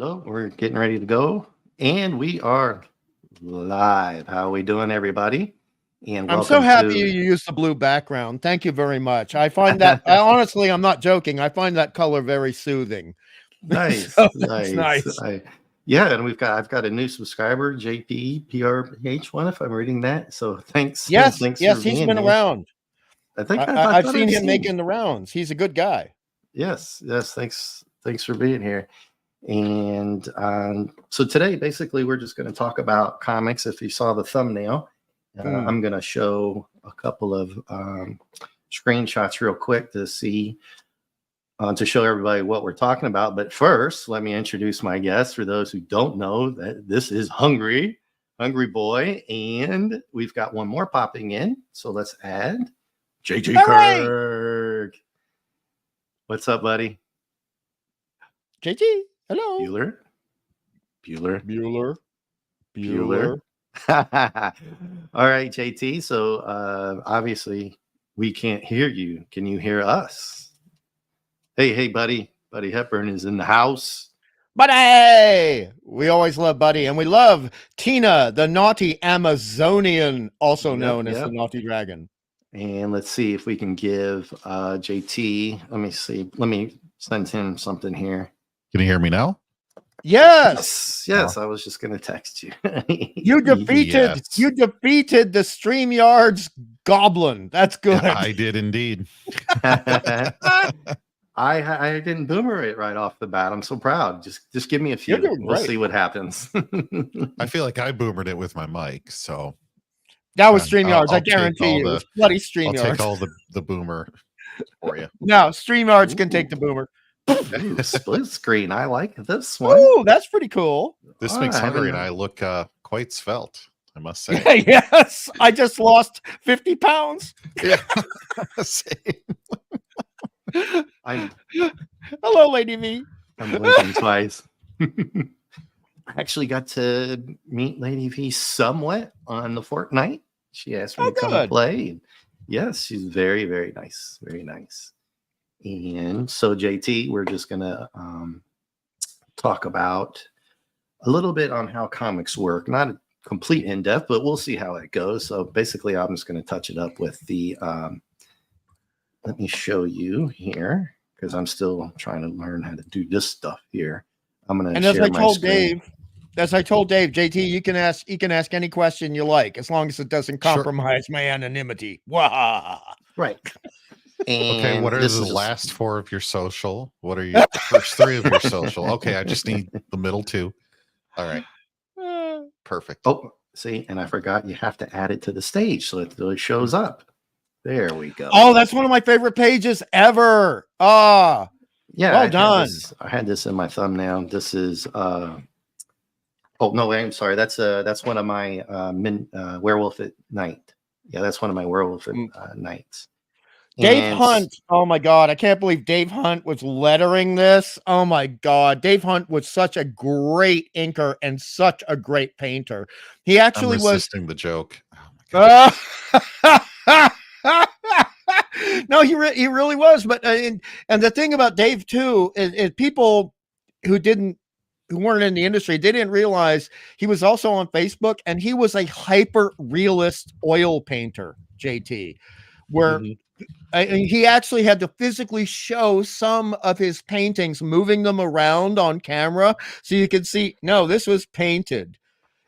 Hello, we're getting ready to go, and we are live. How are we doing, everybody? And I'm so welcome happy you to used the blue background. Thank you very much. I find that honestly, I'm not joking. I find that color very soothing. nice, So that's nice. nice. Yeah, and I've got a new subscriber, JP PRH1, if I'm reading that. So thanks, Yes, thanks for yes, he's being been here. around. I think I I've thought seen I've him seen you. making the rounds. He's a good guy. Yes, yes. Thanks for being here. And so today, basically, we're just going to talk about comics. If you saw the thumbnail, Mm. I'm going to show a couple of screenshots real quick to see, to show everybody what we're talking about. But first, let me introduce my guest. For those who don't know, that this is Hungry Boy, and we've got one more popping in. So let's add JJ Hooray! Kirk. What's up, buddy? JT, hello. Bueller. Bueller. Bueller. Bueller. All right, JT. So obviously we can't hear you. Can you hear us? Hey, buddy. Buddy Hepburn is in the house. Buddy! We always love Buddy, and we love Tina, the naughty Amazonian, also known as the Naughty Dragon. And let's see if we can give JT. Let me see. Let me send him something here. Can you hear me now? Yes. I was just gonna text you. You defeated the StreamYard's goblin. That's good. Yeah, I did indeed. I didn't boomer it right off the bat. I'm so proud. Just give me a few. We'll see what happens. I feel like I boomered it with my mic, so that was StreamYards. I guarantee you, it was bloody StreamYards. I'll take all the boomer for you. No, StreamYards can take the boomer. Split screen. I like this one. Oh, that's pretty cool. This makes Hungry and I look quite svelte, I must say. Yes, I just lost 50 pounds. Yeah. Hello, Lady V. I'm blinking twice. I actually got to meet Lady V somewhat on the Fortnite. She asked me to come and play. Yes, she's very, very nice. Very nice. And so, JT, we're just going to talk about a little bit on how comics work. Not a complete in-depth, but we'll see how it goes. So basically, I'm just going to touch it up with the let me show you here, because I'm still trying to learn how to do this stuff here. I'm going to and as I told Dave, JT, you can ask any question you like, as long as it doesn't compromise my anonymity. Wah. Right. And okay, what are the last four of your social? What are the first three of your social? Okay, I just need the middle two. All right. Perfect. Oh, see, and I forgot you have to add it to the stage so it really shows up. There we go. Oh, that's one of my favorite pages ever. Yeah, well done. I had this in my thumbnail. This is oh no, I'm sorry. That's one of my Werewolf at Night. Yeah, that's one of my Werewolf at Nights. Dave Hunt. Oh my God. I can't believe Dave Hunt was lettering this. Oh my God. Dave Hunt was such a great inker and such a great painter. He actually I'm resisting the joke. Oh my God. No, he really was. But and the thing about Dave too is people who weren't in the industry, they didn't realize he was also on Facebook, and he was a hyper realist oil painter, JT, where he actually had to physically show some of his paintings, moving them around on camera so you could see, no, this was painted,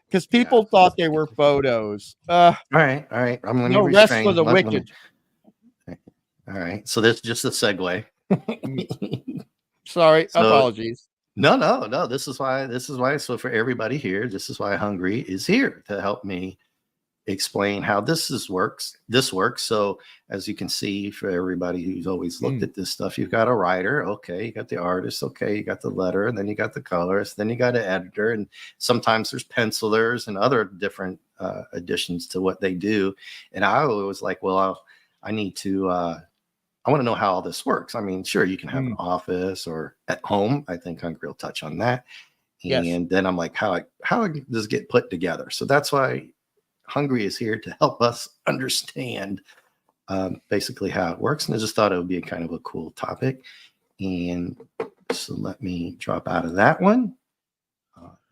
because people thought they were photos. All right. No rest for the wicked. All right. So that's just a segue. Sorry, apologies. No. This is why. So for everybody here, this is why Hungry is here to help me explain how this works. So as you can see, for everybody who's always looked at this stuff, you've got a writer. Okay. You got the artist. Okay. You got the letter, and then you got the colorist, then you got an editor. And sometimes there's pencilers and other different additions to what they do. And I was like, well, I need to, I want to know how all this works. I mean, sure, you can have an office or at home. I think Hungry will touch on that. And then I'm like, how does it get put together? So that's why Hungry is here to help us understand basically how it works. And I just thought it would be a kind of a cool topic. And so let me drop out of that one.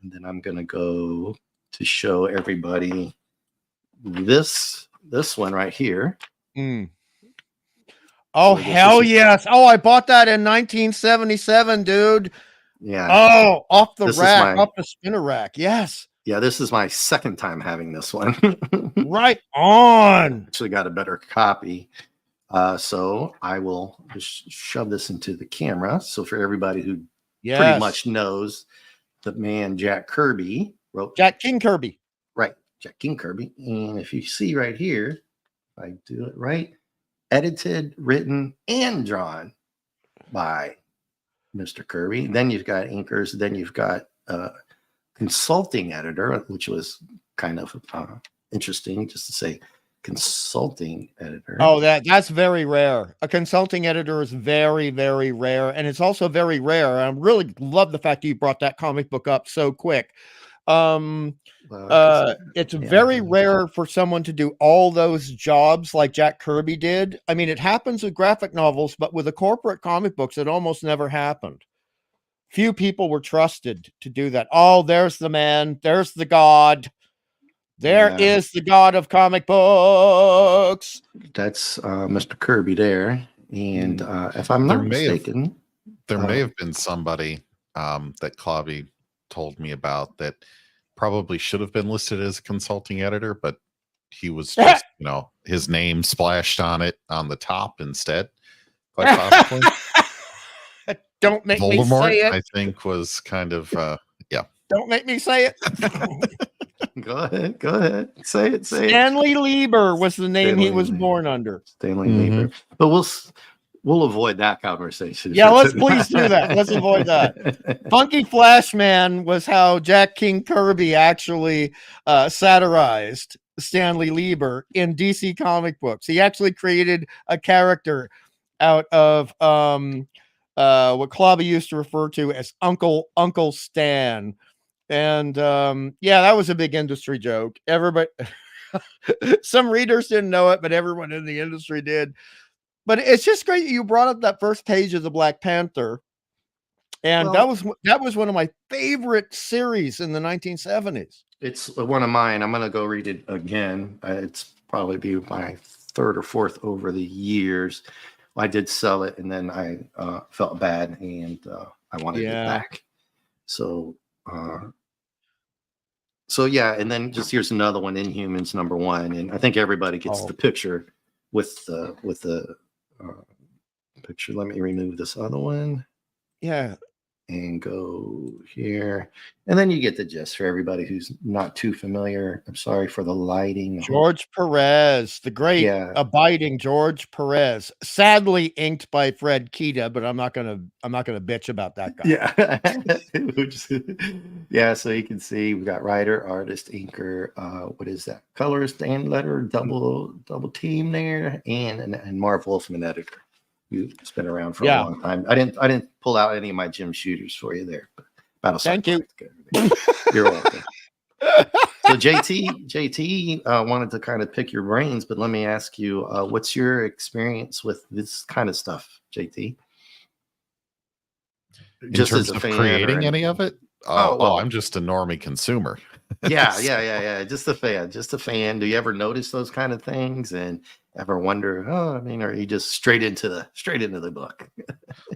And then I'm going to go to show everybody this one right here. Mm. Oh, So this hell is- yes. Oh, I bought that in 1977, dude. Yeah. Oh, off the This is rack, my- off the spinner rack. Yes. Yeah, this is my second time having this one. Right on. Actually got a better copy. So I will just shove this into the camera. So for everybody who Yes. pretty much knows, the man Jack Kirby wrote King Kirby. Right, Jack King Kirby. And if you see right here, if I do it right, edited, written, and drawn by Mr. Kirby. Then you've got inkers. Then you've got consulting editor, which was kind of interesting just to say consulting editor. Oh, that's very rare. A consulting editor is very, very rare. And it's also very rare. I really love the fact that you brought that comic book up so quick. It's very rare for someone to do all those jobs like Jack Kirby did. I mean, it happens with graphic novels, but with the corporate comic books, it almost never happened. Few people were trusted to do that. Oh, there's the man. There's the god. There is the god of comic books. That's Mr. Kirby there. And if I'm not mistaken, there may have been somebody that Clauby told me about that probably should have been listed as a consulting editor, but he was just, his name splashed on it on the top instead. Quite possibly. Don't make Voldemort, me say it. I think was kind of Don't make me say it. Go ahead. Say it. Stanley Lieber was the name he was born under. Stanley Lieber. But we'll avoid that conversation. Yeah, let's please do that. Let's avoid that. Funky Flashman was how Jack King Kirby actually satirized Stanley Lieber in DC comic books. He actually created a character out of what Clauby used to refer to as Uncle Stan. And that was a big industry joke. Everybody, some readers didn't know it, but everyone in the industry did. But it's just great you brought up that first page of the Black Panther, and that was one of my favorite series in the 1970s. It's one of mine. I'm gonna go read it again. It's probably be my third or fourth over the years. I did sell it, and then I felt bad, and I wanted it back. So yeah, and then just here's another one, Inhumans #1, and I think everybody gets the picture with the picture. Let me remove this other one. Yeah. And go here. And then you get the gist for everybody who's not too familiar. I'm sorry for the lighting. George Perez, the great abiding George Perez, sadly inked by Fred Kita, but I'm not gonna bitch about that guy. Yeah. So you can see we've got writer, artist, inker, what is that? Colorist and letter, double team there, and Marv Wolfman editor. It's been around for a long time. I didn't pull out any of my Jim Shooters for you there. But thank you. You're welcome. So JT wanted to kind of pick your brains, but let me ask you, what's your experience with this kind of stuff, JT? In terms of creating any of it? I'm just a normie consumer. Yeah. Just a fan. Do you ever notice those kind of things and ever wonder, are you just straight into the book?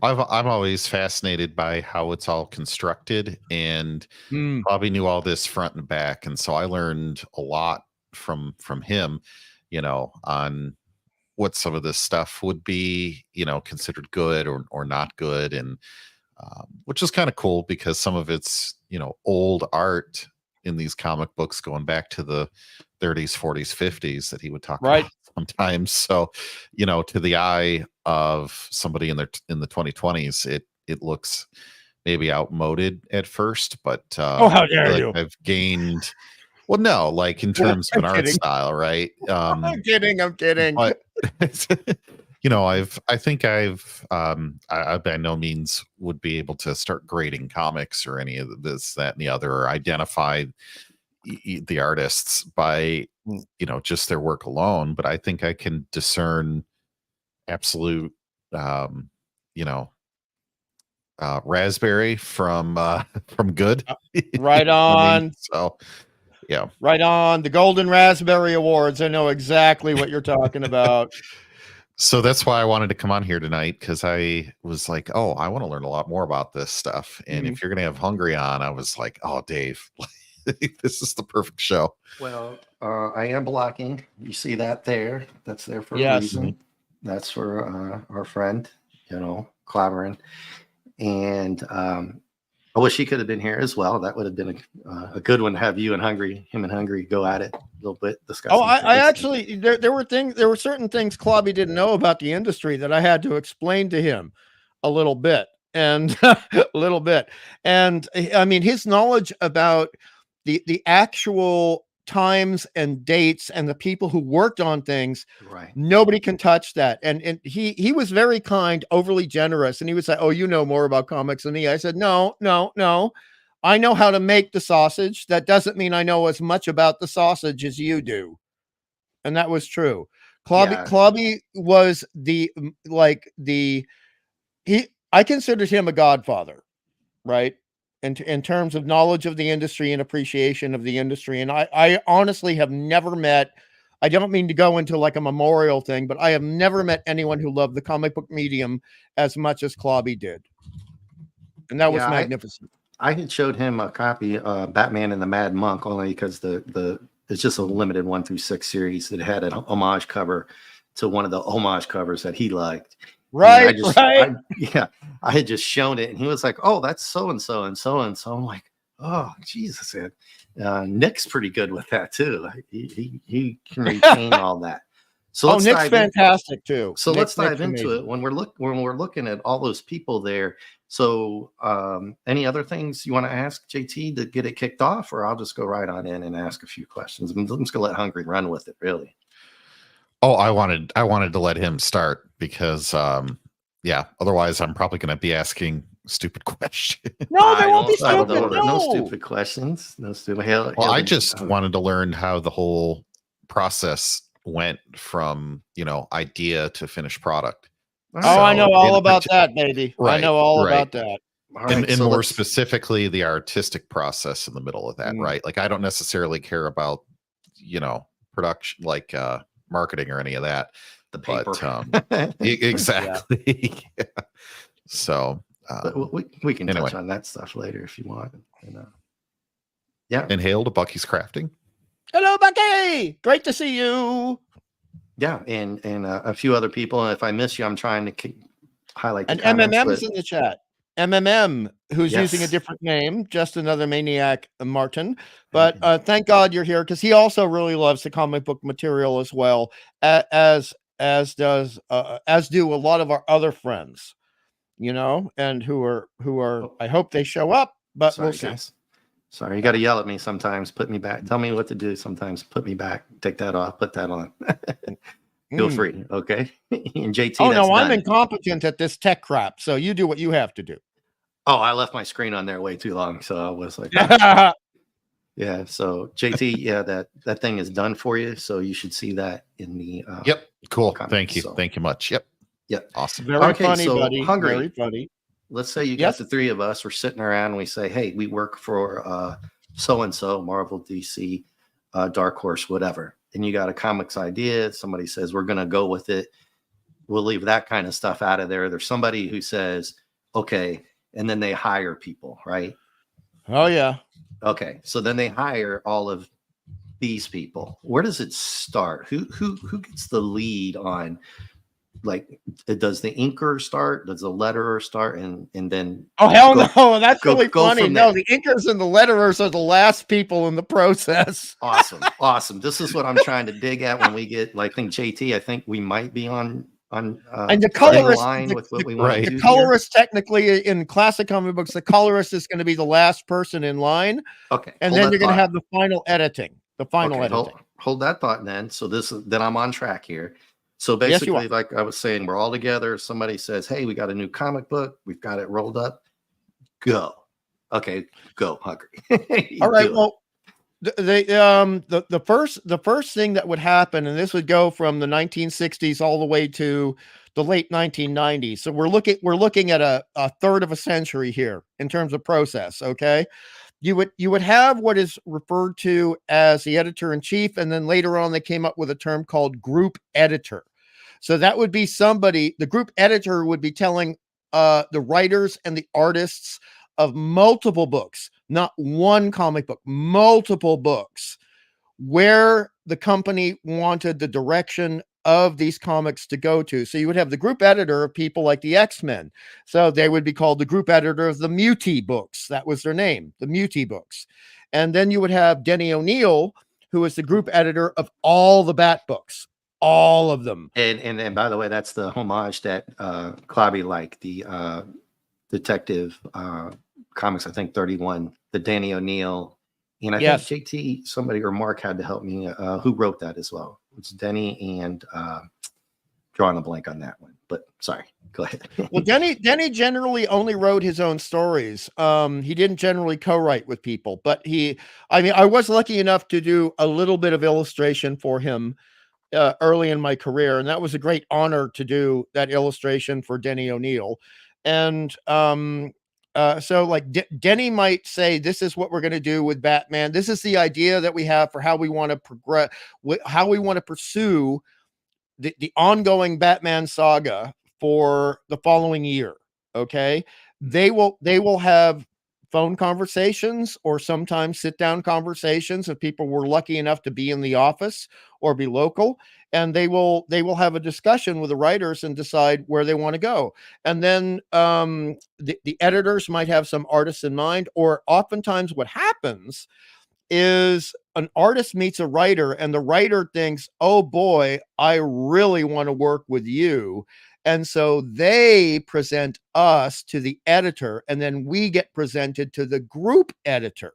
I'm always fascinated by how it's all constructed, and Bobby knew all this front and back, and so I learned a lot from him, on what some of this stuff would be, considered good or not good, and which is kind of cool because some of it's old art in these comic books going back to the 30s, 40s, 50s that he would talk about sometimes. So, to the eye of somebody in the 2020s, it looks maybe outmoded at first, but how dare you? I've gained. Well, no, like in terms of an art style, right? I'm kidding. But, I by no means would be able to start grading comics or any of this, that, and the other, or identify the artists by, just their work alone. But I think I can discern absolute, raspberry from Good. Right You know what I mean? on. So yeah. Right on. The Golden Raspberry Awards. I know exactly what you're talking about. So that's why I wanted to come on here tonight, because I was like, oh, I want to learn a lot more about this stuff. And if you're going to have Hungry on, I was like, oh, Dave, this is the perfect show. Well, I am blocking. You see that there? That's there for a Yes. reason. That's for our friend, Clavering. And I wish he could have been here as well. That would have been a good one to have him and Hungry go at it a little bit. Oh, I actually, there were certain things Clobby didn't know about the industry that I had to explain to him a little bit. And And I mean, his knowledge about the actual times and dates and the people who worked on things, right? Nobody can touch that. And he was very kind, overly generous. And he would say, oh, you know more about comics than me. I said, no. I know how to make the sausage. That doesn't mean I know as much about the sausage as you do. And that was true. Clobby was I considered him a godfather, right? In terms of knowledge of the industry and appreciation of the industry. And I honestly have never met, I don't mean to go into like a memorial thing, but I have never met anyone who loved the comic book medium as much as Clobby did. And that was magnificent. I had showed him a copy of Batman and the Mad Monk only because it's just a limited 1-6 series that had an homage cover to one of the homage covers that he liked. Right. I had just shown it and he was like, oh, that's so-and-so and so-and-so. I'm like, oh, Jesus. Nick's pretty good with that too. Like, he can retain all that. So Nick's fantastic too. So let's dive into it when we're looking at all those people there. So any other things you want to ask JT to get it kicked off, or I'll just go right on in and ask a few questions. I'm just gonna let Hungry run with it, really. Oh, I wanted to let him start because otherwise I'm probably gonna be asking stupid questions. No, they won't be stupid. No stupid questions. No stupid. Well, I just wanted to learn how the whole process went from idea to finished product. I know all about that, baby. Right, I know all about that. Right, and more specifically, the artistic process in the middle of that, right? Like, I don't necessarily care about, production, like marketing or any of that. The paper. But, exactly. Yeah. So but we can touch on that stuff later if you want. Yeah. And hail to Bucky's Crafting. Hello, Bucky. Great to see you. Yeah, and a few other people. And if I miss you, I'm trying to highlight. And MMM's in the chat. MMM, who's using a different name, just another maniac, Martin. But thank God you're here because he also really loves the comic book material as well, as do a lot of our other friends, and who are. I hope they show up, but we'll see. Guys. Sorry, you got to yell at me sometimes. Put me back. Tell me what to do sometimes. Put me back. Take that off. Put that on. Feel free. Okay. And JT. Oh, no, I'm incompetent at this tech crap. So you do what you have to do. Oh, I left my screen on there way too long. So I was like, yeah. So JT, that thing is done for you. So you should see that in the. Yep. Cool. Thank you. Thank you much. Yep. Yep. Awesome. Very funny, buddy. Hungry. Very funny. Let's say you got the three of us. We're sitting around and we say, hey, we work for so-and-so, Marvel, DC, Dark Horse, whatever. And you got a comics idea. Somebody says, we're going to go with it. We'll leave that kind of stuff out of there. There's somebody who says, okay. And then they hire people, right? Oh, yeah. Okay. So then they hire all of these people. Where does it start? Who gets the lead on? Like, does the inker start? Does the letterer start? And then no, that's really funny. No, the inkers and the letterers are the last people in the process. Awesome. This is what I'm trying to dig at when we get. Like, I think JT. I think we might be on and the colorist line with what we want to do. The colorist, technically, in classic comic books, the colorist is going to be the last person in line. Okay, and then you're going to have the final editing. Hold that thought, then. So then I'm on track here. So basically, like I was saying, we're all together. Somebody says, hey, we got a new comic book. We've got it rolled up. Go. Okay, go, Hungry. All right. Well, the first thing that would happen, and this would go from the 1960s all the way to the late 1990s. So we're looking at a third of a century here in terms of process. Okay. You would have what is referred to as the editor-in-chief, and then later on they came up with a term called group editor. So that would be somebody, the group editor would be telling the writers and the artists of multiple books, not one comic book, multiple books, where the company wanted the direction of these comics to go to. So you would have the group editor of people like the X-Men. So they would be called the group editor of the Muti books. That was their name, the Muti books. And then you would have Denny O'Neil, who is the group editor of all the Bat books, all of them. And by the way, that's the homage that Clobby liked, the Detective Comics, I think 31, the Danny O'Neil. And I think JT, somebody or Mark had to help me, who wrote that as well. It's Denny and drawing a blank on that one. But sorry, go ahead. Well, Denny generally only wrote his own stories. He didn't generally co-write with people, but I was lucky enough to do a little bit of illustration for him early in my career, and that was a great honor to do that illustration for Denny O'Neil. And so like Denny might say, this is what we're going to do with Batman. This is the idea that we have for how we want to progress, how we want to pursue the ongoing Batman saga for the following year. Okay. They will have phone conversations or sometimes sit down conversations if people were lucky enough to be in the office or be local, and they will have a discussion with the writers and decide where they want to go. And then the editors might have some artists in mind, or oftentimes what happens is an artist meets a writer and the writer thinks, oh boy, I really want to work with you. And so they present us to the editor, and then we get presented to the group editor.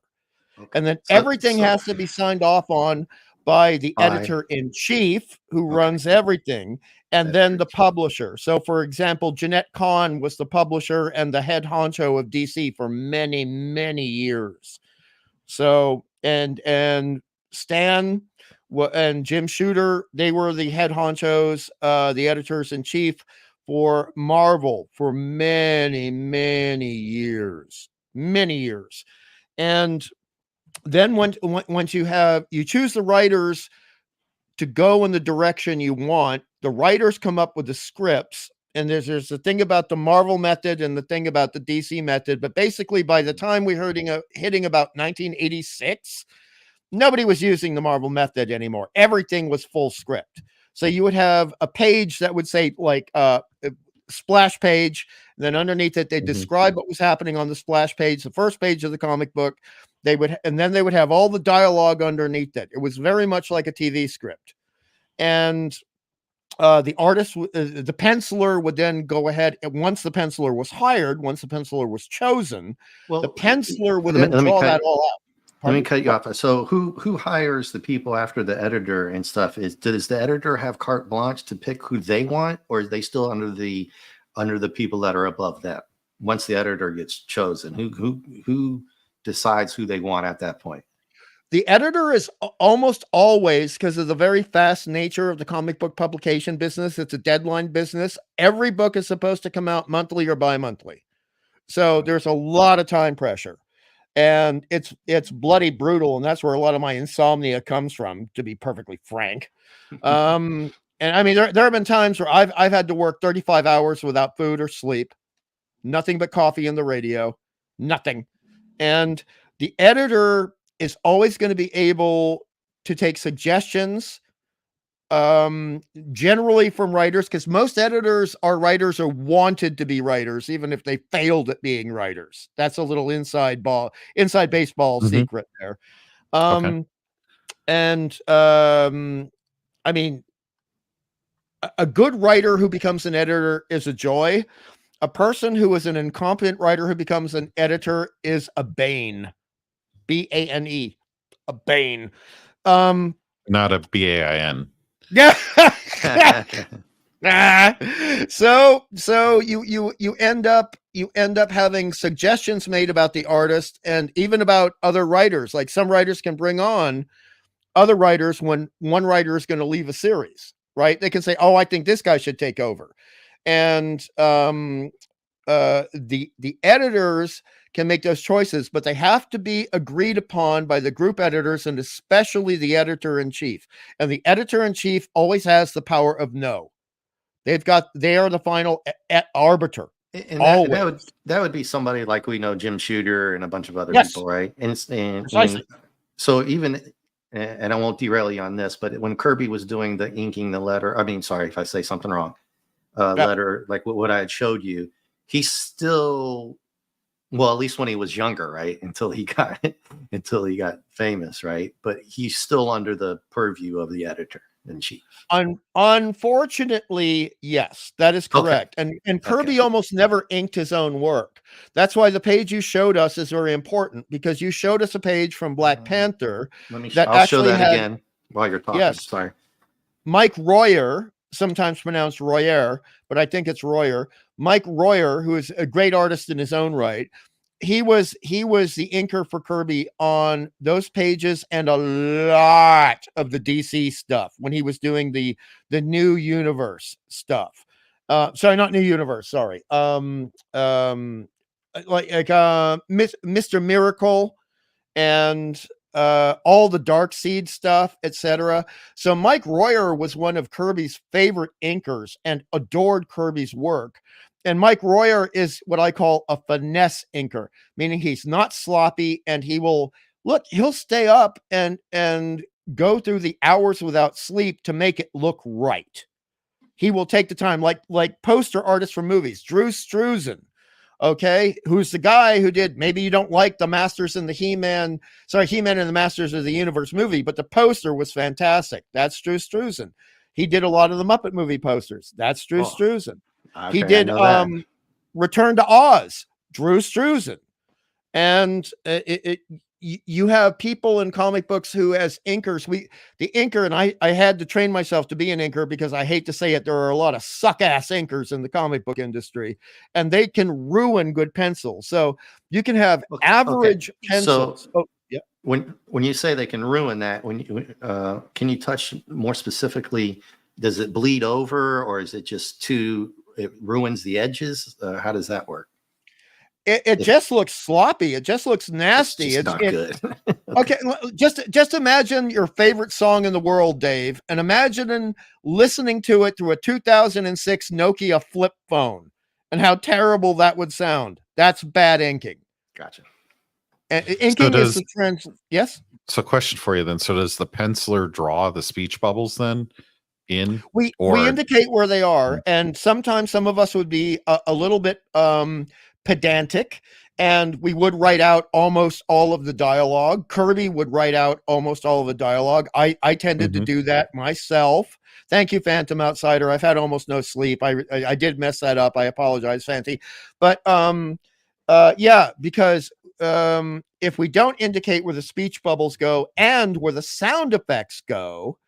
Okay. And then everything has to be signed off on by the editor-in-chief, who runs everything, and then the publisher. So, for example, Jeanette Kahn was the publisher and the head honcho of DC for many, many years. So, and Stan and Jim Shooter, they were the head honchos, the editors-in-chief for Marvel for many, many years. And then once you choose the writers to go in the direction you want, the writers come up with the scripts. And there's the thing about the Marvel method and the thing about the DC method. But basically, by the time we're hitting about 1986, nobody was using the Marvel method anymore. Everything was full script. So you would have a page that would say like a splash page. And then underneath it, they describe what was happening on the splash page, the first page of the comic book. And then they would have all the dialogue underneath it. It was very much like a TV script. And the artist, the penciler would then go ahead. And once the penciler was hired, once the penciler was chosen, the penciler would then draw that all out. Let me cut you off. So who hires the people after the editor and stuff? Does the editor have carte blanche to pick who they want, or are they still under the people that are above them? Once the editor gets chosen, who decides who they want at that point? The editor is almost always, because of the very fast nature of the comic book publication business, it's a deadline business. Every book is supposed to come out monthly or bi-monthly. So there's a lot of time pressure. And it's bloody brutal, and that's where a lot of my insomnia comes from, to be perfectly frank. And I mean, there have been times where I've had to work 35 hours without food or sleep, nothing but coffee and the radio, nothing. And the editor is always going to be able to take suggestions, generally from writers, because most editors are wanted to be writers, even if they failed at being writers. That's a little inside baseball secret there. And I mean, a good writer who becomes an editor is a joy. A person who is an incompetent writer who becomes an editor is a bane. B-A-N-E, a bane. Not a B-A-I-N. Yeah. So you end up having suggestions made about the artist and even about other writers. Like some writers can bring on other writers when one writer is going to leave a series, right? They can say, oh, I think this guy should take over. and the editors can make those choices, but they have to be agreed upon by the group editors and especially the editor-in-chief. And the editor-in-chief always has the power of no. They are the final arbiter. And Always. that would be somebody like we know, Jim Shooter and a bunch of other Yes. people, right? And Precisely. so even, and I won't derail you on this, but when Kirby was doing the inking the letter, I mean, sorry if I say something wrong, letter, like what I had showed you, he still, well, at least when he was younger, right? Until he got famous, right? But he's still under the purview of the editor-in-chief. Unfortunately, yes, that is correct. Okay. And Kirby almost never inked his own work. That's why the page you showed us is very important, because you showed us a page from Black Panther I'll show that again while you're talking. Yes, sorry. Mike Royer, sometimes pronounced Royer, but I think it's Royer. Mike Royer, who is a great artist in his own right, he was the inker for Kirby on those pages and a lot of the DC stuff when he was doing the New Universe stuff. Sorry, not New Universe. Sorry. Mr. Miracle and all the Dark Seed stuff, etc. So Mike Royer was one of Kirby's favorite inkers and adored Kirby's work. And Mike Royer is what I call a finesse inker, meaning he's not sloppy, and he'll stay up and go through the hours without sleep to make it look right. He will take the time, like poster artists for movies, Drew Struzan, okay, who's the guy who did, maybe you don't like the Masters and the He-Man and the Masters of the Universe movie, but the poster was fantastic. That's Drew Struzan. He did a lot of the Muppet movie posters. That's Drew Struzan. Okay, he did Return to Oz, Drew Struzan. And you have people in comic books who, as inkers, the inker, and I had to train myself to be an inker because I hate to say it, there are a lot of suck-ass inkers in the comic book industry, and they can ruin good pencils. So you can have average pencils. So, when you say they can ruin that, can you touch more specifically? Does it bleed over, or is it just it ruins the edges? How does that work? It just looks sloppy. It just looks nasty. It's not good. Okay, just imagine your favorite song in the world, Dave, and imagine listening to it through a 2006 Nokia flip phone and how terrible that would sound. That's bad inking. Gotcha. Inking is the trend. Yes. So, question for you then. So, does the penciler draw the speech bubbles then? We indicate where they are, and sometimes some of us would be a little bit pedantic, and we would write out almost all of the dialogue. Kirby would write out almost all of the dialogue. I tended to do that myself. Thank you, Phantom Outsider. I've had almost no sleep. I did mess that up. I apologize, Fancy. But yeah, because if we don't indicate where the speech bubbles go and where the sound effects go,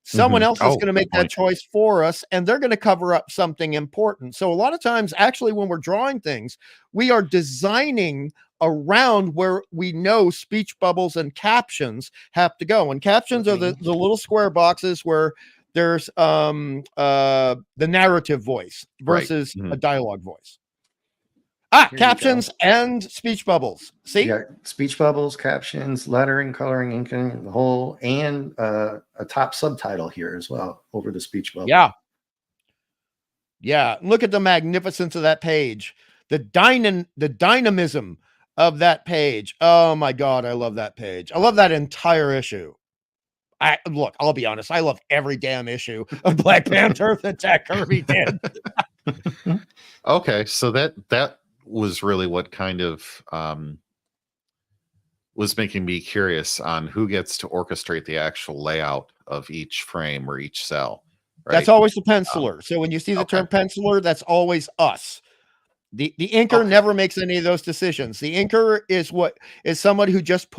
someone else is going to make that choice for us, and they're going to cover up something important. So a lot of times, actually, when we're drawing things, we are designing around where we know speech bubbles and captions have to go. And captions are the little square boxes where there's the narrative voice versus a dialogue voice. Captions and speech bubbles. See? You got speech bubbles, captions, lettering, coloring, inking, the whole, and a top subtitle here as well over the speech bubble. Yeah. Yeah. Look at the magnificence of that page. The dynamism of that page. Oh my God. I love that page. I love that entire issue. I'll be honest. I love every damn issue of Black Panther that Jack Kirby did. Okay. So that was really what kind of was making me curious on who gets to orchestrate the actual layout of each frame or each cell. Right? That's always the penciler. So when you see the term penciler, that's always us. The inker never makes any of those decisions. The inker is somebody who just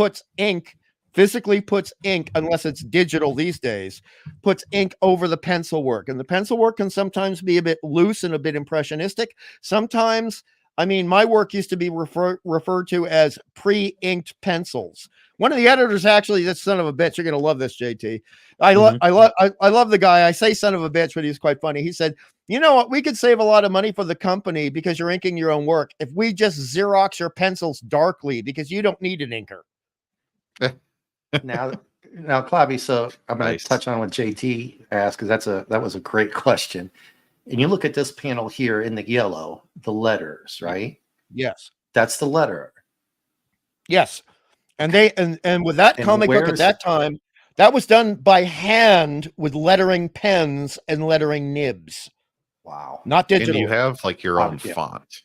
physically puts ink, unless it's digital these days, puts ink over the pencil work. And the pencil work can sometimes be a bit loose and a bit impressionistic. Sometimes, I mean, my work used to be referred to as pre-inked pencils. One of the editors, actually, this son of a bitch, you're going to love this, JT. I love the guy. I say son of a bitch, but he's quite funny. He said, you know what? We could save a lot of money for the company because you're inking your own work if we just Xerox your pencils darkly because you don't need an inker. Now, Clobby, so I'm going to Nice. touch on what JT asked because that was a great question. And you look at this panel here in the yellow, the letters, right? Yes. That's the letter. Yes. And they and with that And comic book at where's- that time, that was done by hand with lettering pens and lettering nibs, Wow. not And digital. you have like your own Yeah. font.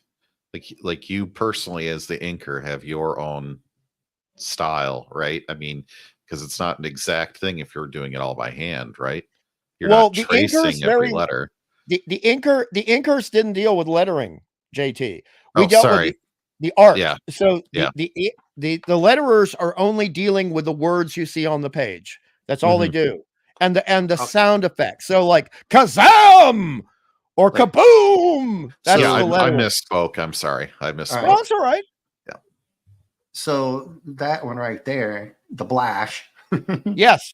Like you personally as the inker have your own style, right? I mean, because it's not an exact thing if you're doing it all by hand, right? You're Well, not the tracing inker's every very- letter. the inkers didn't deal with lettering, JT. We Oh, dealt sorry. with the art. Yeah. So Yeah. the letterers are only dealing with the words you see on the page. That's all they do. And the Oh. sound effects. So like kazam or Like- kaboom. That's yeah, the I letterer. misspoke. I'm sorry. I misspoke. Well, that's all right. So that one right there, the Blash, Yes.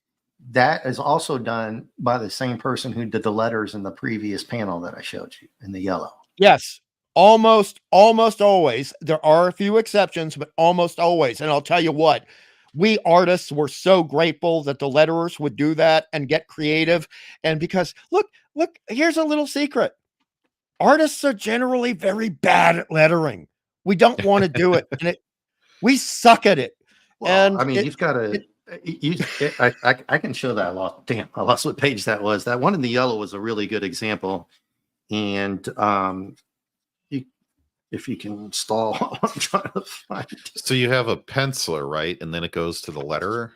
that is also done by the same person who did the letters in the previous panel that I showed you in the yellow. Yes. Almost always. There are a few exceptions, but almost always. And I'll tell you what, we artists were so grateful that the letterers would do that and get creative. And because look, here's a little secret. Artists are generally very bad at lettering. We don't want to do it. And we suck at it. Well, And I mean, you've got to. I can show that a lot. Damn, I lost what page that was. That one in the yellow was a really good example. And if you can stall, I'm trying to find it. So you have a penciler, right? And then it goes to the letterer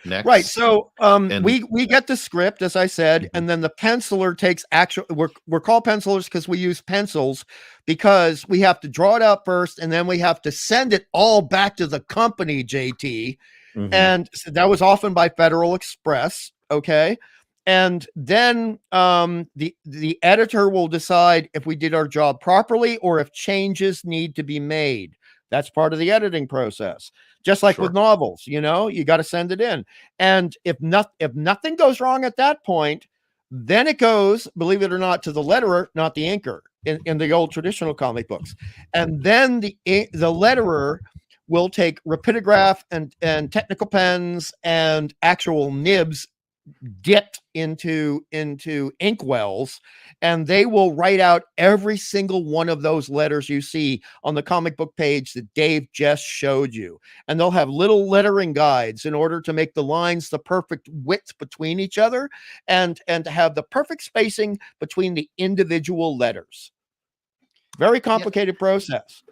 next. Right. So And- we get the script, as I said, and then the penciler takes actual we're called pencilers because we use pencils because we have to draw it out first and then we have to send it all back to the company, JT. Mhm. And so that was often by Federal Express. Okay. And then the editor will decide if we did our job properly or if changes need to be made. That's part of the editing process. Just like with Sure. novels, you got to send it in. And if nothing goes wrong at that point, then it goes, believe it or not, to the letterer, not the inker in the old traditional comic books. And then the letterer will take rapidograph and technical pens and actual nibs dipped into ink wells, and they will write out every single one of those letters you see on the comic book page that Dave just showed you. And they'll have little lettering guides in order to make the lines the perfect width between each other and to have the perfect spacing between the individual letters. Very complicated process.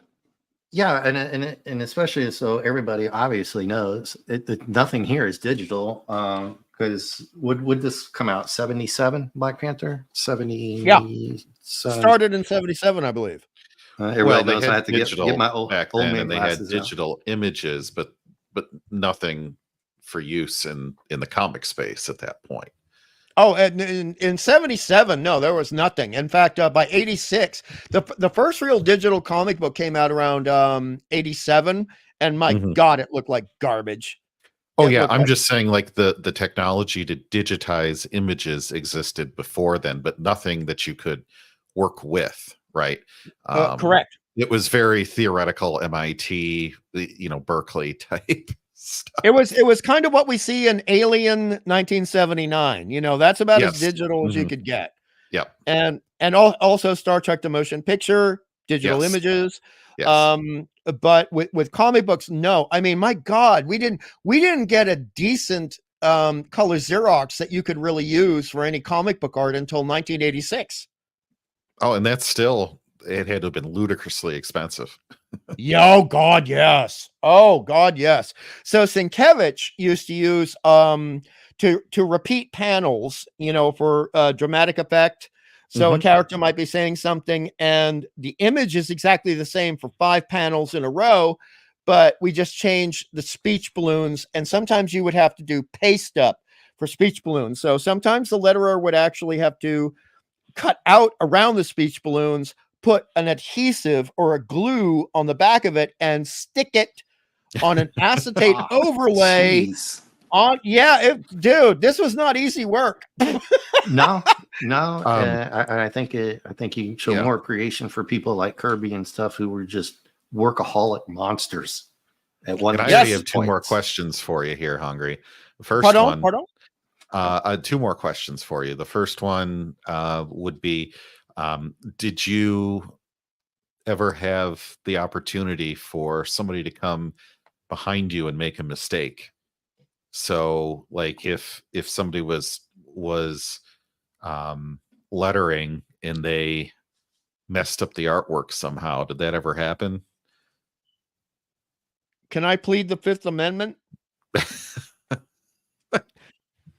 Yeah, and especially so everybody obviously knows nothing here is digital. Because would this come out 77 Black Panther 70? Yeah. Started in 77, I believe. Everybody they knows had I have to digital get my old back old then, man and they had glasses out. digital images, but nothing for use in the comic space at that point. Oh, and in 77, no, there was nothing. In fact, by 86, the first real digital comic book came out around 87, and my Mhm. God, it looked like garbage. Oh It yeah, looked I'm like- just saying like the technology to digitize images existed before then, but nothing that you could work with, right? Correct. It was very theoretical MIT, Berkeley type stuff. It was kind of what we see in Alien 1979. That's about as Yes. digital as you Mhm. could get. Yep. And also Star Trek: The Motion Picture, digital Yes. images. Yes. But with comic books, no. I mean, my God, we didn't get a decent color Xerox that you could really use for any comic book art until 1986. Oh, and that's still, it had to have been ludicrously expensive. Oh God, yes. Oh God, yes. So Sienkiewicz used to use to repeat panels, for dramatic effect. So a character might be saying something, and the image is exactly the same for 5 panels in a row, but we just change the speech balloons. And sometimes you would have to do paste up for speech balloons. So sometimes the letterer would actually have to cut out around the speech balloons, put an adhesive or a glue on the back of it, and stick it on an acetate overlay. Jeez. Dude, this was not easy work. No, No, I think you show Yeah. more creation for people like Kirby and stuff who were just workaholic monsters at one. And I Yes. already have two more points. questions for you here, Hungry. The first Pardon? one, Pardon? two more questions for you. The first one would be, did you ever have the opportunity for somebody to come behind you and make a mistake? So, like, if somebody was lettering and they messed up the artwork somehow, did that ever happen? Can I plead the Fifth Amendment?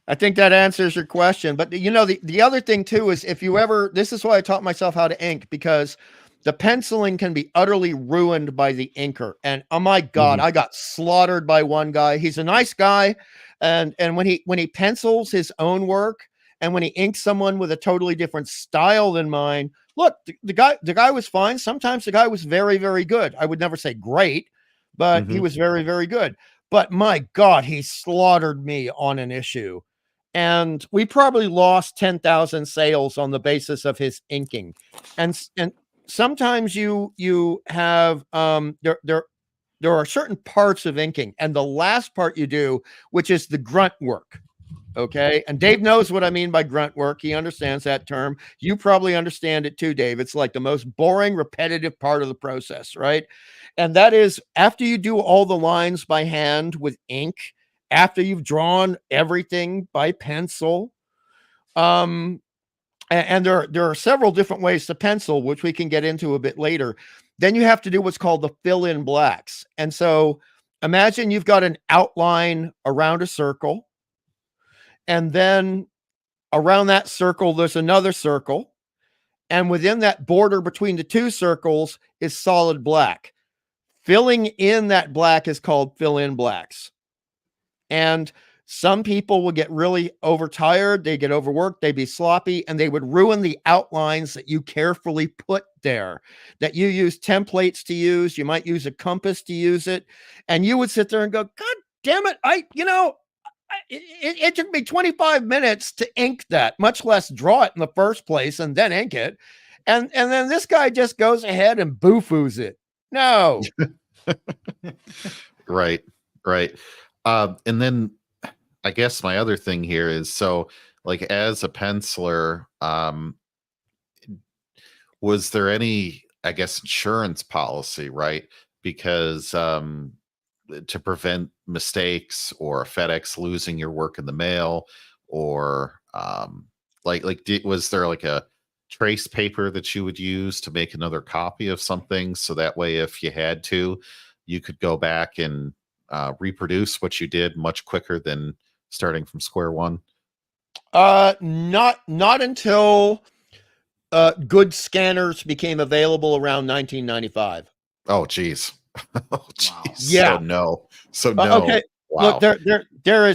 I think that answers your question. But you know, the other thing too is if you ever, this is why I taught myself how to ink, because the penciling can be utterly ruined by the inker. And oh my God, I got slaughtered by one guy. He's a nice guy. And when he pencils his own work and when he inks someone with a totally different style than mine, look, the guy was fine. Sometimes the guy was very, very good. I would never say great, but he was very, very good. But my God, he slaughtered me on an issue. And we probably lost 10,000 sales on the basis of his inking. And sometimes you have there are certain parts of inking, and the last part you do, which is the grunt work. Okay. And Dave knows what I mean by grunt work. He understands that term. You probably understand it too, Dave. It's like the most boring, repetitive part of the process, right? And that is after you do all the lines by hand with ink, after you've drawn everything by pencil. And there are several different ways to pencil, which we can get into a bit later. Then you have to do what's called the fill-in blacks. And so imagine you've got an outline around a circle. And then around that circle, there's another circle. And within that border between the two circles is solid black. Filling in that black is called fill-in blacks. And some people would get really overtired. They get overworked. They'd be sloppy, and they would ruin the outlines that you carefully put there, that you use templates to use. You might use a compass to use it. And you would sit there and go, God damn it. It took me 25 minutes to ink that, much less draw it in the first place and then ink it. And then this guy just goes ahead and boo-foos it. No. Right. And then I guess my other thing here is, so like as a penciler, was there any, I guess, insurance policy, right? Because to prevent mistakes or FedEx losing your work in the mail, or was there like a trace paper that you would use to make another copy of something, so that way if you had to, you could go back and reproduce what you did much quicker than starting from square one? Not until good scanners became available around 1995. Oh geez. Oh geez. Wow. Yeah. So no. Okay. Wow. Look, there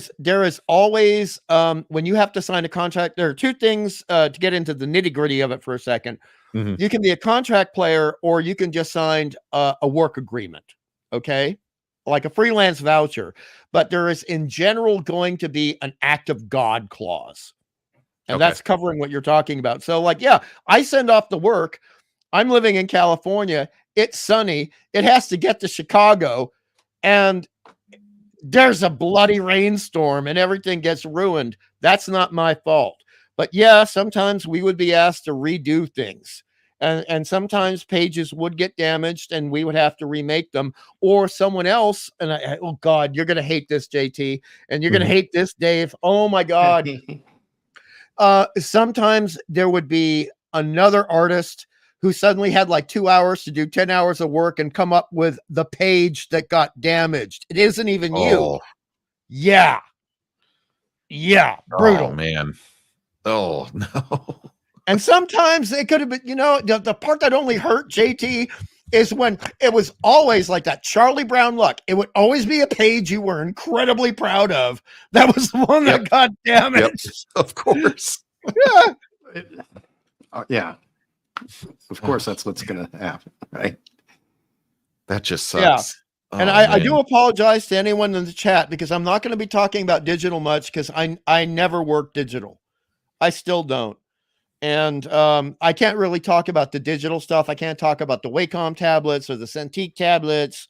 is always when you have to sign a contract, there are two things to get into the nitty-gritty of it for a second. You can be a contract player, or you can just sign a work agreement. Okay. Like a freelance voucher, but there is in general going to be an act of God clause. And that's covering what you're talking about. So like, yeah, I send off the work. I'm living in California. It's sunny. It has to get to Chicago, and there's a bloody rainstorm and everything gets ruined. That's not my fault. But yeah, sometimes we would be asked to redo things. And sometimes pages would get damaged and we would have to remake them, or someone else. And oh God, you're going to hate this, JT, and you're going to hate this, Dave. Oh my God. Sometimes there would be another artist who suddenly had like 2 hours to do 10 hours of work and come up with the page that got damaged. It isn't even you. Yeah. Brutal. Oh man. Oh no. And sometimes it could have been, the part that only hurt JT is when it was always like that Charlie Brown look. It would always be a page you were incredibly proud of. That was the one that got damaged. Of course. Yeah. Yeah. Of course, that's what's going to happen, right? That just sucks. Yeah. And I do apologize to anyone in the chat, because I'm not going to be talking about digital much, because I never worked digital. I still don't. And I can't really talk about the digital stuff. I can't talk about the Wacom tablets or the Cintiq tablets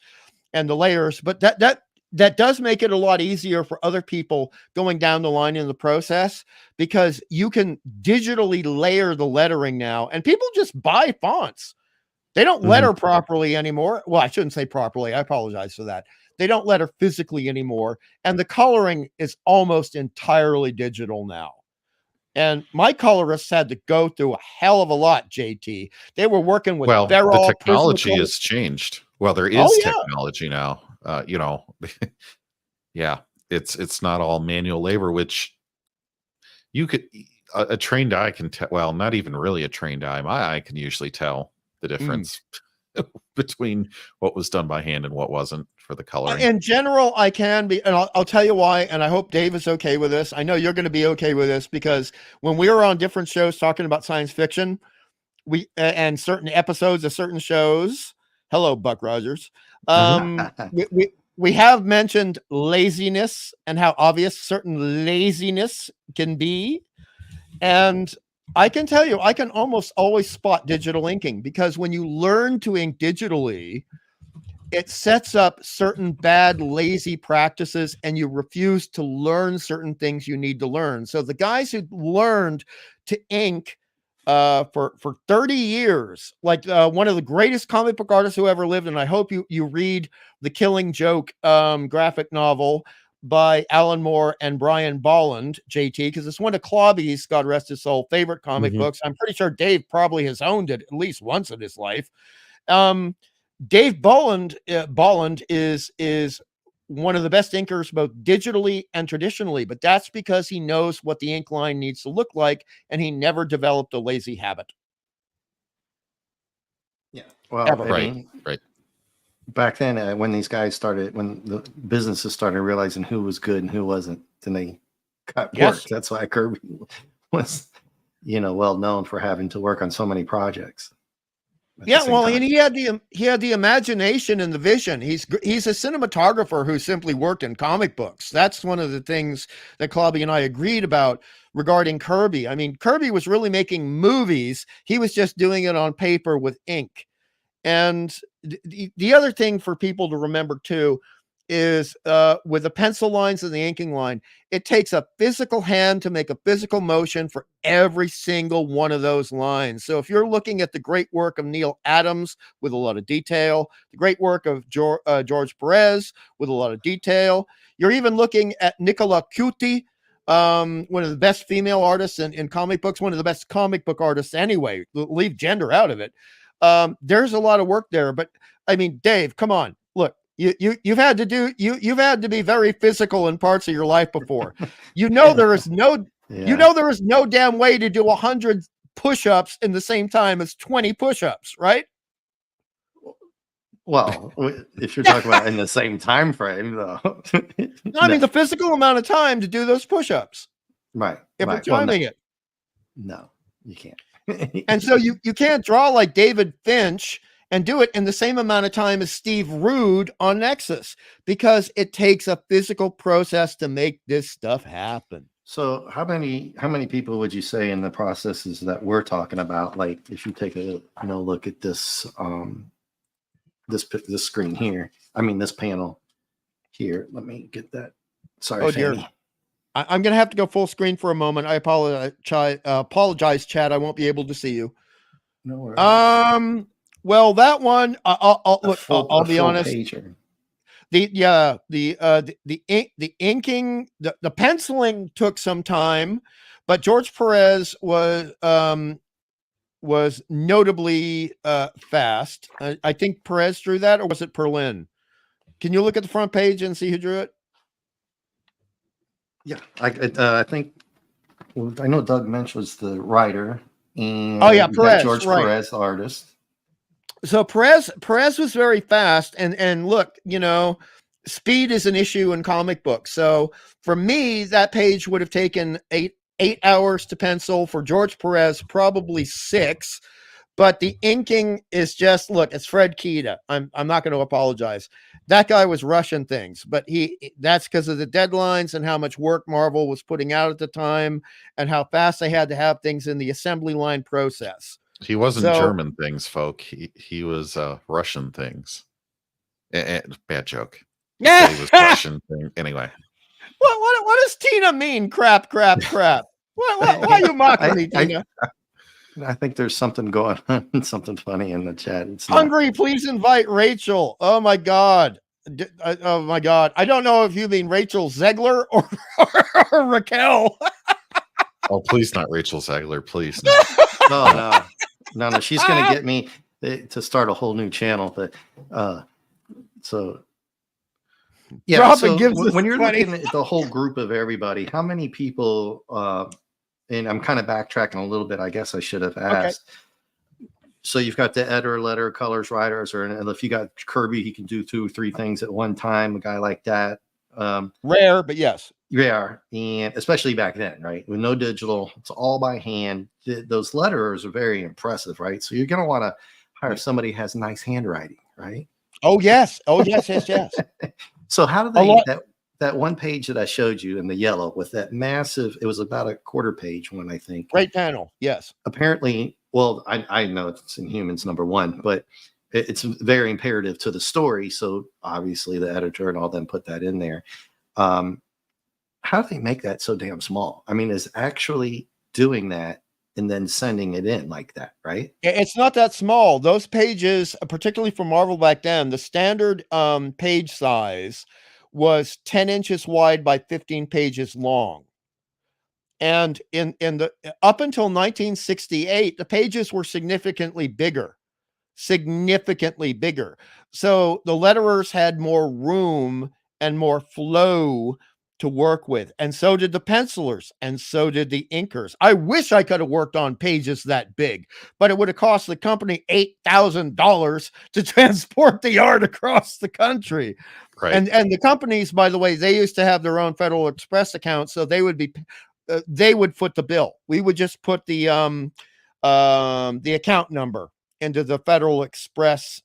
and the layers, but that does make it a lot easier for other people going down the line in the process, because you can digitally layer the lettering now, and people just buy fonts. They don't letter properly anymore. Well, I shouldn't say properly. I apologize for that. They don't letter physically anymore, and the coloring is almost entirely digital now. And my colorists had to go through a hell of a lot, JT. They were working with Well, the Verol, technology Prismacolor. has changed. Well, there Oh, is yeah. technology now. Yeah, it's not all manual labor, which you could a trained eye can tell. Well, not even really a trained eye. My eye can usually tell the difference between what was done by hand and what wasn't for the coloring. In general, I can be, and I'll tell you why, and I hope Dave is okay with this. I know you're going to be okay with this, because when we were on different shows talking about science fiction, we and certain episodes of certain shows, hello, Buck Rogers, we have mentioned laziness and how obvious certain laziness can be. And I can tell you, I can almost always spot digital inking, because when you learn to ink digitally, it sets up certain bad, lazy practices, and you refuse to learn certain things you need to learn. So the guys who learned to ink for 30 years, like one of the greatest comic book artists who ever lived, and I hope you read the Killing Joke graphic novel by Alan Moore and Brian Bolland, JT, because it's one of Clobby's, God rest his soul, favorite comic books. I'm pretty sure Dave probably has owned it at least once in his life. Dave Bolland is one of the best inkers, both digitally and traditionally, but that's because he knows what the ink line needs to look like, and he never developed a lazy habit. Yeah. Well, right. Back then, when these guys started, when the businesses started realizing who was good and who wasn't, then they cut work. That's why Kirby was, well known for having to work on so many projects. Yeah, well, and he had the imagination and the vision. He's a cinematographer who simply worked in comic books. That's one of the things that Clobby and I agreed about regarding Kirby. I mean, Kirby was really making movies. He was just doing it on paper with ink. And the other thing for people to remember too is with the pencil lines and the inking line, it takes a physical hand to make a physical motion for every single one of those lines. So if you're looking at the great work of Neil Adams with a lot of detail, the great work of George Perez with a lot of detail, you're even looking at Nicola Cuti, one of the best female artists in comic books, one of the best comic book artists anyway, leave gender out of it. There's a lot of work there, but I mean, Dave, come on, look, you've had to be very physical in parts of your life before. There is no damn way to do 100 push-ups in the same time as 20 push-ups, right? Well, if you're talking about in the same time frame, though. No, I mean the physical amount of time to do those push-ups. Right. If we're timing it. No, you can't. And so you can't draw like David Finch and do it in the same amount of time as Steve Rude on Nexus, because it takes a physical process to make this stuff happen. So how many people would you say in the processes that we're talking about, like if you take a look at this this screen here, this panel here, let me get that. Sorry, oh dear. I'm going to have to go full screen for a moment. I apologize, Chad. I won't be able to see you. No worries. Well, that one, I'll be honest. Pager. The inking, the penciling took some time, but George Perez was notably fast. I think Perez drew that, or was it Perlin? Can you look at the front page and see who drew it? Yeah, I think. Well, I know Doug Mensch was the writer, and Perez, George Perez, the artist. So Perez was very fast, and look, speed is an issue in comic books. So for me, that page would have taken eight hours to pencil. For George Perez, probably 6. But the inking is just, look, it's Fred Kita. I'm not going to apologize. That guy was rushing things, but that's because of the deadlines and how much work Marvel was putting out at the time and how fast they had to have things in the assembly line process. He wasn't So- German things, folk. He was Russian things. Bad joke. He said he was Russian thing. Anyway. What does Tina mean? Crap. Why are you mocking me, Tina? I think there's something going on, something funny in the chat. It's not- Hungry, please invite Rachel. Oh my God. Oh my God. I don't know if you mean Rachel Zegler or Raquel. Oh, please not Rachel Zegler, please. No. No. She's going to get me to start a whole new channel. But so yeah. Robin So gives us when you're 20. looking at the whole group of everybody, how many people? And I'm kind of backtracking a little bit. I guess I should have asked. So you've got the editor, letter, colors, writers, and if you got Kirby, he can do 2 or 3 things at one time. A guy like that. Rare, but yes. Yeah, and especially back then, right? With no digital, it's all by hand. Those letterers are very impressive, right? So you're going to want to hire somebody who has nice handwriting, right? Oh yes. So how do they that one page that I showed you in the yellow with that massive? It was about a quarter page one, I think. Great panel. Yes. Apparently, well, I know it's in humans number one, but it's very imperative to the story. So obviously, the editor and all them put that in there. How do they make that so damn small? I mean, is actually doing that and then sending it in like that, right? It's not that small. Those pages, particularly for Marvel back then, the standard page size was 10 inches wide by 15 pages long. And in the up until 1968, the pages were significantly bigger. So the letterers had more room and more flow to work with, and so did the pencilers, and so did the inkers. I wish I could have worked on pages that big, but it would have cost the company $8,000 to transport the art across the country. Right. And the companies, by the way, they used to have their own Federal Express account, so they would foot the bill. We would just put the account number into the Federal Express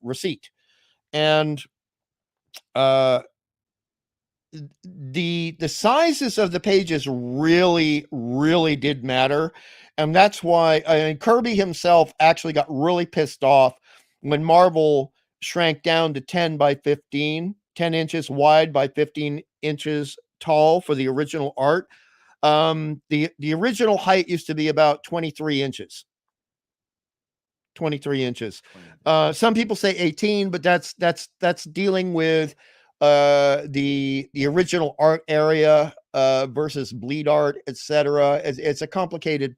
receipt, and the sizes of the pages really did matter, and that's why Kirby himself actually got really pissed off when Marvel shrank down to 10 inches wide by 15 inches tall for the original art. The original height used to be about 23 inches. 23 inches. Some people say 18, but that's dealing with the original art area versus bleed art, etc. It's a complicated,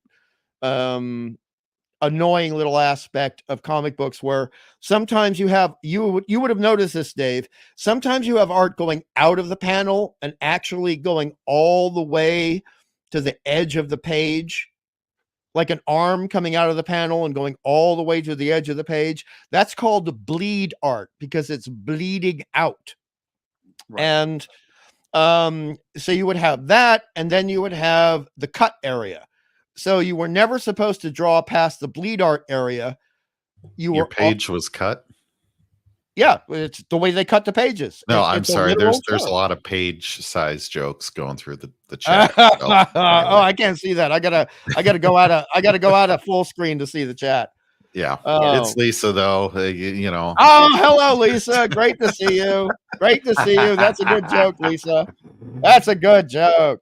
annoying little aspect of comic books where sometimes you would have noticed this, Dave. Sometimes you have art going out of the panel and actually going all the way to the edge of the page, like an arm coming out of the panel and going all the way to the edge of the page. That's called the bleed art because it's bleeding out. Right. And so you would have that, and then you would have the cut area. So you were never supposed to draw past the bleed art area. Your page was cut? Yeah, it's the way they cut the pages. No, I'm sorry. There's a lot of page size jokes going through the chat. Oh, I can't see that. I gotta go out of full screen to see the chat. Yeah, it's Lisa though. You know. Oh, hello, Lisa. Great to see you. Great to see you. That's a good joke, Lisa. That's a good joke.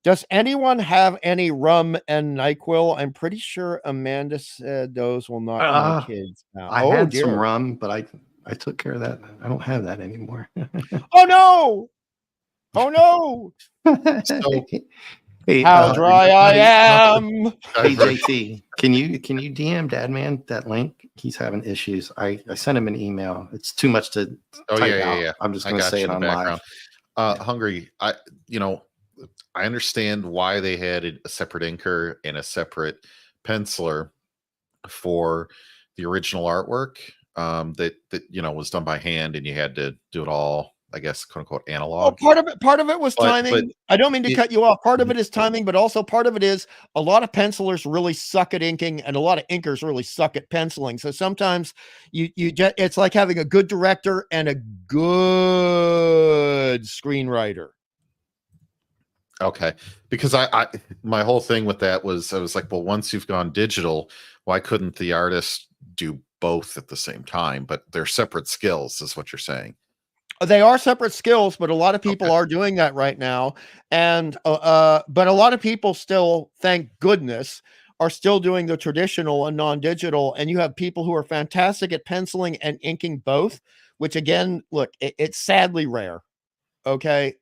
Does anyone have any rum and NyQuil? I'm pretty sure Amanda said those will knock my kids out. I had some rum, but I took care of that. I don't have that anymore. Oh no! Oh no! So, hey, how dry I am! Hey JT, can you DM Dadman that link? He's having issues. I sent him an email. It's too much to. Yeah. I'm just going to say it on live. Hungry. I understand why they had a separate inker and a separate penciler for the original artwork that was done by hand, and you had to do it all I guess, quote unquote, Well, analog. part of it was timing. But I don't mean to cut you off. Part of it is timing, but also part of it is a lot of pencilers really suck at inking, and a lot of inkers really suck at penciling. So sometimes you just, it's like having a good director and a good screenwriter. Okay, because I my whole thing with that was I was like, well, once you've gone digital, why couldn't the artist do both at the same time? But they're separate skills, is what you're saying. They are separate skills, but a lot of people Okay. are doing that right now. And but a lot of people still, thank goodness, are still doing the traditional and non-digital. And you have people who are fantastic at penciling and inking both, which again, look, it's sadly rare. Okay.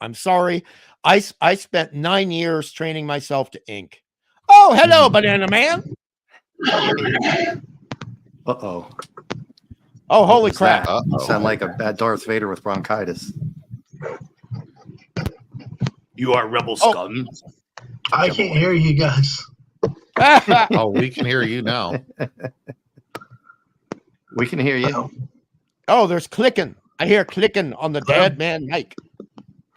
I'm sorry. I spent 9 years training myself to ink. Oh, hello, Banana Man. Uh-oh. Oh, What holy was crap. that? You Uh-oh. sound like a bad Darth Vader with bronchitis. You are rebel scum. I can't hear you guys. Oh, we can hear you now. We can hear you. Oh, there's clicking. I hear clicking on the Dad Man mic.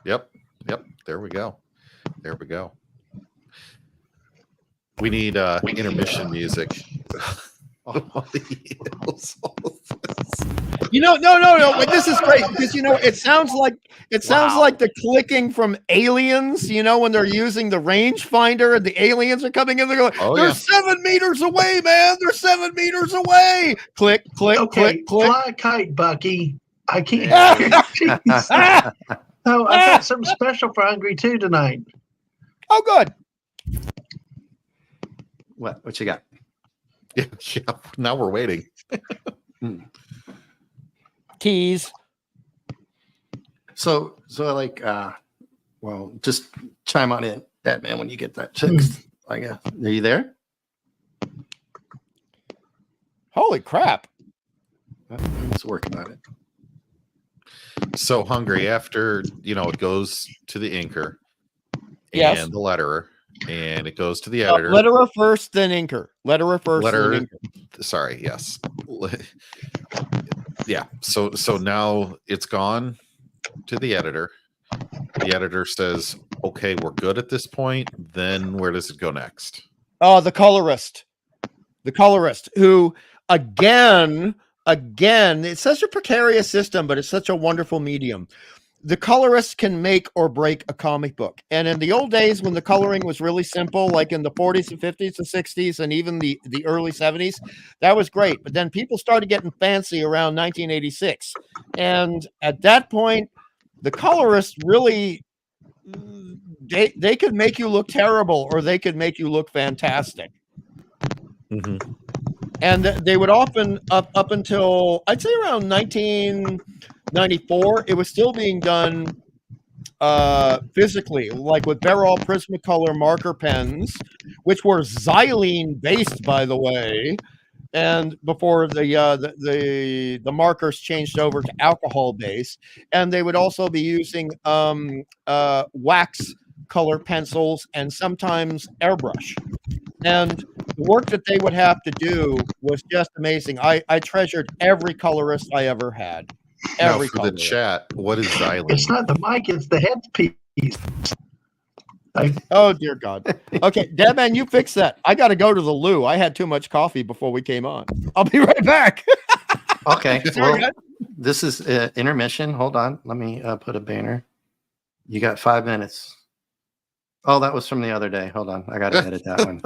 Yep. There we go. We need intermission music. No. But this is great because it sounds like the clicking from Aliens. When they're using the rangefinder and the aliens are coming in. They're going, Oh, they're yeah. 7 meters away, man. They're 7 meters away. Click, click, Okay, click, click. fly a kite, Bucky. I can't. Jeez. No, I got something special for Hungry 2 tonight. Oh, good. What you got? Yeah. Now we're waiting. Keys. So like well, just chime on in, that man, when you get that text. I guess. Are you there? Holy crap. Let's work on it. So Hungry, after it goes to the inker Yes. and the letterer, and it goes to the editor. Letterer first, then inker. Letterer first, then inker. Sorry, yes. Yeah. So now it's gone to the editor. The editor says, okay, we're good at this point. Then where does it go next? Oh, the colorist. The colorist who, again, it's such a precarious system, but it's such a wonderful medium. The colorist can make or break a comic book. And in the old days when the coloring was really simple, like in the 40s and 50s and 60s and even the early 70s, that was great. But then people started getting fancy around 1986. And at that point, the colorist really, they could make you look terrible or they could make you look fantastic. Mm-hmm. And they would often, up until I'd say around 1994, it was still being done physically, like with Barol Prismacolor marker pens, which were xylene based, by the way, and before the markers changed over to alcohol based. And they would also be using wax color pencils and sometimes airbrush. And the work that they would have to do was just amazing. I treasured every colorist I ever had. Every now for the chat, what is xylene? It's not the mic, it's the headpiece. Oh, dear God. Okay, Deadman, you fix that. I got to go to the loo. I had too much coffee before we came on. I'll be right back. Okay. Well, this is intermission. Hold on. Let me put a banner. You got 5 minutes. Oh, that was from the other day. Hold on. I got to edit that one.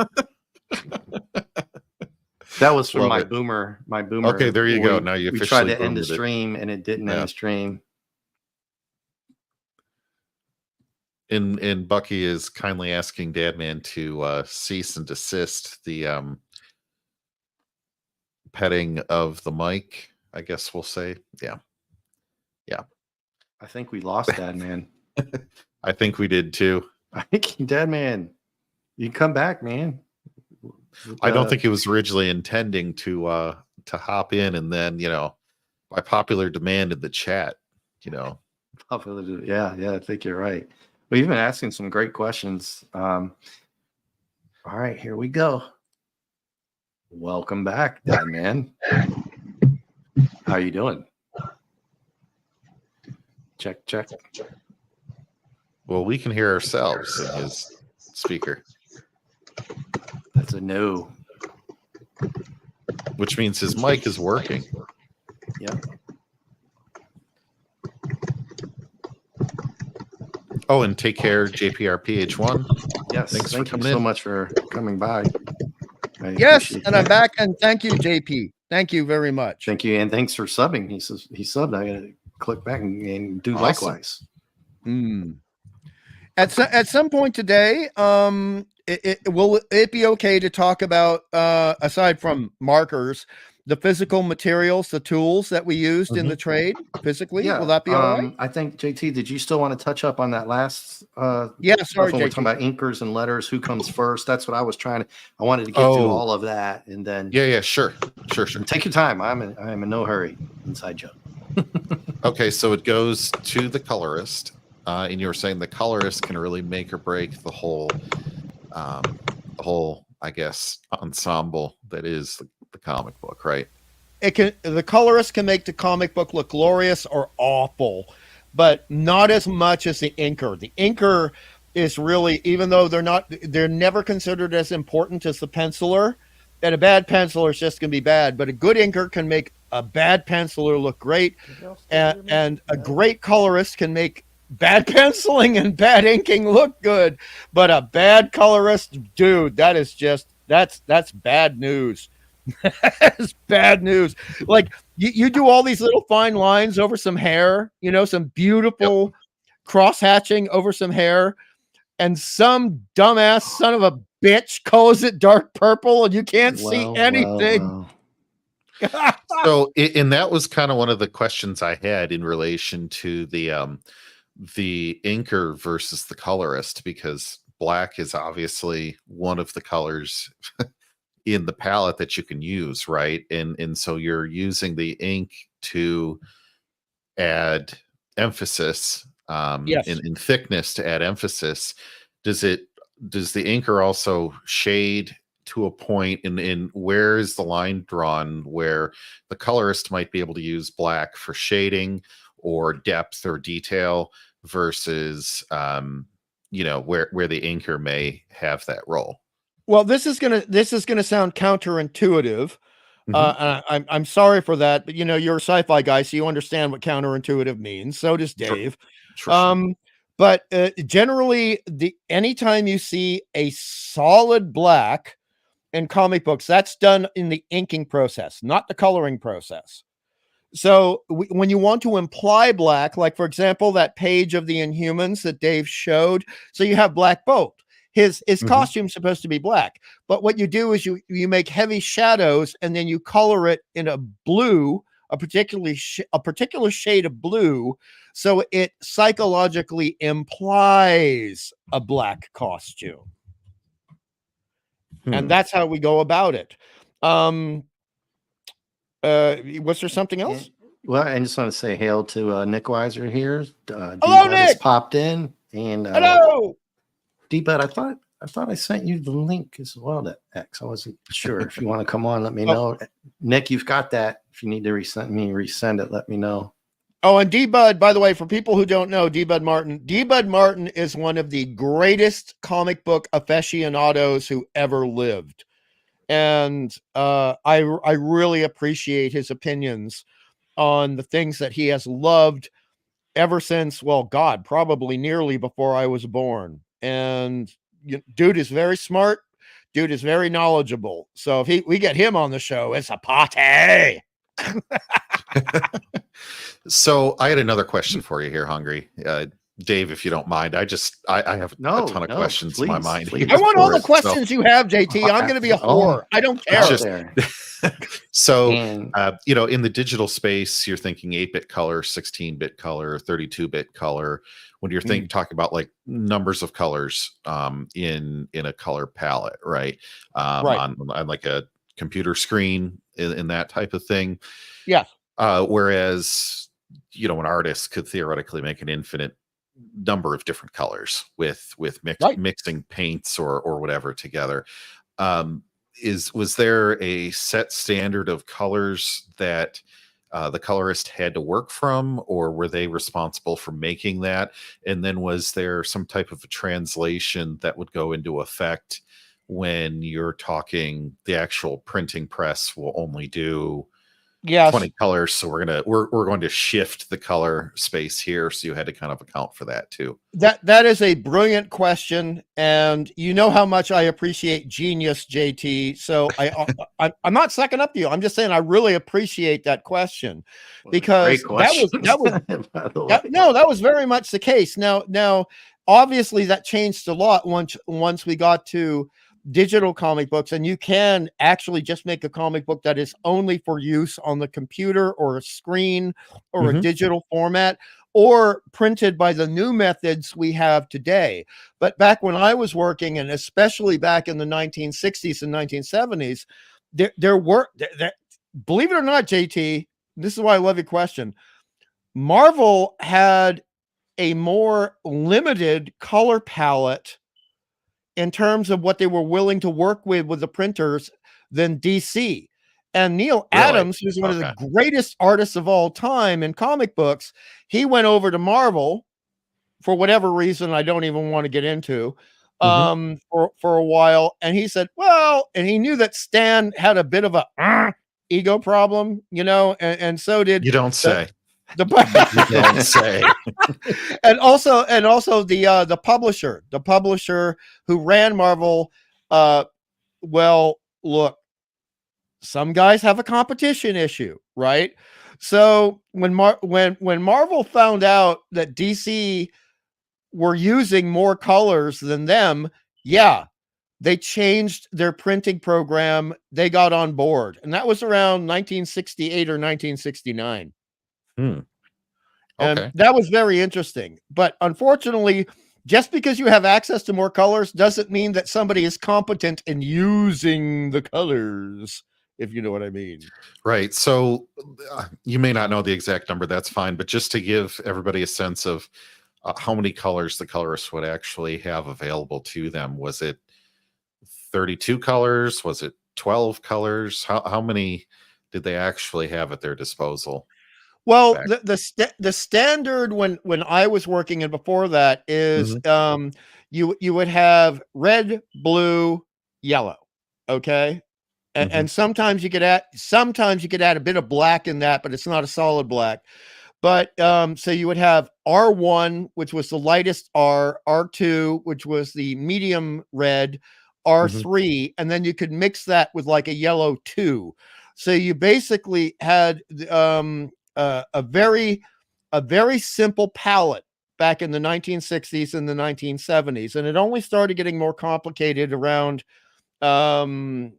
That was from my boomer. Okay, there you go. Now you we tried to end the stream and it didn't end the stream. And Bucky is kindly asking Dadman to cease and desist the petting of the mic, I guess we'll say. Yeah. I think we lost Dadman. I think we did too. I think Dadman, you come back, man. I don't think he was originally intending to hop in, and then by popular demand in the chat, Yeah, I think you're right. We've been asking some great questions. All right, here we go. Welcome back, Dad Man. How you doing? Check, check. Well, we can hear ourselves in his speaker, That's a no. which means his mic is working. Yeah. Oh, and take care, JPRPH1. Yes. Thanks for Thank you coming so in. much for coming by. I Yes, appreciate and that. I'm back, and thank you, JP. Thank you very much. Thank you, and thanks for subbing. He says he subbed. I gotta click back and do Awesome. likewise. At some point today, will it be okay to talk about aside from markers, the physical materials, the tools that we used in the trade physically? Yeah. Will that be all right? I think JT, did you still want to touch up on that last Yeah, stuff sorry, when we're talking JT. about inkers and letters? Who comes first? That's what I was trying to. I wanted to get through all of that, and then Yeah, sure. take your time. I'm in no hurry. Inside joke. Okay, so it goes to the colorist, and you were saying the colorist can really make or break the whole, I guess, ensemble that is the comic book, right? The colorist can make the comic book look glorious or awful, but not as much as the inker. The inker is really, even though they're never considered as important as the penciler, and a bad penciler is just going to be bad, but a good inker can make a bad penciler look great, and a great colorist can make bad penciling and bad inking look good, but a bad colorist, dude, that's bad news. That's bad news. Like you do all these little fine lines over some hair, some beautiful cross hatching over some hair, and some dumbass son of a bitch colors it dark purple, and you can't see anything. So, and that was kind of one of the questions I had in relation to the inker versus the colorist, because black is obviously one of the colors in the palette that you can use, right? And so you're using the ink to add emphasis, Yes. in thickness to add emphasis. Does the inker also shade to a point, in where is the line drawn where the colorist might be able to use black for shading or depth or detail versus where the inker may have that role? Well, this is gonna sound counterintuitive. And I'm sorry for that, but you're a sci-fi guy, so you understand what counterintuitive means. So does Dave. Sure. But generally, anytime you see a solid black in comic books, that's done in the inking process, not the coloring process. So when you want to imply black, like for example, that page of the Inhumans that Dave showed, so you have Black Bolt. His costume's supposed to be black, but what you do is you make heavy shadows and then you color it in a blue, a particular shade of blue, so it psychologically implies a black costume. And that's how we go about it. Was there something else? Well, I just want to say hail to Nick Weiser here. Hello, Nick. Has popped in, and hello. D-Bud, I thought I sent you the link as well to X. I wasn't sure. If you want to come on, let me know. Nick, you've got that. If you need to resend it, let me know. Oh, and D-Bud, by the way, for people who don't know, D-Bud Martin is one of the greatest comic book aficionados who ever lived. And I really appreciate his opinions on the things that he has loved ever since, well, God, probably nearly before I was born. And dude is very smart. Dude is very knowledgeable. So if we get him on the show, it's a party. So I had another question for you here, Hungry. Dave, if you don't mind, I have a ton of questions in my mind. I want all the questions you have, JT. I'm going to be a whore. I don't care. So, in the digital space, you're thinking 8-bit color, 16-bit color, 32-bit color. When you're talking about like numbers of colors in a color palette, right? On like a computer screen in that type of thing. Yeah. Whereas, an artist could theoretically make an infinite number of different colors with mixing paints or whatever together. Was there a set standard of colors that the colorist had to work from, or were they responsible for making that? And then was there some type of a translation that would go into effect when you're talking the actual printing press will only do Yes. 20 colors, so we're going to shift the color space here, so you had to kind of account for that too? That is a brilliant question, and you know how much I appreciate genius, JT. So I'm not sucking up to you. I'm just saying I really appreciate that question, because Great question. that was By the way. that was very much the case. Now, obviously, that changed a lot once we got to digital comic books, and you can actually just make a comic book that is only for use on the computer or a screen or a digital format, or printed by the new methods we have today. But back when I was working, and especially back in the 1960s and 1970s, there were, believe it or not, JT, this is why I love your question. Marvel had a more limited color palette in terms of what they were willing to work with the printers than DC. And Neil Adams, who's one of the greatest artists of all time in comic books, he went over to Marvel for whatever reason I don't even want to get into, for a while. And he said, well, and he knew that Stan had a bit of a ego problem, and so did— You don't say. You don't say. and also the publisher who ran Marvel. Well, look, some guys have a competition issue, right? So when Marvel found out that DC were using more colors than them, they changed their printing program. They got on board, and that was around 1968 or 1969. And that was very interesting. But unfortunately, just because you have access to more colors doesn't mean that somebody is competent in using the colors, if you know what I mean. Right. So you may not know the exact number. That's fine. But just to give everybody a sense of how many colors the colorists would actually have available to them, was it 32 colors? Was it 12 colors? How many did they actually have at their disposal? Well, the standard when I was working, and before that, is you would have red, blue, yellow, okay, and sometimes you could add a bit of black in that, but it's not a solid black. But so you would have R1, which was the lightest R, R2, which was the medium red, R3, and then you could mix that with like a yellow 2. So you basically had a very simple palette back in the 1960s and the 1970s, and it only started getting more complicated around the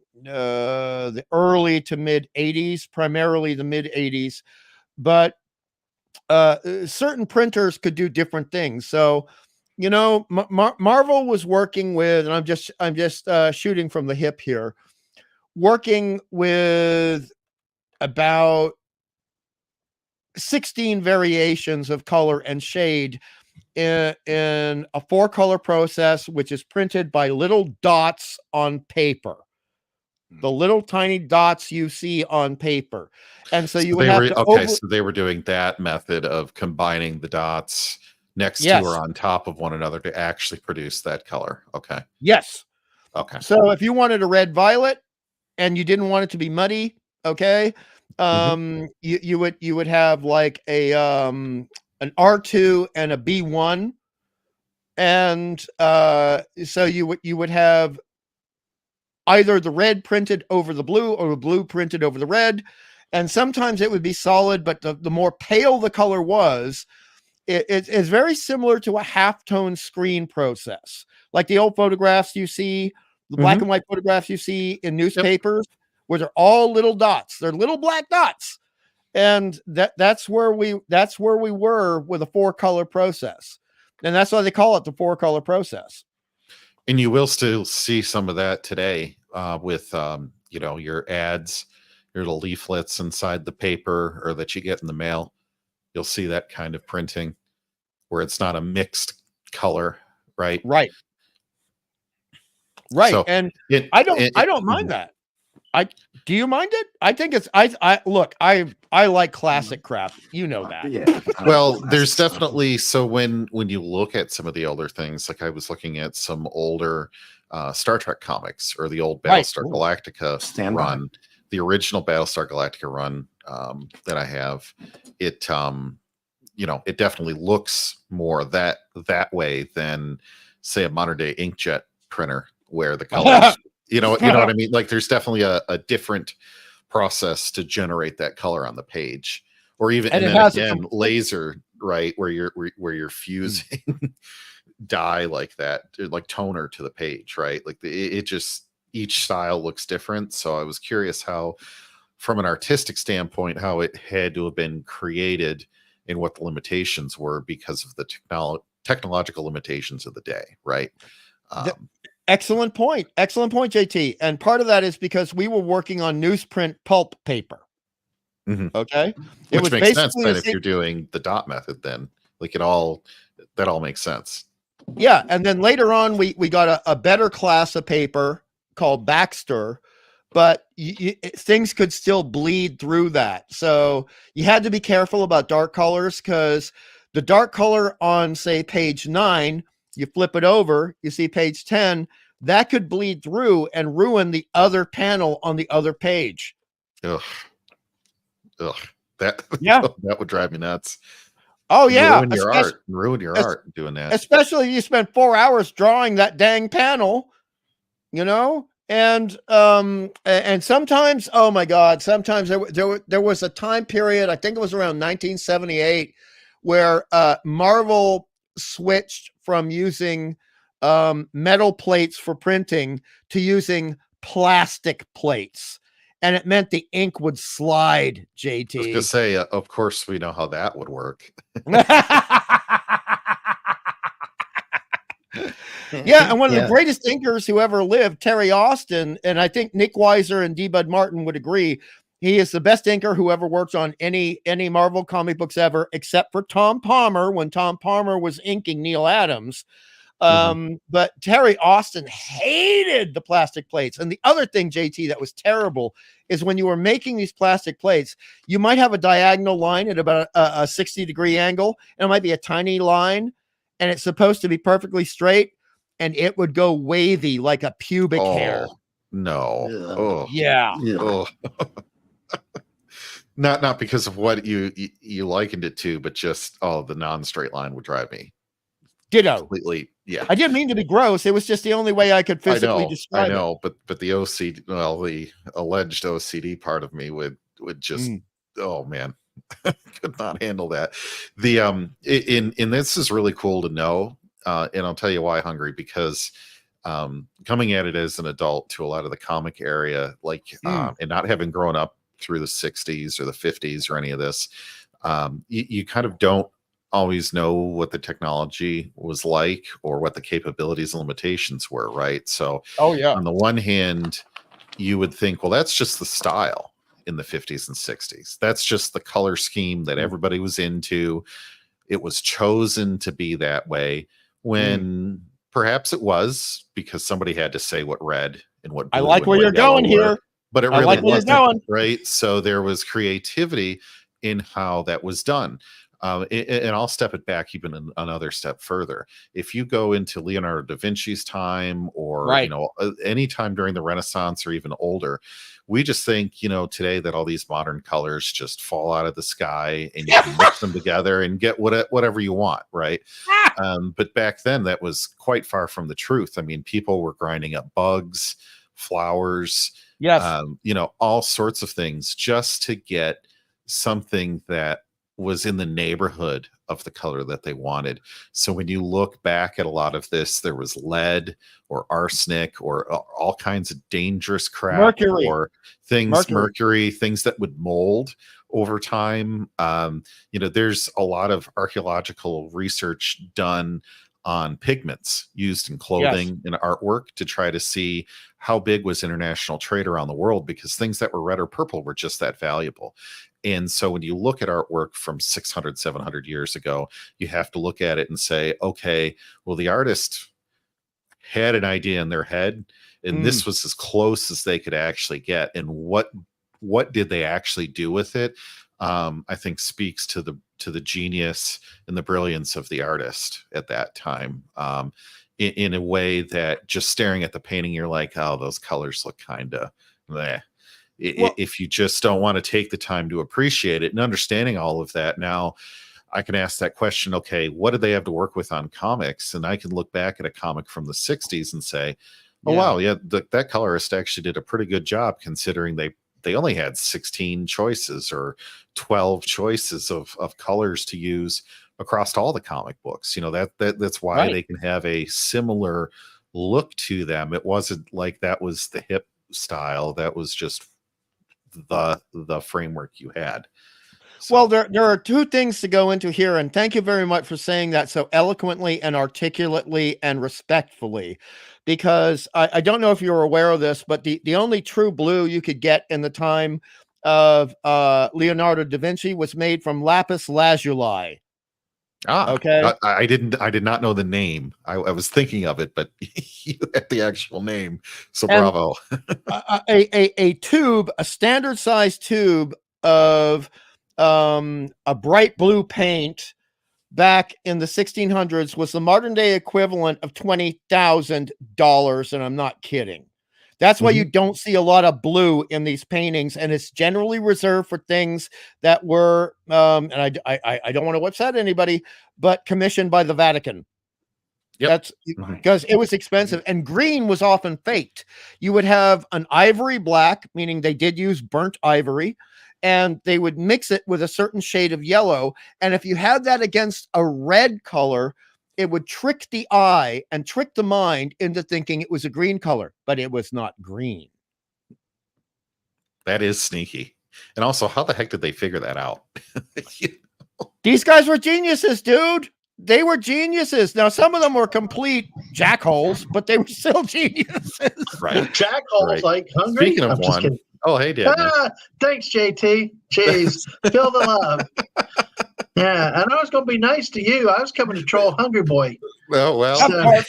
early to mid 80s, primarily the mid 80s. But certain printers could do different things. So, Marvel was working with, and I'm just shooting from the hip here, working with about 16 variations of color and shade in a 4-color process, which is printed by little dots on paper. The little tiny dots you see on paper. And so you would have to so they were doing that method of combining the dots next to or on top of one another to actually produce that color. Okay. Yes. Okay. So if you wanted a red violet and you didn't want it to be muddy, okay, you would have like an R2 and a B1, and so you would have either the red printed over the blue or the blue printed over the red, and sometimes it would be solid, but the more pale the color was, it's very similar to a halftone screen process, like the old photographs you see, the black and white photographs you see in newspapers, where they're all little dots. They're little black dots, and that's where we were with a 4-color process, and that's why they call it the 4-color process. And you will still see some of that today with your ads, your little leaflets inside the paper, or that you get in the mail. You'll see that kind of printing where it's not a mixed color, right? Right. So, and I don't mind that. Do you mind it? I think it's I look, I like classic crap. You know that. Yeah. Well, there's definitely, so when you look at some of the older things, like I was looking at some older Star Trek comics or the old Right. Battlestar Galactica Stand by. run, the original Battlestar Galactica run that I have, it it definitely looks more that way than say a modern day inkjet printer where the colors you know what I mean, like there's definitely a different process to generate that color on the page, or even And and it then has a again complete- laser, right, where you're fusing dye like that, like toner to the page, right, like it just, each style looks different. So I was curious how, from an artistic standpoint, how it had to have been created and what the limitations were because of the technological limitations of the day, right? Excellent point. Excellent point, JT. And part of that is because we were working on newsprint pulp paper. Mhm. Okay. Which makes sense then if you're you're doing the dot method, then like that all makes sense. Yeah, and then later on, we got a better class of paper called Baxter, but things could still bleed through that. So you had to be careful about dark colors, because the dark color on, say, page 9, you flip it over, you see page 10, that could bleed through and ruin the other panel on the other page. Ugh. That Yeah. that would drive me nuts. Oh yeah, ruin your art doing that. Especially if you spend 4 hours drawing that dang panel, and sometimes, oh my God, sometimes there was a time period, I think it was around 1978, where Marvel switched from using metal plates for printing to using plastic plates, and it meant the ink would slide, JT. I was gonna say, of course we know how that would work. Yeah, and one of the greatest inkers who ever lived, Terry Austin, and I think Nick Weiser and D. Bud Martin would agree, he is the best inker who ever worked on any Marvel comic books ever, except for Tom Palmer, when Tom Palmer was inking Neil Adams. But Terry Austin hated the plastic plates. And the other thing, JT, that was terrible is when you were making these plastic plates, you might have a diagonal line at about a 60-degree angle, and it might be a tiny line, and it's supposed to be perfectly straight, and it would go wavy like a pubic hair. No. Oh yeah. Oh. Not because of what you likened it to, but just the non-straight line would drive me ditto completely. Yeah, I didn't mean to be gross. It was just the only way I could physically describe it. I know, but the OCD, well, the alleged OCD part of me would just oh man, could not handle that. The in this is really cool to know, and I'll tell you why, Hungry, because coming at it as an adult to a lot of the comic area, like and not having grown up through the 60s or the 50s or any of this, you kind of don't always know what the technology was like or what the capabilities and limitations were, right? So on the one hand, you would think, well, that's just the style in the 50s and 60s. That's just the color scheme that everybody was into. It was chosen to be that way, when perhaps it was because somebody had to say what red and what blue, I like where you're going here, but it really wasn't, right? So there was creativity in how that was done. And I'll step it back even another step further. If you go into Leonardo da Vinci's time, or any time during the Renaissance or even older, we just think today that all these modern colors just fall out of the sky and you can mix them together and get whatever you want, right? But back then that was quite far from the truth. I mean, people were grinding up bugs, flowers, all sorts of things just to get something that was in the neighborhood of the color that they wanted. So when you look back at a lot of this, there was lead or arsenic or all kinds of dangerous crap, or mercury, things that would mold over time. There's a lot of archaeological research done on pigments used in clothing and artwork to try to see how big was international trade around the world, because things that were red or purple were just that valuable. And so when you look at artwork from 600, 700 years ago, you have to look at it and say, okay, well, the artist had an idea in their head, and this was as close as they could actually get. And what did they actually do with it? I think speaks to the genius and the brilliance of the artist at that time. In a way that just staring at the painting, you're like, oh, those colors look kind of bleh. If you just don't want to take the time to appreciate it and understanding all of that, now I can ask that question, okay, what did they have to work with on comics? And I can look back at a comic from the 60s and say, oh, wow, yeah, that colorist actually did a pretty good job, considering they only had 16 choices or 12 choices of colors to use across all the comic books. That's why they can have a similar look to them. It wasn't like that was the hip style. That was just the framework you had. So. Well, there are two things to go into here, and thank you very much for saying that so eloquently and articulately and respectfully, because I don't know if you're aware of this, but the only true blue you could get in the time of Leonardo da Vinci was made from lapis lazuli. Okay. I did not know the name. I was thinking of it, but you had the actual name. So bravo. a tube, a standard size tube of a bright blue paint back in the 1600s was the modern day equivalent of $20,000. And I'm not kidding. That's why you don't see a lot of blue in these paintings, and it's generally reserved for things that were, and I don't want to upset anybody, but commissioned by the Vatican. Yep. That's because it was expensive, and green was often faked. You would have an ivory black, meaning they did use burnt ivory, and they would mix it with a certain shade of yellow. And if you had that against a red color, it would trick the eye and trick the mind into thinking it was a green color, but it was not green. That is sneaky. And also, how the heck did they figure that out? These guys were geniuses, dude. They were geniuses. Now, some of them were complete jackholes, but they were still geniuses. Right. Jackholes like hungry. Speaking of one. Oh, hey, Dad. Thanks, JT. Jeez. Feel the love. Yeah, and I was going to be nice to you. I was coming to troll Hungry Boy. Well. By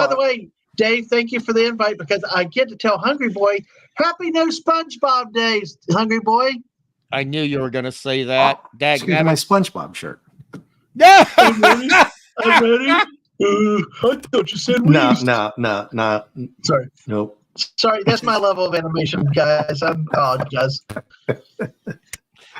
the way, Dave, thank you for the invite, because I get to tell Hungry Boy, happy new SpongeBob days, Hungry Boy. I knew you were going to say that. Excuse me, my SpongeBob shirt. Yeah. I'm ready. I thought you said no. Sorry. Nope. Sorry, that's my level of animation, guys. I apologize.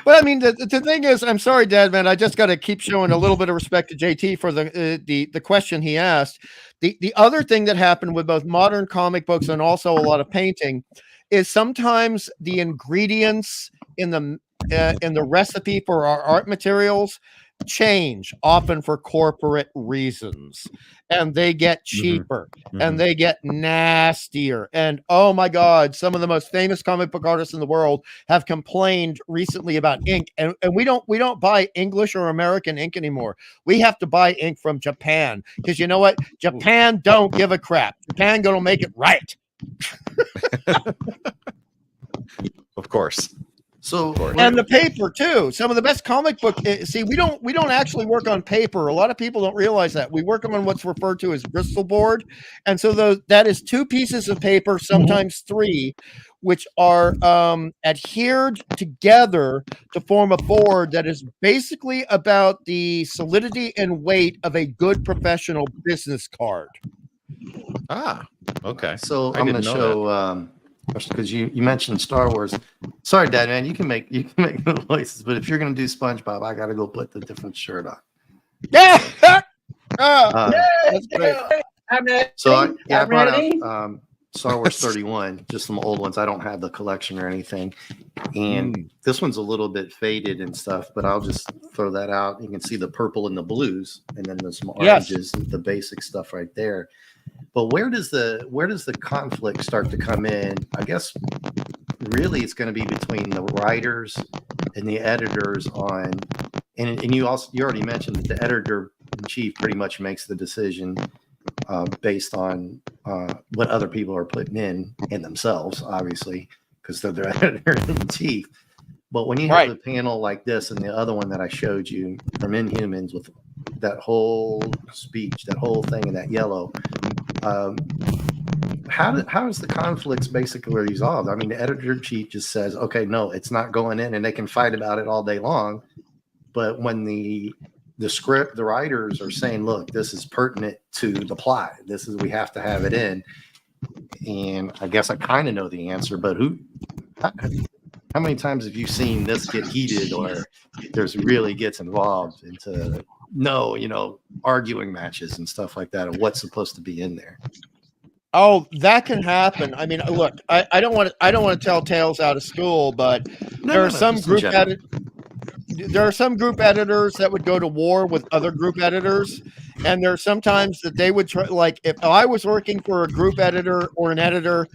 Well, I mean, the thing is, I'm sorry, Dad, man. I just got to keep showing a little bit of respect to JT for the question he asked. The other thing that happened with both modern comic books and also a lot of painting is sometimes the ingredients in the recipe for our art materials change, often for corporate reasons, and they get cheaper and they get nastier. And oh my God, some of the most famous comic book artists in the world have complained recently about ink, and we don't buy English or American ink anymore. We have to buy ink from Japan, because you know what? Japan don't give a crap. Japan gonna make it right. Of course. So, and the paper too. Some of the best comic book. See, we don't actually work on paper. A lot of people don't realize that we work on what's referred to as Bristol board, and so that is two pieces of paper, sometimes three, which are adhered together to form a board that is basically about the solidity and weight of a good professional business card. Okay. So I'm going to show. Because you mentioned Star Wars. Sorry, Dad, man, you can make the voices, but if you're gonna do SpongeBob, I gotta go put the different shirt on. Yeah, that's great. I'm ready. So I brought out Star Wars 31, just some old ones. I don't have the collection or anything, and this one's a little bit faded and stuff, but I'll just throw that out. You can see the purple and the blues, and then there's some oranges, the basic stuff right there. But where does the conflict start to come in? I guess really it's going to be between the writers and the editors on, and you already mentioned that the editor in chief pretty much makes the decision based on what other people are putting in themselves, obviously, because they're the editor in chief. But when you have a panel like this and the other one that I showed you from Inhumans with that whole speech, that whole thing in that yellow, how is the conflicts basically resolved? I mean, the editor-in-chief just says, okay, no, it's not going in, and they can fight about it all day long. But when the script, the writers are saying, look, this is pertinent to the plot. We have to have it in. And I guess I kind of know the answer, but how many times have you seen this get heated, or there's really gets involved into arguing matches and stuff like that, and what's supposed to be in there? Oh, that can happen. I mean, look, I don't want to tell tales out of school, but there are some group editors that would go to war with other group editors, and there are sometimes that they would try, like if I was working for a group editor or an editor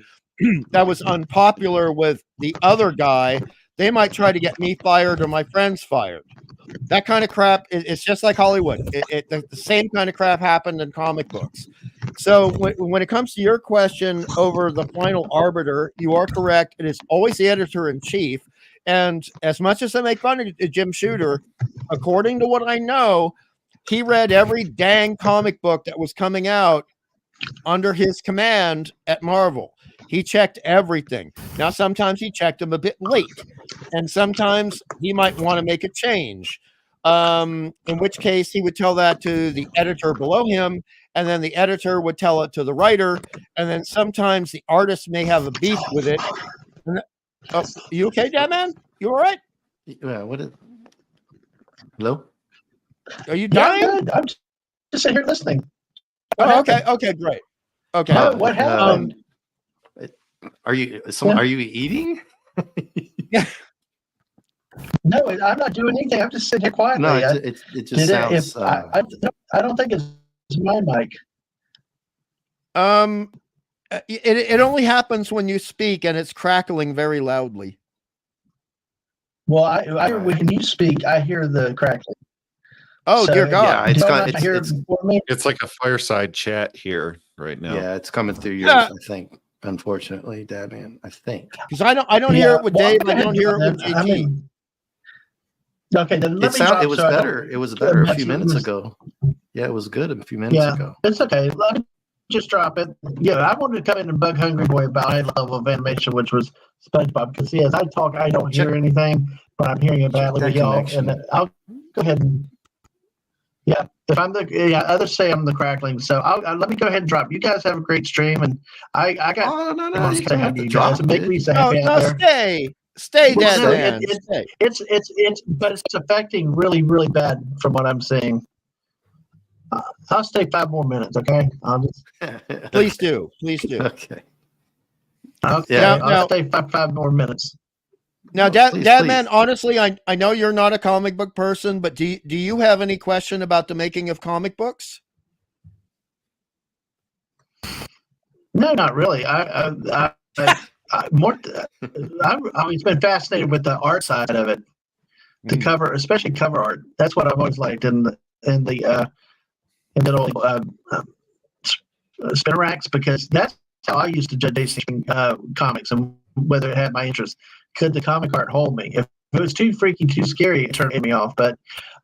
that was unpopular with the other guy, they might try to get me fired or my friends fired. That kind of crap, it's just like Hollywood. The same kind of crap happened in comic books. So when it comes to your question over the final arbiter, you are correct. It is always the editor-in-chief. And as much as I make fun of Jim Shooter, according to what I know, he read every dang comic book that was coming out under his command at Marvel. He checked everything. Now, sometimes he checked them a bit late, and sometimes he might want to make a change, in which case he would tell that to the editor below him, and then the editor would tell it to the writer, and then sometimes the artist may have a beef with it. Oh, you okay, Dad Man? You all right? Yeah. Hello? Are you dying? Yeah, I'm just sitting here listening. Oh, okay. Okay, great. Okay. What happened? Are you eating? Yeah. No, I'm not doing anything. I'm just sitting here quietly. No, it just sounds. I don't think it's my mic. It only happens when you speak, and it's crackling very loudly. Well, I when you speak, I hear the crackling. Oh, So, dear God! Yeah, It's like a fireside chat here right now. Yeah, it's coming through yours. I think, unfortunately, Dad Man. I think because I don't hear it with Dave. I don't hear it with JT. Okay, then let me drop. It was better. It was better a few minutes ago. Yeah, it was good a few minutes ago. It's okay. Let me just drop it. Yeah, I wanted to come in and bug Hungry Boy about high level of animation, which was SpongeBob. Because as I talk, I don't hear anything, but I'm hearing it badly with y'all. And I'll go ahead and if I'm others say I'm the crackling. So let me go ahead and drop. You guys have a great stream, and I got. Oh no! You don't have to drop it. Make me say happy out there. Stay, Dad Man. But it's affecting really, really bad from what I'm seeing. I'll stay 5 more minutes, okay? Please do. Okay. I'll stay 5 more minutes. Now, Dad Man, honestly, I know you're not a comic book person, but do you have any question about the making of comic books? No, not really. I've always been fascinated with the art side of it, the cover, especially cover art. That's what I've always liked in the spin racks, because that's how I used to judge comics and whether it had my interest. Could the comic art hold me? If it was too freaky, too scary, it turned me off. But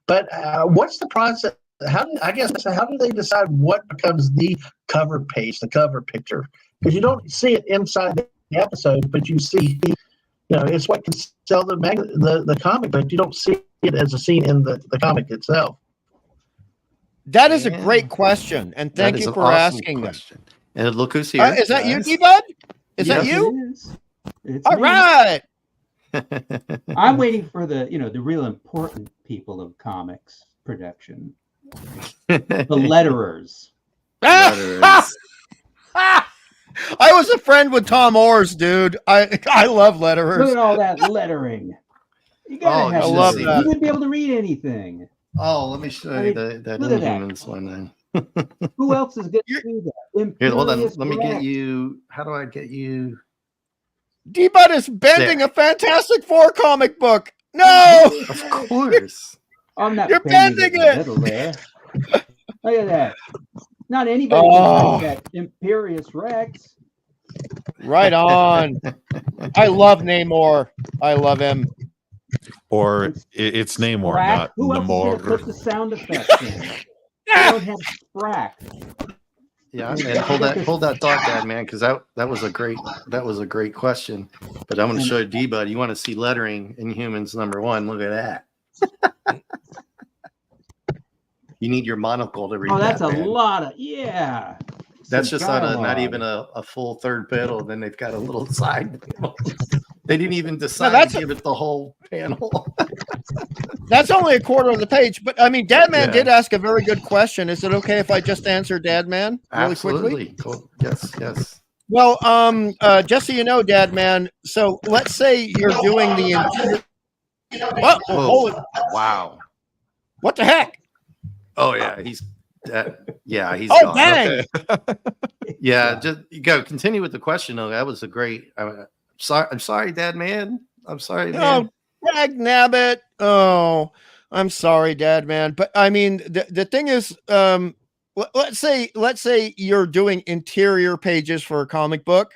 what's the process? How do they decide what becomes the cover page, the cover picture? Because you don't see it inside the episode, but you see, it's what can sell the comic, but you don't see it as a scene in the comic itself. That is a great question, and thank you for asking that. And look who's here. Is that you, D-Bud? Is that you? It's all me. Right. I'm waiting for the real important people of comics production, the letterers. I was a friend with Tom Orrs, dude. I love letterers. Look at all that lettering. You gotta have. I love that. You wouldn't be able to read anything. Oh, let me show you that Inhumans one then. Who else is going to do that? Here, hold on. Let me get you. How do I get you? D-Bud is bending a Fantastic Four comic book. No, of course. I'm not. You're bending it. Look at that. Not anybody can that Imperious Rex. Right on. I love Namor. I love him. Or it's Namor, Sprack. not Who else is Namor. going to put the sound effects in? I don't have Sprack. Yeah, and hold that thought, Dad, man, because that was a great question. But I'm going to show you, D-Bud. You want to see lettering in humans? Number one, look at that. You need your monocle to read. Oh, that's that, a man. lot of yeah. That's Some just not dialogue. even a full third panel. Then they've got a little side panel. They didn't even decide that's to give it the whole panel. That's only a quarter of the page. But I mean, Dad Man Yeah. did ask a very good question. Is it okay if I just answer Dad Man really quickly? Absolutely. Cool. Yes. Well, just so you know, Dad Man. So let's say you're doing the what? Oh, holy, wow. what the heck? Oh yeah, he's he's Oh gone. dang! Okay. Yeah, just you go continue with the question though. That was a great. I'm sorry, Dad Man. I'm sorry, man. Oh, dag nabbit. Oh, I'm sorry, Dad Man. But I mean, the thing is, let's say you're doing interior pages for a comic book,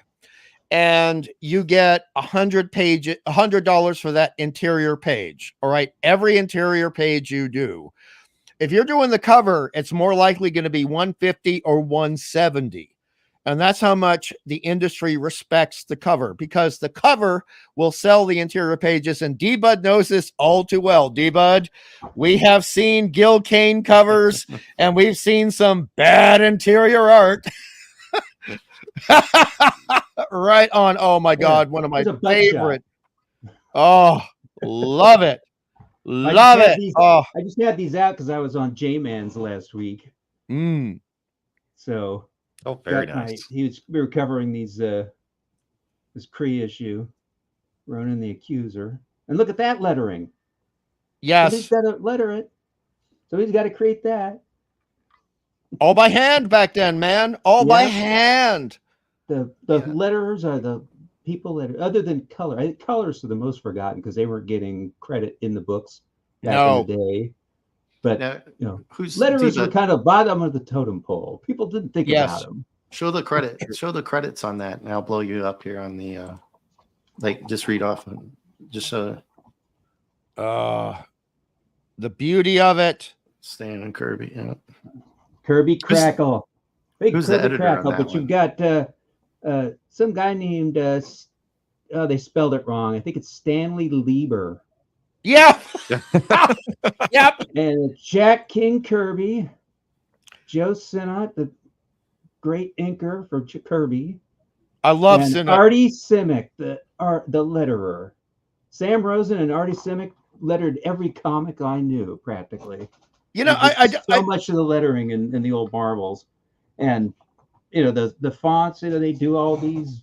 and you get $100 for that interior page. All right, every interior page you do. If you're doing the cover, it's more likely going to be 150 or 170. And that's how much the industry respects the cover, because the cover will sell the interior pages. And D-Bud knows this all too well. D-Bud, we have seen Gil Kane covers and we've seen some bad interior art. Right on. Oh my God. One of my favorite. Oh, love it. Love it. I just had these out because I was on J-Man's last week. So very nice. We were covering these this Kree issue, Ronan the Accuser. And look at that lettering. Yes. He's got to letter it. So he's got to create that. All by hand back then, man. All by hand. The letterers are the people that, other than color. I think colors are the most forgotten because they weren't getting credit in the books back in the day. But letterers were kind of bottom of the totem pole. People didn't think about them. Show the credit. Show the credits on that, and I'll blow you up here on the just read off and just show. The beauty of it. Stan and Kirby. Yeah. Kirby Crackle. Who's the editor Crackle, on that but you've got some guy named they spelled it wrong. I think it's Stanley Lieber. Yeah. Yep. And Jack King Kirby, Joe Sinnott, the great inker for Kirby. I love Sinnott. Artie Simic, the letterer. Sam Rosen and Artie Simic lettered every comic I knew practically. You know, much of the lettering in the old Marvels, and the fonts. They do all these.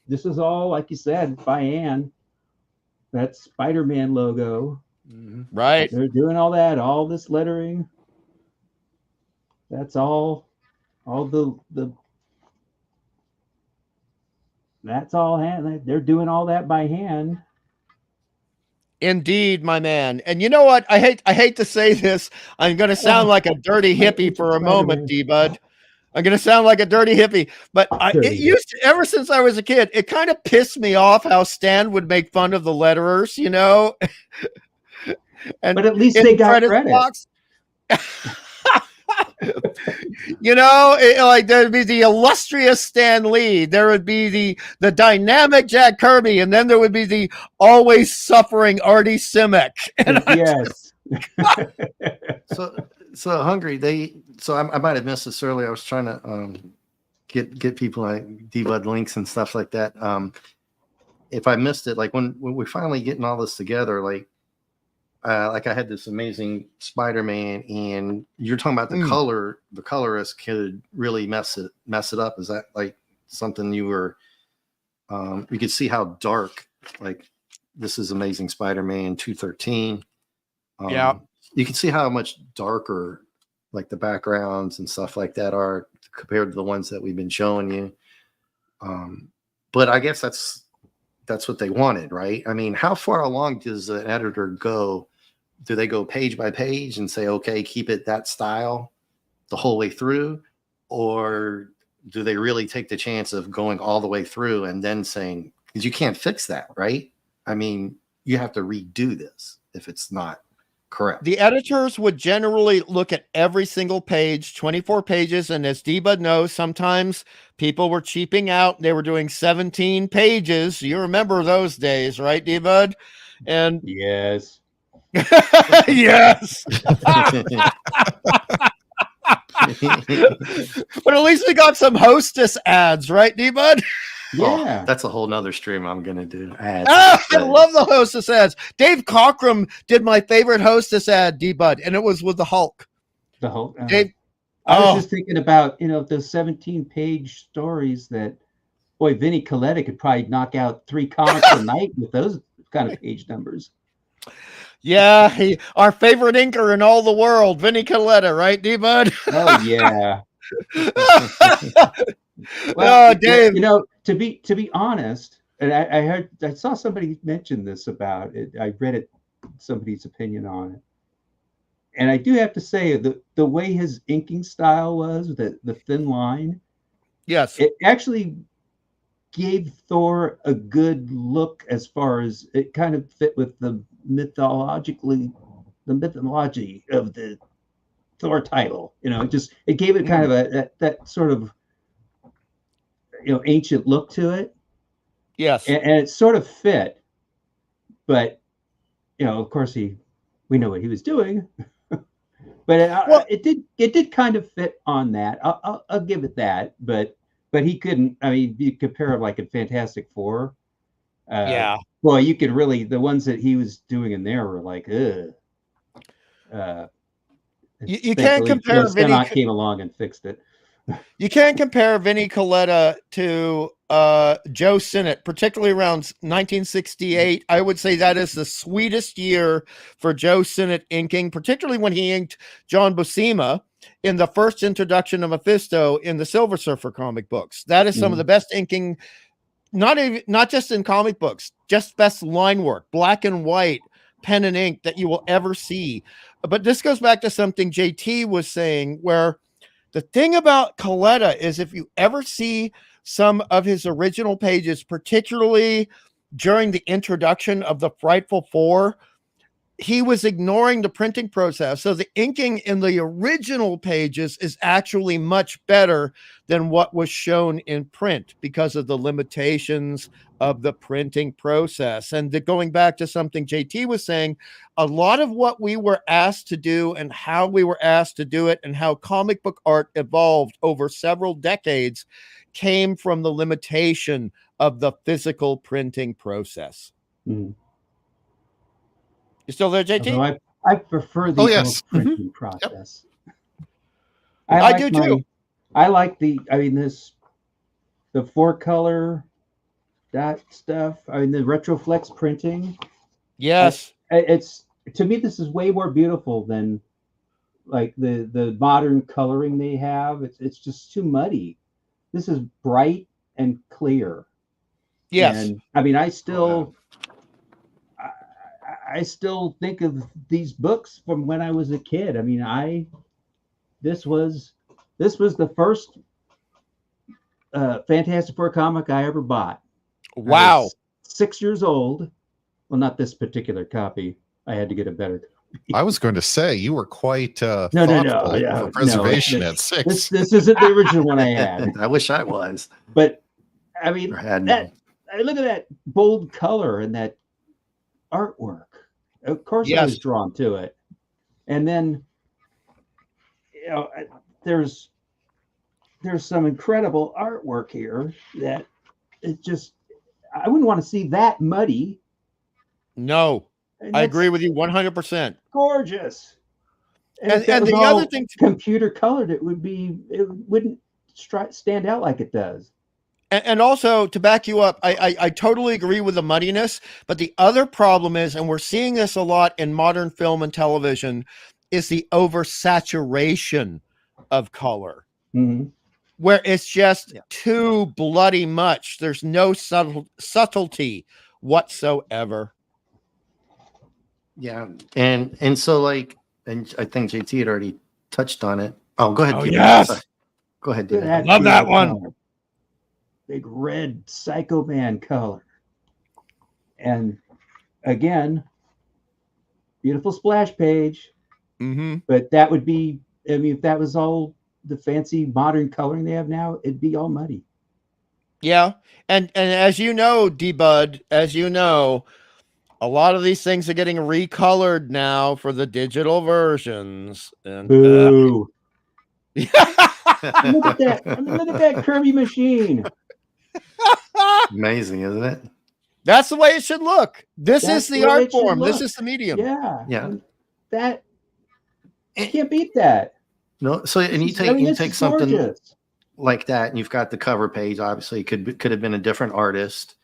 This is all, like you said, by hand. That Spider-Man logo, right? They're doing all that, all this lettering. That's all the. That's all hand. They're doing all that by hand. Indeed, my man. And you know what? I hate to say this. I'm going to sound like a dirty hippie for a moment, D-Bud. I'm going to sound like a dirty hippie, but it used to, ever since I was a kid, it kind of pissed me off how Stan would make fun of the letterers, And but at least they got credit. Like there'd be the illustrious Stan Lee, there would be the dynamic Jack Kirby, and then there would be the always suffering Artie Simic. And yes. So Hungry, I might have missed this earlier. I was trying to get people like D-Bud links and stuff like that. If I missed it, like when we're finally getting all this together, like I had this amazing Spider-Man, and you're talking about the color. The colorist could really mess it up. Is that like something you were? You could see how dark. Like this is Amazing Spider-Man 213. You can see how much darker, like the backgrounds and stuff like that are compared to the ones that we've been showing you. But I guess that's what they wanted, right? I mean, how far along does an editor go? Do they go page by page and say, okay, keep it that style the whole way through? Or do they really take the chance of going all the way through and then saying, because you can't fix that, right? I mean, you have to redo this if it's not Correct. The editors would generally look at every single page, 24 pages. And as D-Bud knows, sometimes people were cheaping out. They were doing 17 pages. You remember those days, right, D-Bud? And yes. yes. But at least we got some Hostess ads, right, D-Bud? Yeah. Oh, that's a whole nother stream I'm going to do. Ads. I love the Hostess ads. Dave Cockrum did my favorite Hostess ad, D-Bud, and it was with the Hulk. The Hulk. Dave, I was just thinking about, those 17-page stories that, boy, Vinnie Coletta could probably knock out 3 comics a night with those kind of page numbers. Yeah, our favorite inker in all the world, Vinnie Coletta, right, D-Bud? Oh, yeah. Well, Dave. To be honest, and I saw somebody mention this about it. I read it, somebody's opinion on it. And I do have to say the way his inking style was, the thin line. Yes. It actually gave Thor a good look as far as it kind of fit with the mythology of the Thor title. It gave it kind of that sort of ancient look to it. Yes. And it sort of fit, but of course we know what he was doing. But it did kind of fit on that. I'll give it that, but he couldn't. I mean, you compare him like in Fantastic Four. Yeah. Well, you could really, the ones that he was doing in there were like, you can't compare Vinnie came along and fixed it. You can't compare Vinnie Coletta to Joe Sinnott, particularly around 1968. I would say that is the sweetest year for Joe Sinnott inking, particularly when he inked John Buscema in the first introduction of Mephisto in the Silver Surfer comic books. That is some of the best inking, not just in comic books, just best line work, black and white, pen and ink that you will ever see. But this goes back to something JT was saying, where the thing about Coletta is if you ever see some of his original pages, particularly during the introduction of the Frightful Four, he was ignoring the printing process. So the inking in the original pages is actually much better than what was shown in print because of the limitations of the printing process. And going back to something JT was saying, a lot of what we were asked to do and how we were asked to do it and how comic book art evolved over several decades came from the limitation of the physical printing process. Mm. You still there, JT? Although I prefer the printing process. Yep. I do too. I like the 4-color that stuff. I mean, the Retroflex printing. Yes. It's, to me, this is way more beautiful than like the modern coloring they have. It's just too muddy. This is bright and clear. Yes. And I mean, I still think of these books from when I was a kid. I mean, this was the first Fantastic Four comic I ever bought. Wow. I was 6 years old. Well, not this particular copy. I had to get a better copy. I was going to say you were quite no, for preservation at 6. This isn't the original one I had. I wish I was. But I mean, look at that bold color and that artwork. Of course, I was drawn to it. And then, there's some incredible artwork here that it just, I wouldn't want to see that muddy. No, I agree with you 100%. Gorgeous. And the other thing, computer colored, it wouldn't stand out like it does. And also, to back you up, I totally agree with the muddiness, but the other problem is, and we're seeing this a lot in modern film and television, is the oversaturation of color, where it's just too bloody much. There's no subtlety whatsoever. Yeah, and so and I think JT had already touched on it. Oh, go ahead. Oh, yes. Go ahead, dude. Love that one. Big red Psycho Man color. And again, beautiful splash page. Mm-hmm. But that would be, I mean, if that was all the fancy modern coloring they have now, it'd be all muddy. Yeah. And as you know, D-Bud, as you know, a lot of these things are getting recolored now for the digital versions. And boo. Look at that. I mean, look at that Kirby machine. Amazing, isn't it? That's the way it should look. This is the art form. This is the medium. Yeah. Yeah. And that you can't beat that. No, so and you take something gorgeous. Like that, and you've got the cover page. Obviously, could have been a different artist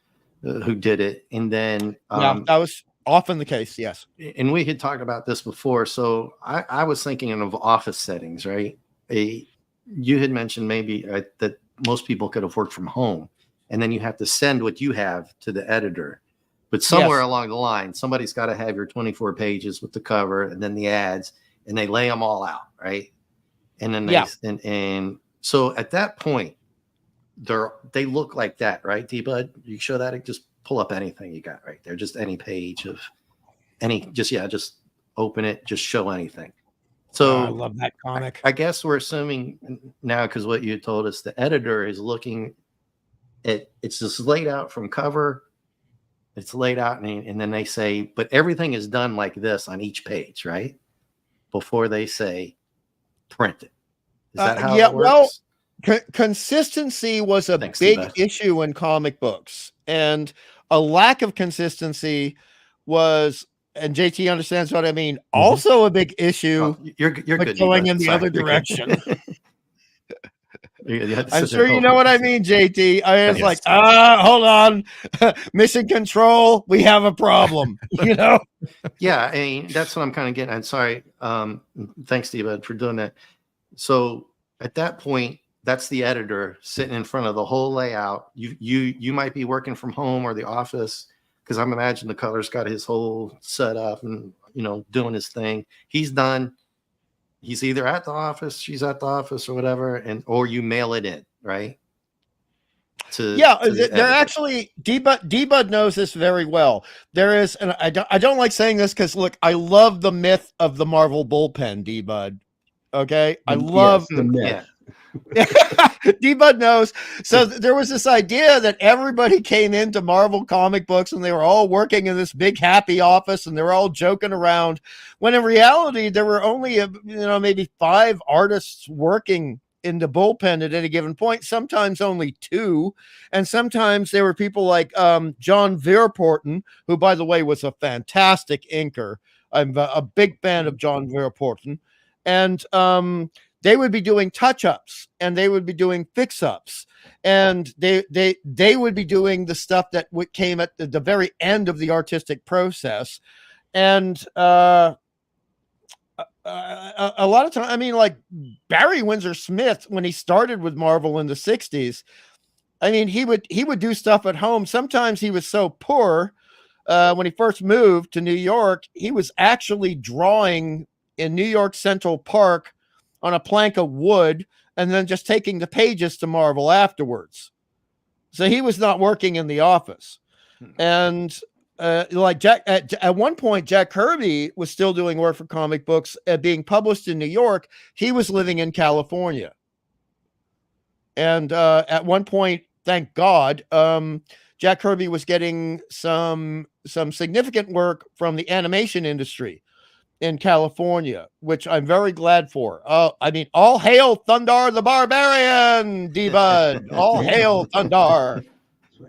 who did it, and then yeah, that was often the case. Yes, and we had talked about this before. So I was thinking of office settings, right? You had mentioned maybe that most people could have worked from home, and then you have to send what you have to the editor. But somewhere along the line, somebody's got to have your 24 pages with the cover and then the ads, and they lay them all out, right? And then and so at that point, they look like that, right? D-Bud, you show that, just pull up anything you got right there, just any page of any, just open it, just show anything. So I love that comic. I guess we're assuming now, because what you told us, the editor is looking at it's just laid out from cover. It's laid out, and then they say, but everything is done like this on each page, right? Before they say print it. Is that how it works? Well, consistency was a big issue in comic books, and a lack of consistency was, and JT understands what I mean, also a big issue. Oh, you're good. Going in the other direction. I'm sure you know what I mean, JT. I was like, hold on, mission control. We have a problem, you know? Yeah, I mean, that's what I'm kind of getting. I'm sorry. Thanks, Steve, for doing that. So at that point, that's the editor sitting in front of the whole layout. You might be working from home or the office, because I'm imagining the color's got his whole setup and doing his thing. He's done. He's either at the office, she's at the office, or whatever, or you mail it in, right? They're actually D-Bud knows this very well. There is, and I don't like saying this because look, I love the myth of the Marvel bullpen, D-Bud. Okay, I love the myth. D-Bud knows. So there was this idea that everybody came into Marvel comic books and they were all working in this big happy office and they were all joking around, when in reality there were only maybe 5 artists working in the bullpen at any given point, sometimes only 2, and sometimes there were people like John Veerporten, who by the way was a fantastic inker. I'm a big fan of John Veerporten, and they would be doing touch-ups and they would be doing fix-ups, and they would be doing the stuff that came at the very end of the artistic process. And a lot of time, I mean, like Barry Windsor Smith, when he started with Marvel in the 60s, I mean, he would do stuff at home. Sometimes he was so poor when he first moved to New York, he was actually drawing in New York Central Park on a plank of wood and then just taking the pages to Marvel afterwards. So he was not working in the office. And like Jack, at one point, Jack Kirby was still doing work for comic books being published in New York. He was living in California. And at one point, thank God, Jack Kirby was getting some significant work from the animation industry in California, which I'm very glad for. I mean, all hail Thundar the Barbarian, D-Bud. All hail Thundar.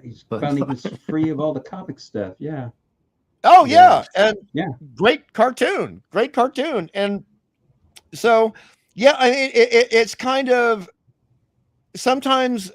He's finally was free of all the comic stuff. Yeah. Oh yeah, and great cartoon. And so I mean, it's kind of sometimes,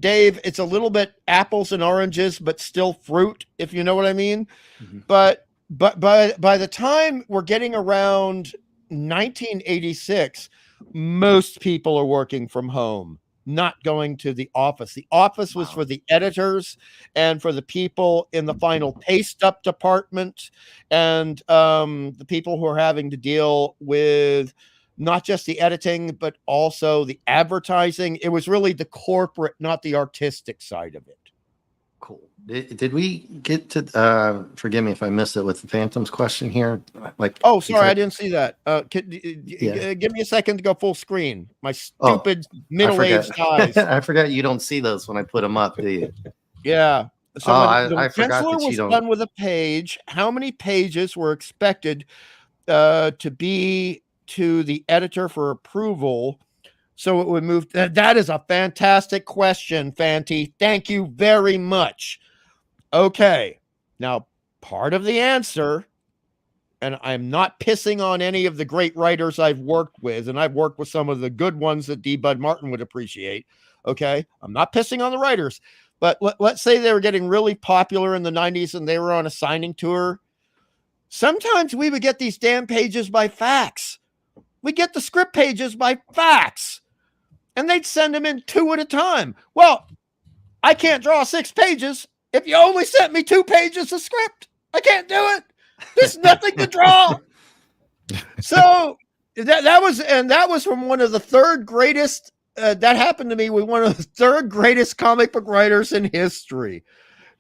Dave, it's a little bit apples and oranges, but still fruit, if you know what I mean. Mm-hmm. But by the time we're getting around 1986, most people are working from home, not going to the office. The office was for the editors and for the people in the final paste up department, and the people who are having to deal with not just the editing, but also the advertising. It was really the corporate, not the artistic side of it. Cool. Did we get to? Forgive me if I missed it with the Phantom's question here. Like, oh, sorry, I didn't see that. Give me a second to go full screen. My stupid middle-aged eyes. I forgot you don't see those when I put them up, do you? Yeah. So when the forgot chancellor that was you don't. done with a page, how many pages were expected to be to the editor for approval? So it would move. That is a fantastic question, Fanti. Thank you very much. Okay. Now, part of the answer, and I'm not pissing on any of the great writers I've worked with, and I've worked with some of the good ones that D. Bud Martin would appreciate. Okay. I'm not pissing on the writers, but let's say they were getting really popular in the 90s and they were on a signing tour. Sometimes we would get these damn pages by fax. We get the script pages by fax. And they'd send them in 2 at a time. Well, I can't draw 6 pages if you only sent me 2 pages of script. I can't do it. There's nothing to draw. So that was from one of the third greatest. That happened to me with one of the third greatest comic book writers in history,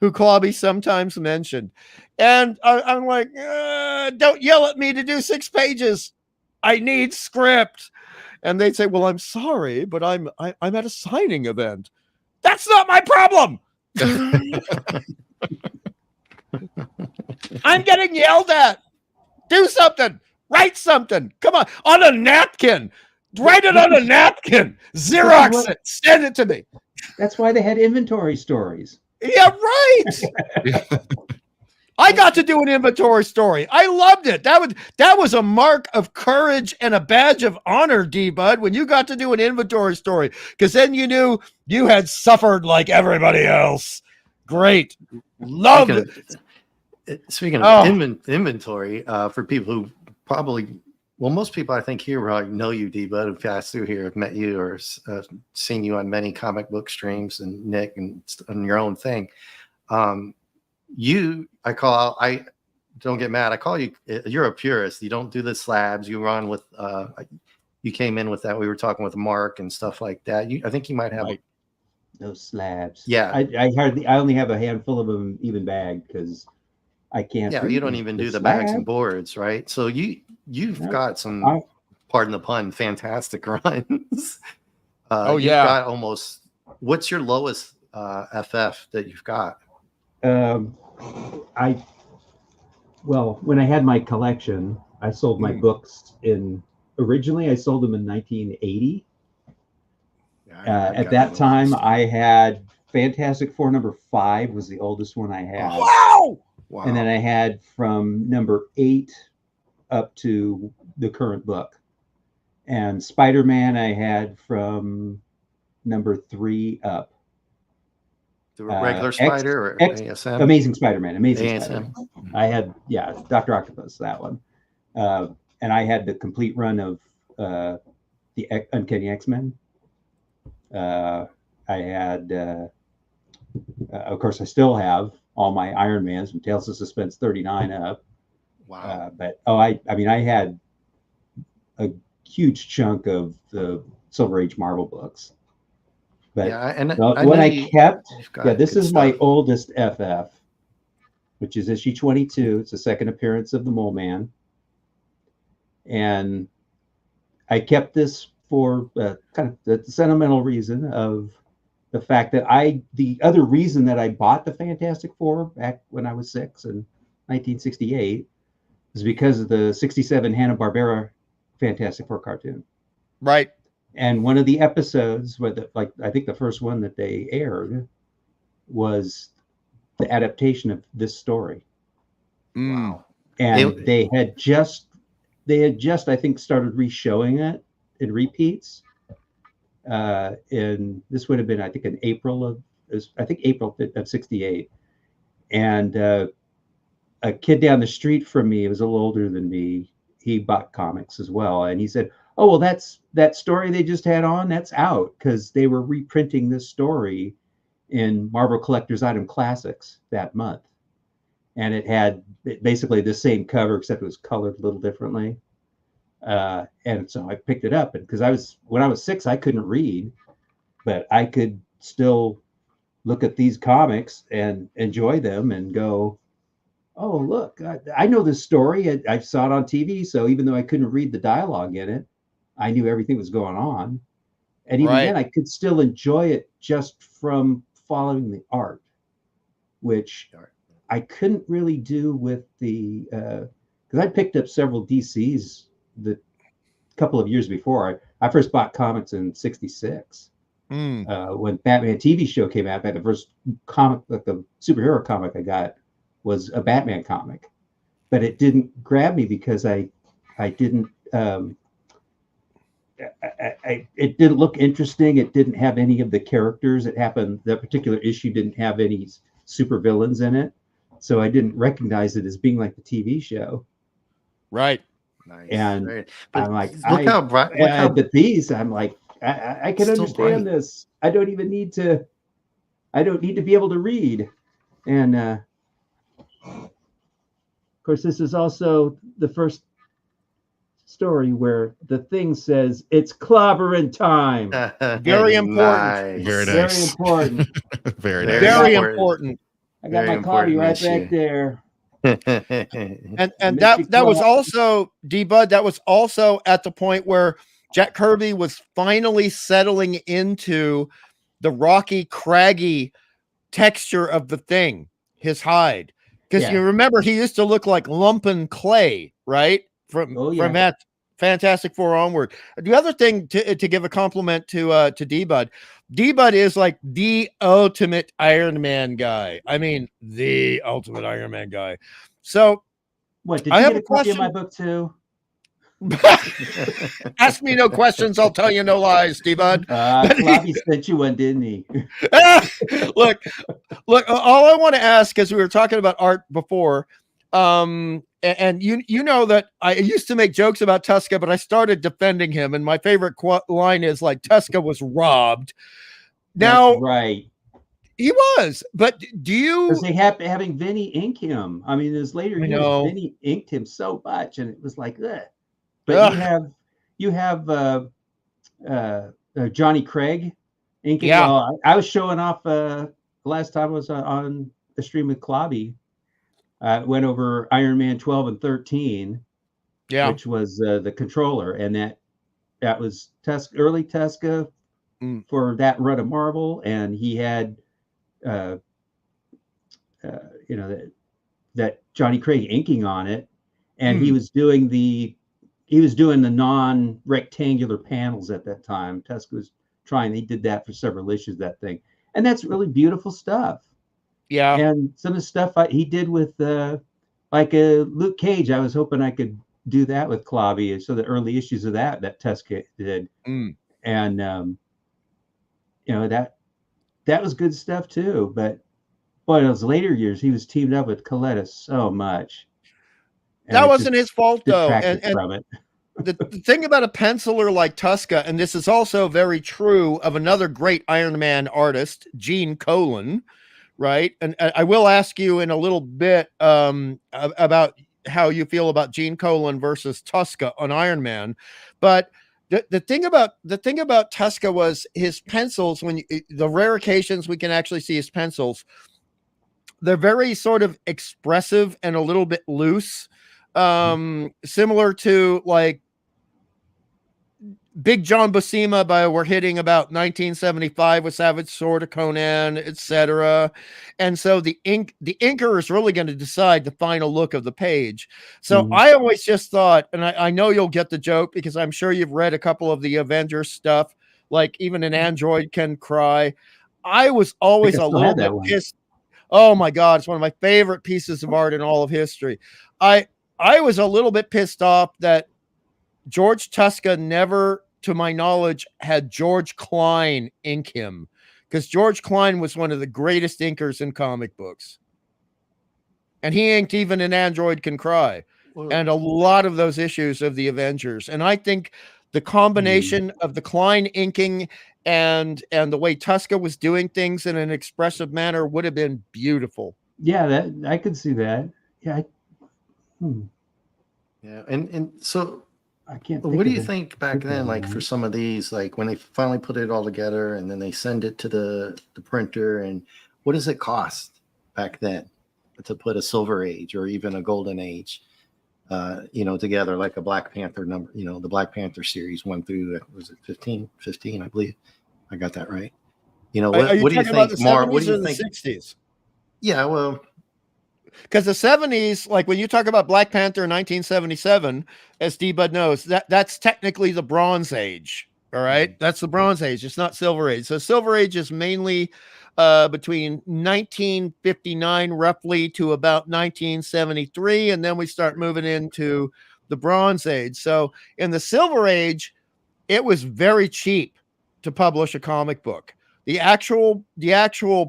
who Clawby sometimes mentioned. And I'm like, don't yell at me to do 6 pages. I need script. And they'd say, well, I'm sorry, but I'm at a signing event. That's not my problem. I'm getting yelled at. Do something. Write something. Come on a napkin. Write it on a napkin. Xerox it. Send it to me. That's why they had inventory stories. Yeah, right. I got to do an inventory story. I loved it. That was a mark of courage and a badge of honor, D-Bud, when you got to do an inventory story, because then you knew you had suffered like everybody else. Great. Love it. Speaking of inventory, for people who probably, well, most people I think here probably know you, D-Bud, have passed through here, have met you or seen you on many comic book streams, and Nick and your own thing. I don't get mad. I call you, you're a purist. You don't do the slabs. You run with, you came in with that. We were talking with Mark and stuff like that. I think you might have those slabs. Yeah. I only have a handful of them even bagged because I can't. Yeah. You don't even do the bags and boards, right? So you've got some, pardon the pun, fantastic runs. You've got almost, what's your lowest FF that you've got? When I had my collection, I sold my books originally I sold them in 1980. At that time, I had Fantastic Four #5 was the oldest one I had. Wow! And then I had from #8 up to the current book. And Spider-Man I had from #3 up. The regular Spider or ASM? Amazing Spider-Man. Amazing Spider-Man. I had, Dr. Octopus, that one. And I had the complete run of the Uncanny X-Men. I had, of course, I still have all my Iron Mans from Tales of Suspense 39 up. Wow. I had a huge chunk of the Silver Age Marvel books. But this is my oldest FF, which is issue 22. It's the second appearance of the Mole Man. And I kept this for kind of the sentimental reason of the fact that the other reason that I bought the Fantastic Four back when I was 6 in 1968 is because of the 67 Hanna-Barbera Fantastic Four cartoon. Right. And one of the episodes, I think the first one that they aired was the adaptation of this story. Wow. And they had just, I think, started re-showing it in repeats. And this would have been, I think, in April of 68. And a kid down the street from me, he was a little older than me, he bought comics as well. And he said, oh, well, that story they just had on, that's out, because they were reprinting this story in Marvel Collector's Item Classics that month. And it had basically the same cover, except it was colored a little differently. And so I picked it up, and because when I was 6, I couldn't read, but I could still look at these comics and enjoy them and go, oh, look, I know this story. I saw it on TV. So even though I couldn't read the dialogue in it, I knew everything was going on. And even then, I could still enjoy it just from following the art, which I couldn't really do with the, because I picked up several DCs the couple of years before. I first bought comics in '66 when Batman TV show came out. The first comic, like the superhero comic I got, was a Batman comic, but it didn't grab me because I didn't. It didn't look interesting. It didn't have any of the characters. That particular issue didn't have any super villains in it, so I didn't recognize it as being like the TV show. Right. Nice. And I'm like, but these, I'm like, I can understand this. I don't need to be able to read. And of course, this is also the first story where the Thing says it's clobbering time. Very important. Nice. Very nice. Very important. Very nice. Very important. I got my copy right back there. and that was also D-Bud. That was also at the point where Jack Kirby was finally settling into the rocky, craggy texture of the Thing, his hide. Because you remember he used to look like lumpen clay, right? From that Fantastic Four onward. The other thing to give a compliment to D-Bud. D-Bud is like the ultimate Iron Man guy. I mean, the ultimate Iron Man guy. So, what did you get a copy of my book too? Ask me no questions. I'll tell you no lies, D-Bud. Clappy sent you one, didn't he? Look. All I want to ask, because we were talking about art before, and you know that I used to make jokes about Tuska, but I started defending him, and my favorite line is like, Tuska was robbed. Now, that's right. He was, but do you? Because they have having Vinny ink him. I mean, there's later years, Vinny inked him so much, and it was like that. But you have Johnny Craig inking. Yeah, well, I was showing off last time I was on the stream with Clobby. Went over Iron Man 12 and 13, which was the controller, and that was early Tuska for that run of Marvel, and he had. That Johnny Craig inking on it, and he was doing the non-rectangular panels at that time. Tusk was he did that for several issues, that thing, and that's really beautiful stuff. Yeah, and some of the stuff he did with Luke Cage, I was hoping I could do that with Clobby, so the early issues of that Tusk did, and that was good stuff too. But boy, those later years, he was teamed up with Coletta so much. That wasn't his fault though. And from it. the thing about a penciler like Tuska, and this is also very true of another great Iron Man artist, Gene Colan, right? And I will ask you in a little bit about how you feel about Gene Colan versus Tuska on Iron Man, but the thing about Tuska was his pencils. The rare occasions we can actually see his pencils, they're very sort of expressive and a little bit loose, similar to like Big John Buscema we're hitting about 1975 with Savage Sword of Conan, etc. And so the inker is really going to decide the final look of the page. So I always just thought, and I know you'll get the joke because I'm sure you've read a couple of the Avengers stuff, like even an android can cry. I was always a little bit pissed. Oh my God, it's one of my favorite pieces of art in all of history. I was a little bit pissed off that George Tuska never, to my knowledge, had George Klein ink him, because George Klein was one of the greatest inkers in comic books. And he inked even An Android Can Cry and a lot of those issues of the Avengers. And I think the combination of the Klein inking and the way Tuska was doing things in an expressive manner would have been beautiful. Yeah, I could see that. Yeah. Yeah. And so I can't. What do you think back then, like for some of these, like when they finally put it all together and then they send it to the printer, and what does it cost back then to put a Silver Age or even a Golden Age, together, like a Black Panther number, the Black Panther series 1 through, was it 15, I believe. I got that right. What do you think, Mark? What do you think? The 60s? Yeah, well, because the 70s, like when you talk about Black Panther in 1977, as D-Bud knows, that's technically the Bronze Age. All right. That's the Bronze Age. It's not Silver Age. So Silver Age is mainly between 1959 roughly to about 1973. And then we start moving into the Bronze Age. So in the Silver Age, it was very cheap to publish a comic book. The actual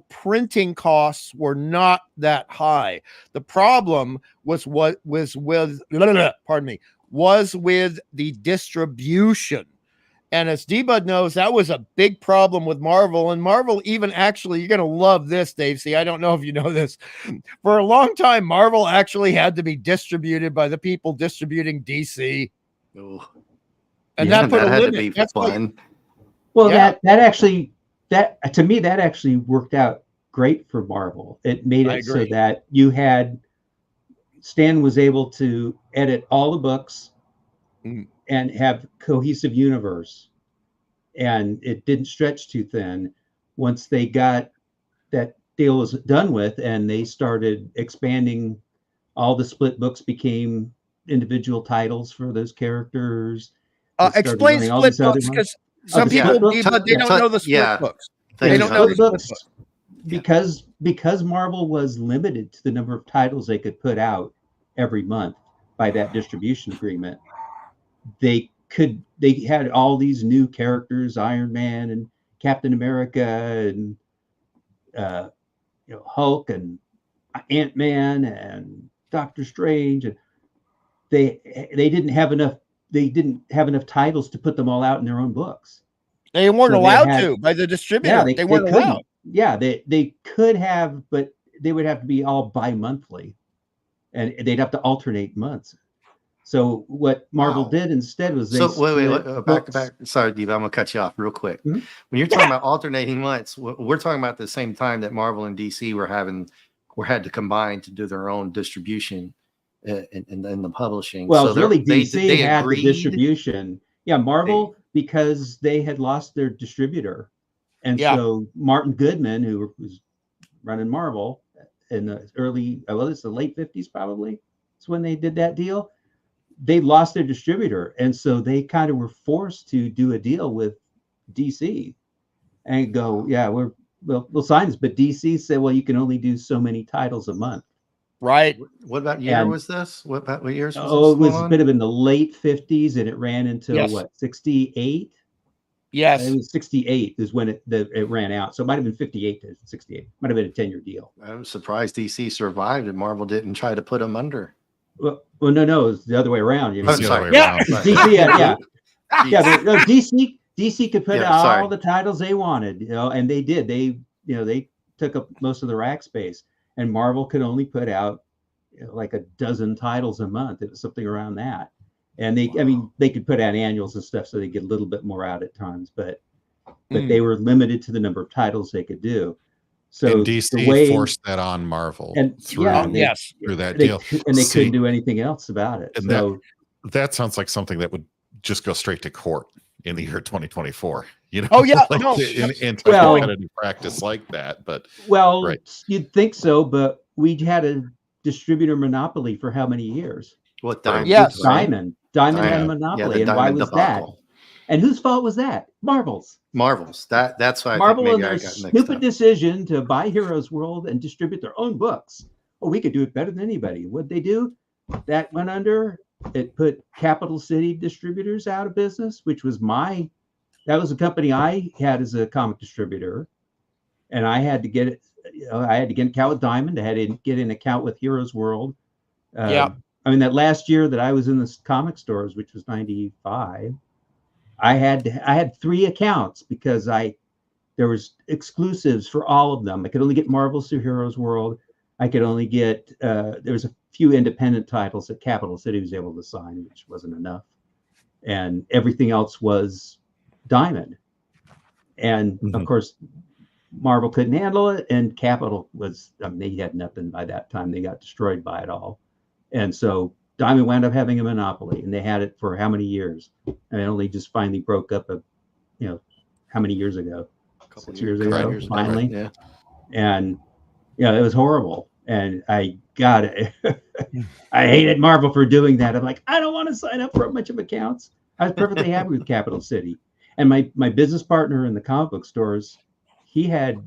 printing costs were not that high. The problem was with the distribution. And as D-Bud knows, that was a big problem with Marvel. And Marvel even actually, you're going to love this, Dave. See, I don't know if you know this. For a long time, Marvel actually had to be distributed by the people distributing DC. Ooh. And that put a limit. To be fun. That to me, that actually worked out great for Marvel. It made it so that Stan was able to edit all the books and have cohesive universe, and it didn't stretch too thin. Once they got that deal was done with, and they started expanding, all the split books became individual titles for those characters. Explain split books, because some people they don't know the split books. They don't know the split books. Because Marvel was limited to the number of titles they could put out every month by that distribution agreement. They had all these new characters, Iron Man and Captain America and Hulk and Ant-Man and Doctor Strange, and they didn't have enough titles to put them all out in their own books. They weren't allowed to by the distributor. Yeah, they weren't allowed. Yeah, they could have, but they would have to be all bi-monthly, and they'd have to alternate months. So what Marvel did instead was back. Sorry, Diva, I'm gonna cut you off real quick. Mm-hmm. When you're talking about alternating months, we're talking about the same time that Marvel and DC had to combine to do their own distribution in the publishing. Well, so really DC had the distribution. Yeah, Marvel, because they had lost their distributor. And so Martin Goodman, who was running Marvel in the it's the late 50s probably, it's when they did that deal. They lost their distributor. And so they kind of were forced to do a deal with DC and go, we'll sign this. But DC said, well, you can only do so many titles a month. Right. What about year was this? What years was this? Oh, it was a bit of in the late 50s, and it ran into 68? Yes. It was 68 is when it ran out. So it might have been 58 to 68. Might have been a 10-year deal. I'm surprised DC survived and Marvel didn't try to put them under. Well, no, it was the other way around. Sorry. DC, DC could put out all the titles they wanted, and they did. They took up most of the rack space. And Marvel could only put out like a dozen titles a month. It was something around that. And they could put out annuals and stuff, so they get a little bit more out at times, but they were limited to the number of titles they could do. So and DC forced that on Marvel through that deal. And they couldn't do anything else about it. And so that sounds like something that would just go straight to court in the year 2024. In competitive practice like that. But you'd think so, but we had a distributor monopoly for how many years? What Diamond? Yes, Diamond had a monopoly, and why was that? And whose fault was that? Marvel's. That's why Marvel and their stupid decision to buy Heroes World and distribute their own books. Oh, we could do it better than anybody. What'd they do? That went under. It put Capital City Distributors out of business, which was that was a company I had as a comic distributor, and I had to get it. I had to get an account with Diamond. I had to get an account with Heroes World. That last year that I was in the comic stores, which was 95, I had 3 accounts because there was exclusives for all of them. I could only get Marvels through Heroes World. I could only get there was a few independent titles that Capital City was able to sign, which wasn't enough. and everything else was Diamond. And of course, Marvel couldn't handle it, and Capital was, I mean, they had nothing by that time. They got destroyed by it all. And so Diamond wound up having a monopoly, and they had it for how many years? And it only just finally broke up, how many years ago? A couple 6 years ago, years finally. Ago, yeah. And, it was horrible. And I got it. I hated Marvel for doing that. I'm like, I don't want to sign up for a bunch of accounts. I was perfectly happy with Capital City. And my business partner in the comic book stores, he had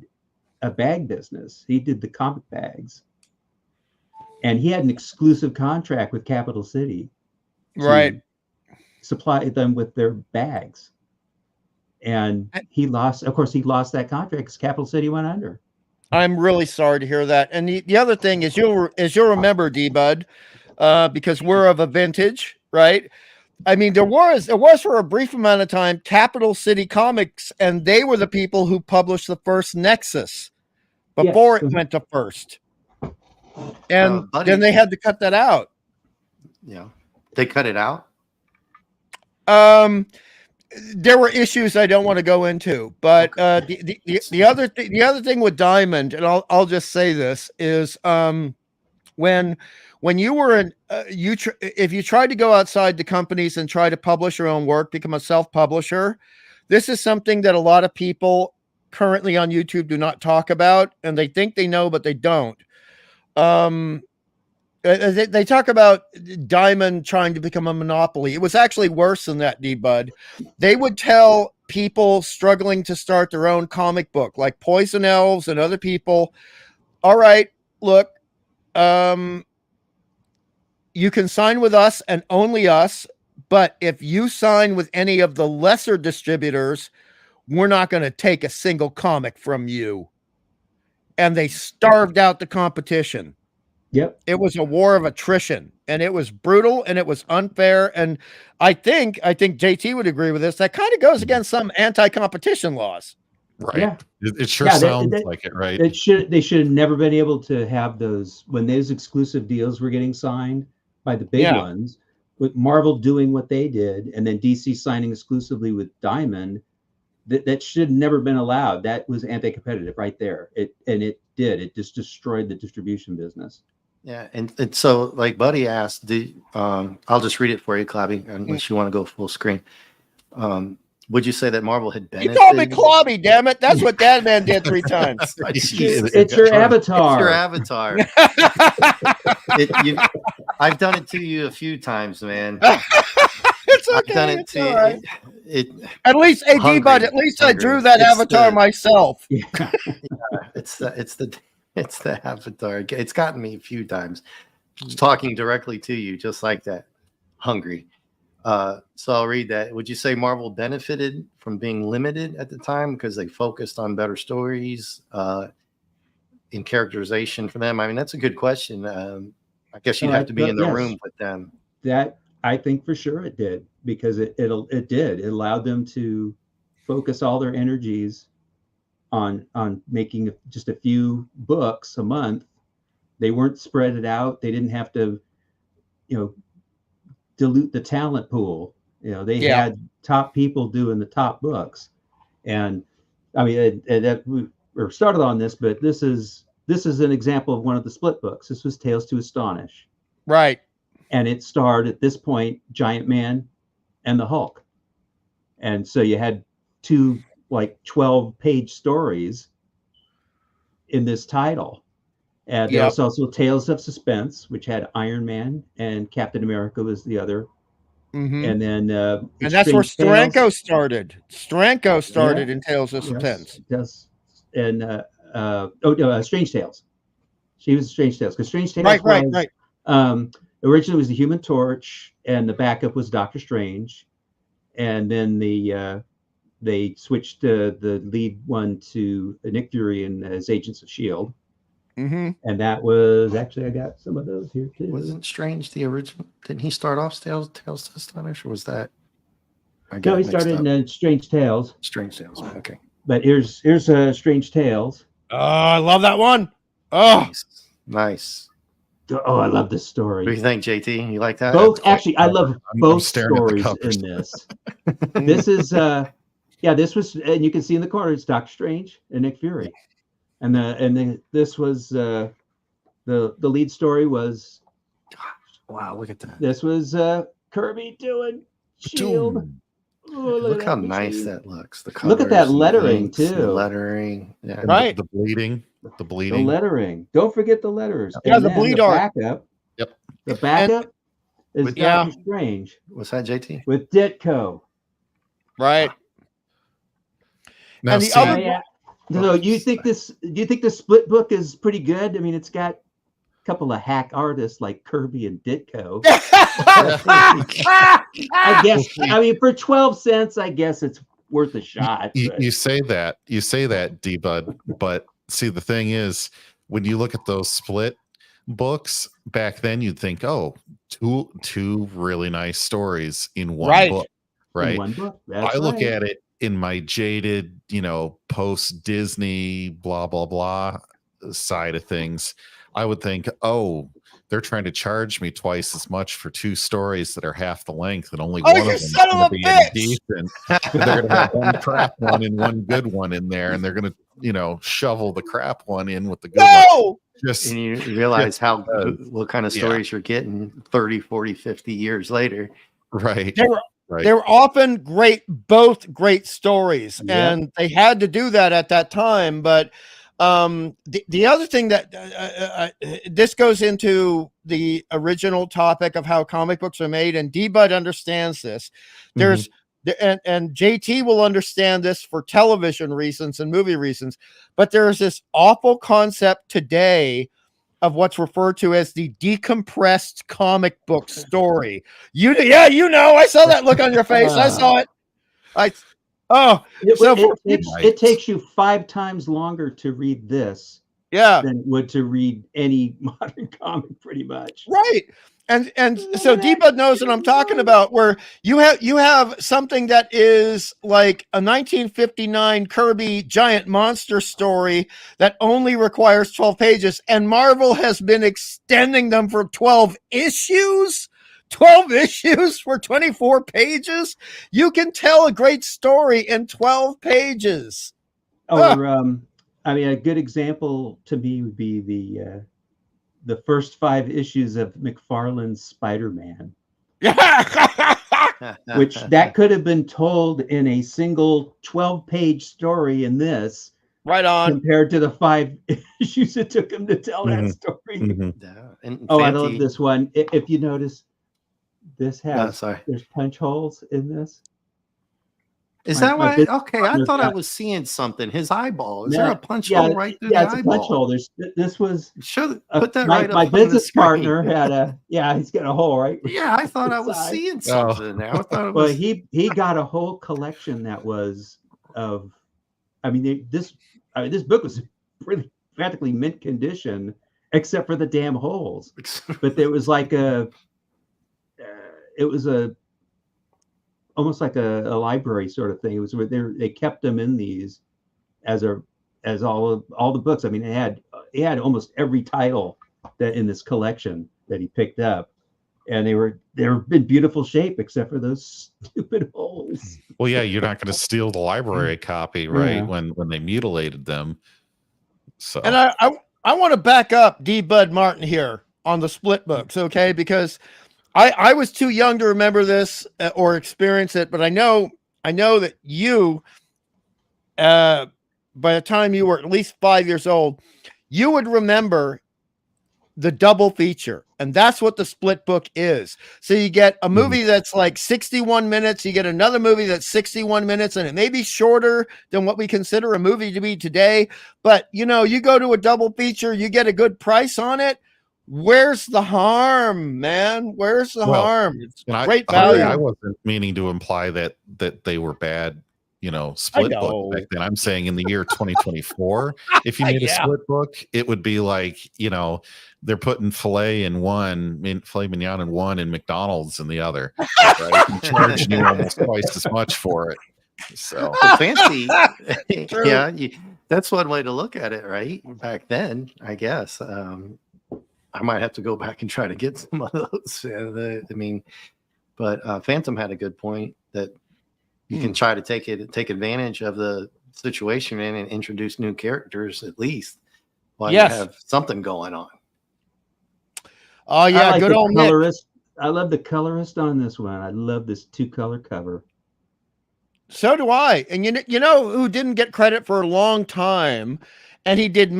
a bag business. He did the comic bags. And he had an exclusive contract with Capital City to supply them with their bags. And he lost that contract because Capital City went under. I'm really sorry to hear that. And the other thing is you'll remember, D-Bud, because we're of a vintage, right? I mean, there was for a brief amount of time Capital City Comics, and they were the people who published the first Nexus before it went to First. And then they had to cut that out. Yeah. They cut it out? There were issues I don't want to go into, but the other thing with Diamond, and I'll just say this, is when you were in if you tried to go outside the companies and try to publish your own work, become a self-publisher, this is something that a lot of people currently on YouTube do not talk about, and they think they know, but they don't. They talk about Diamond trying to become a monopoly. It was actually worse than that, D-Bud. They would tell people struggling to start their own comic book, like Poison Elves and other people, all right, look, you can sign with us and only us, but if you sign with any of the lesser distributors, we're not going to take a single comic from you. And they starved out the competition. Yep. It was a war of attrition, and it was brutal, and it was unfair. And I think JT would agree with this. That kind of goes against some anti-competition laws. Right. Yeah. It sure sounds like it, right? They should have never been able to have those when those exclusive deals were getting signed by the big ones, with Marvel doing what they did, and then DC signing exclusively with Diamond. That should have never been allowed. That was anti-competitive right there. It just destroyed the distribution business. Yeah, and so like Buddy asked, I'll just read it for you, Clobby, unless you want to go full screen. Would you say that Marvel had benefited? You called me Clobby, damn it! That's what Dad Man did 3 times. It's your avatar. It's your avatar. I've done it to you a few times, man. It's okay. I've done it to you. Right. At least, D-Bud, at least I drew that avatar myself. Yeah, it's the avatar. It's gotten me a few times. Just talking directly to you, just like that. Hungry. So I'll read that. Would you say Marvel benefited from being limited at the time because they focused on better stories in characterization for them? I mean, that's a good question. I guess you'd have to be in the room with them. That I think for sure it did, because it did. It allowed them to focus all their energies on making just a few books a month. They weren't spread it out. They didn't have to, dilute the talent pool. They had top people doing the top books. And I mean, we started on this, but this is an example of one of the split books. This was Tales to Astonish. Right. And it starred at this point Giant Man and the Hulk. And so you had 2 12-page stories in this title. And there was also Tales of Suspense, which had Iron Man and Captain America was the other. Mm-hmm. And then and that's where Steranko started. Steranko started in Tales of Suspense. Yes. And Strange Tales. She was Strange Tales, because Strange Tales right. Originally it was the Human Torch, and the backup was Doctor Strange, and then they switched the lead one to Nick Fury and as Agents of S.H.I.E.L.D. Mm-hmm. And that was actually, I got some of those here too. Wasn't Strange the original? Didn't he start off Tales to Astonish, or was that? No, he started in Strange Tales. Strange Tales. Okay. But here's Strange Tales. Oh, I love that one. Oh, nice. Oh, I love this story. What do you think, JT? You like that? Both, actually, I love both staring at the stories covers. in this. This is, this was, and you can see in the corner, it's Doctor Strange and Nick Fury, this was the lead story was. Wow, look at that. This was Kirby doing Shield. Oh, look how nice that looks. The look at that lettering too. The lettering, yeah. Right. The bleeding. The lettering. Don't forget the letters. Yeah, and the bleed art. Backup. Yep. The backup is Doctor Strange. What's that, JT? With Ditko. Right. Now, and the other. So do you think the split book is pretty good? I mean, it's got a couple of hack artists like Kirby and Ditko. I guess. I mean, for 12 cents, I guess it's worth a shot. You say that, D-Bud, but see, the thing is, when you look at those split books back then, you'd think, oh, two really nice stories in one book, right? In one book. I look at it in my jaded, post Disney blah blah blah side of things. I would think, oh, they're trying to charge me twice as much for two stories that are half the length, and only one of them is going to be any decent. They're going to have one crap one and one good one in there, and they're going to, shovel the crap one in with the good one. And you realize what kind of stories you're getting 30, 40, 50 years later. Right. They were often both great stories, and they had to do that at that time. But the other thing that this goes into the original topic of how comic books are made, and D-Bud understands this. There's and JT will understand this for television reasons and movie reasons, but there's this awful concept today of what's referred to as the decompressed comic book story. I saw that look on your face. I saw it. It takes you 5 times longer to read this than it would to read any modern comic, pretty much. Right. And so D-Bud knows what I'm talking about, where you have something that is like a 1959 Kirby giant monster story that only requires 12 pages, and Marvel has been extending them for 12 issues. 12 issues for 24 pages. You can tell a great story in 12 pages. A good example to me would be the first 5 issues of McFarlane's Spider-Man. Which that could have been told in a single 12-page story in this. Right on. Compared to the 5 issues it took him to tell that story. I love this one. If you notice, this has there's punch holes in this. Is that why? Okay, I thought I was seeing something. His eyeball. Is there a punch hole right through the eyeball? Yeah, it's a punch hole. This was put that right up. My business partner had he's got a hole right. Yeah, I thought I was seeing something there. I thought it was. Well, he got a whole collection that was of. This book was pretty practically mint condition, except for the damn holes. But there was like almost like a library sort of thing. It was where they kept them in these as all the books. I mean, he had almost every title that in this collection that he picked up, and they were in beautiful shape except for those stupid holes. Well, yeah, you're not going to steal the library copy, right? When they mutilated them. So, and I want to back up D-Bud Martin here on the split books, okay? Because I was too young to remember this or experience it, but I know that you, by the time you were at least 5 years old, you would remember the double feature, and that's what the split book is. So you get a movie that's like 61 minutes, you get another movie that's 61 minutes, and it may be shorter than what we consider a movie to be today, but you go to a double feature, you get a good price on it. Where's the harm, man? Where's the harm? It's great value. I wasn't meaning to imply that they were bad, split book back then. I'm saying in the year 2024, if you made a split book, it would be like, they're putting filet mignon in one and McDonald's in the other, right? And charging you almost twice as much for it. So fancy. That's one way to look at it, right? Back then, I guess. I might have to go back and try to get some of those. I mean, but Phantom had a good point that you can try to take advantage of the situation and introduce new characters at least while you have something going on. Oh yeah, like good old colorist. I love the colorist on this one. I love this 2-color cover. So do I. And you know who didn't get credit for a long time, and he did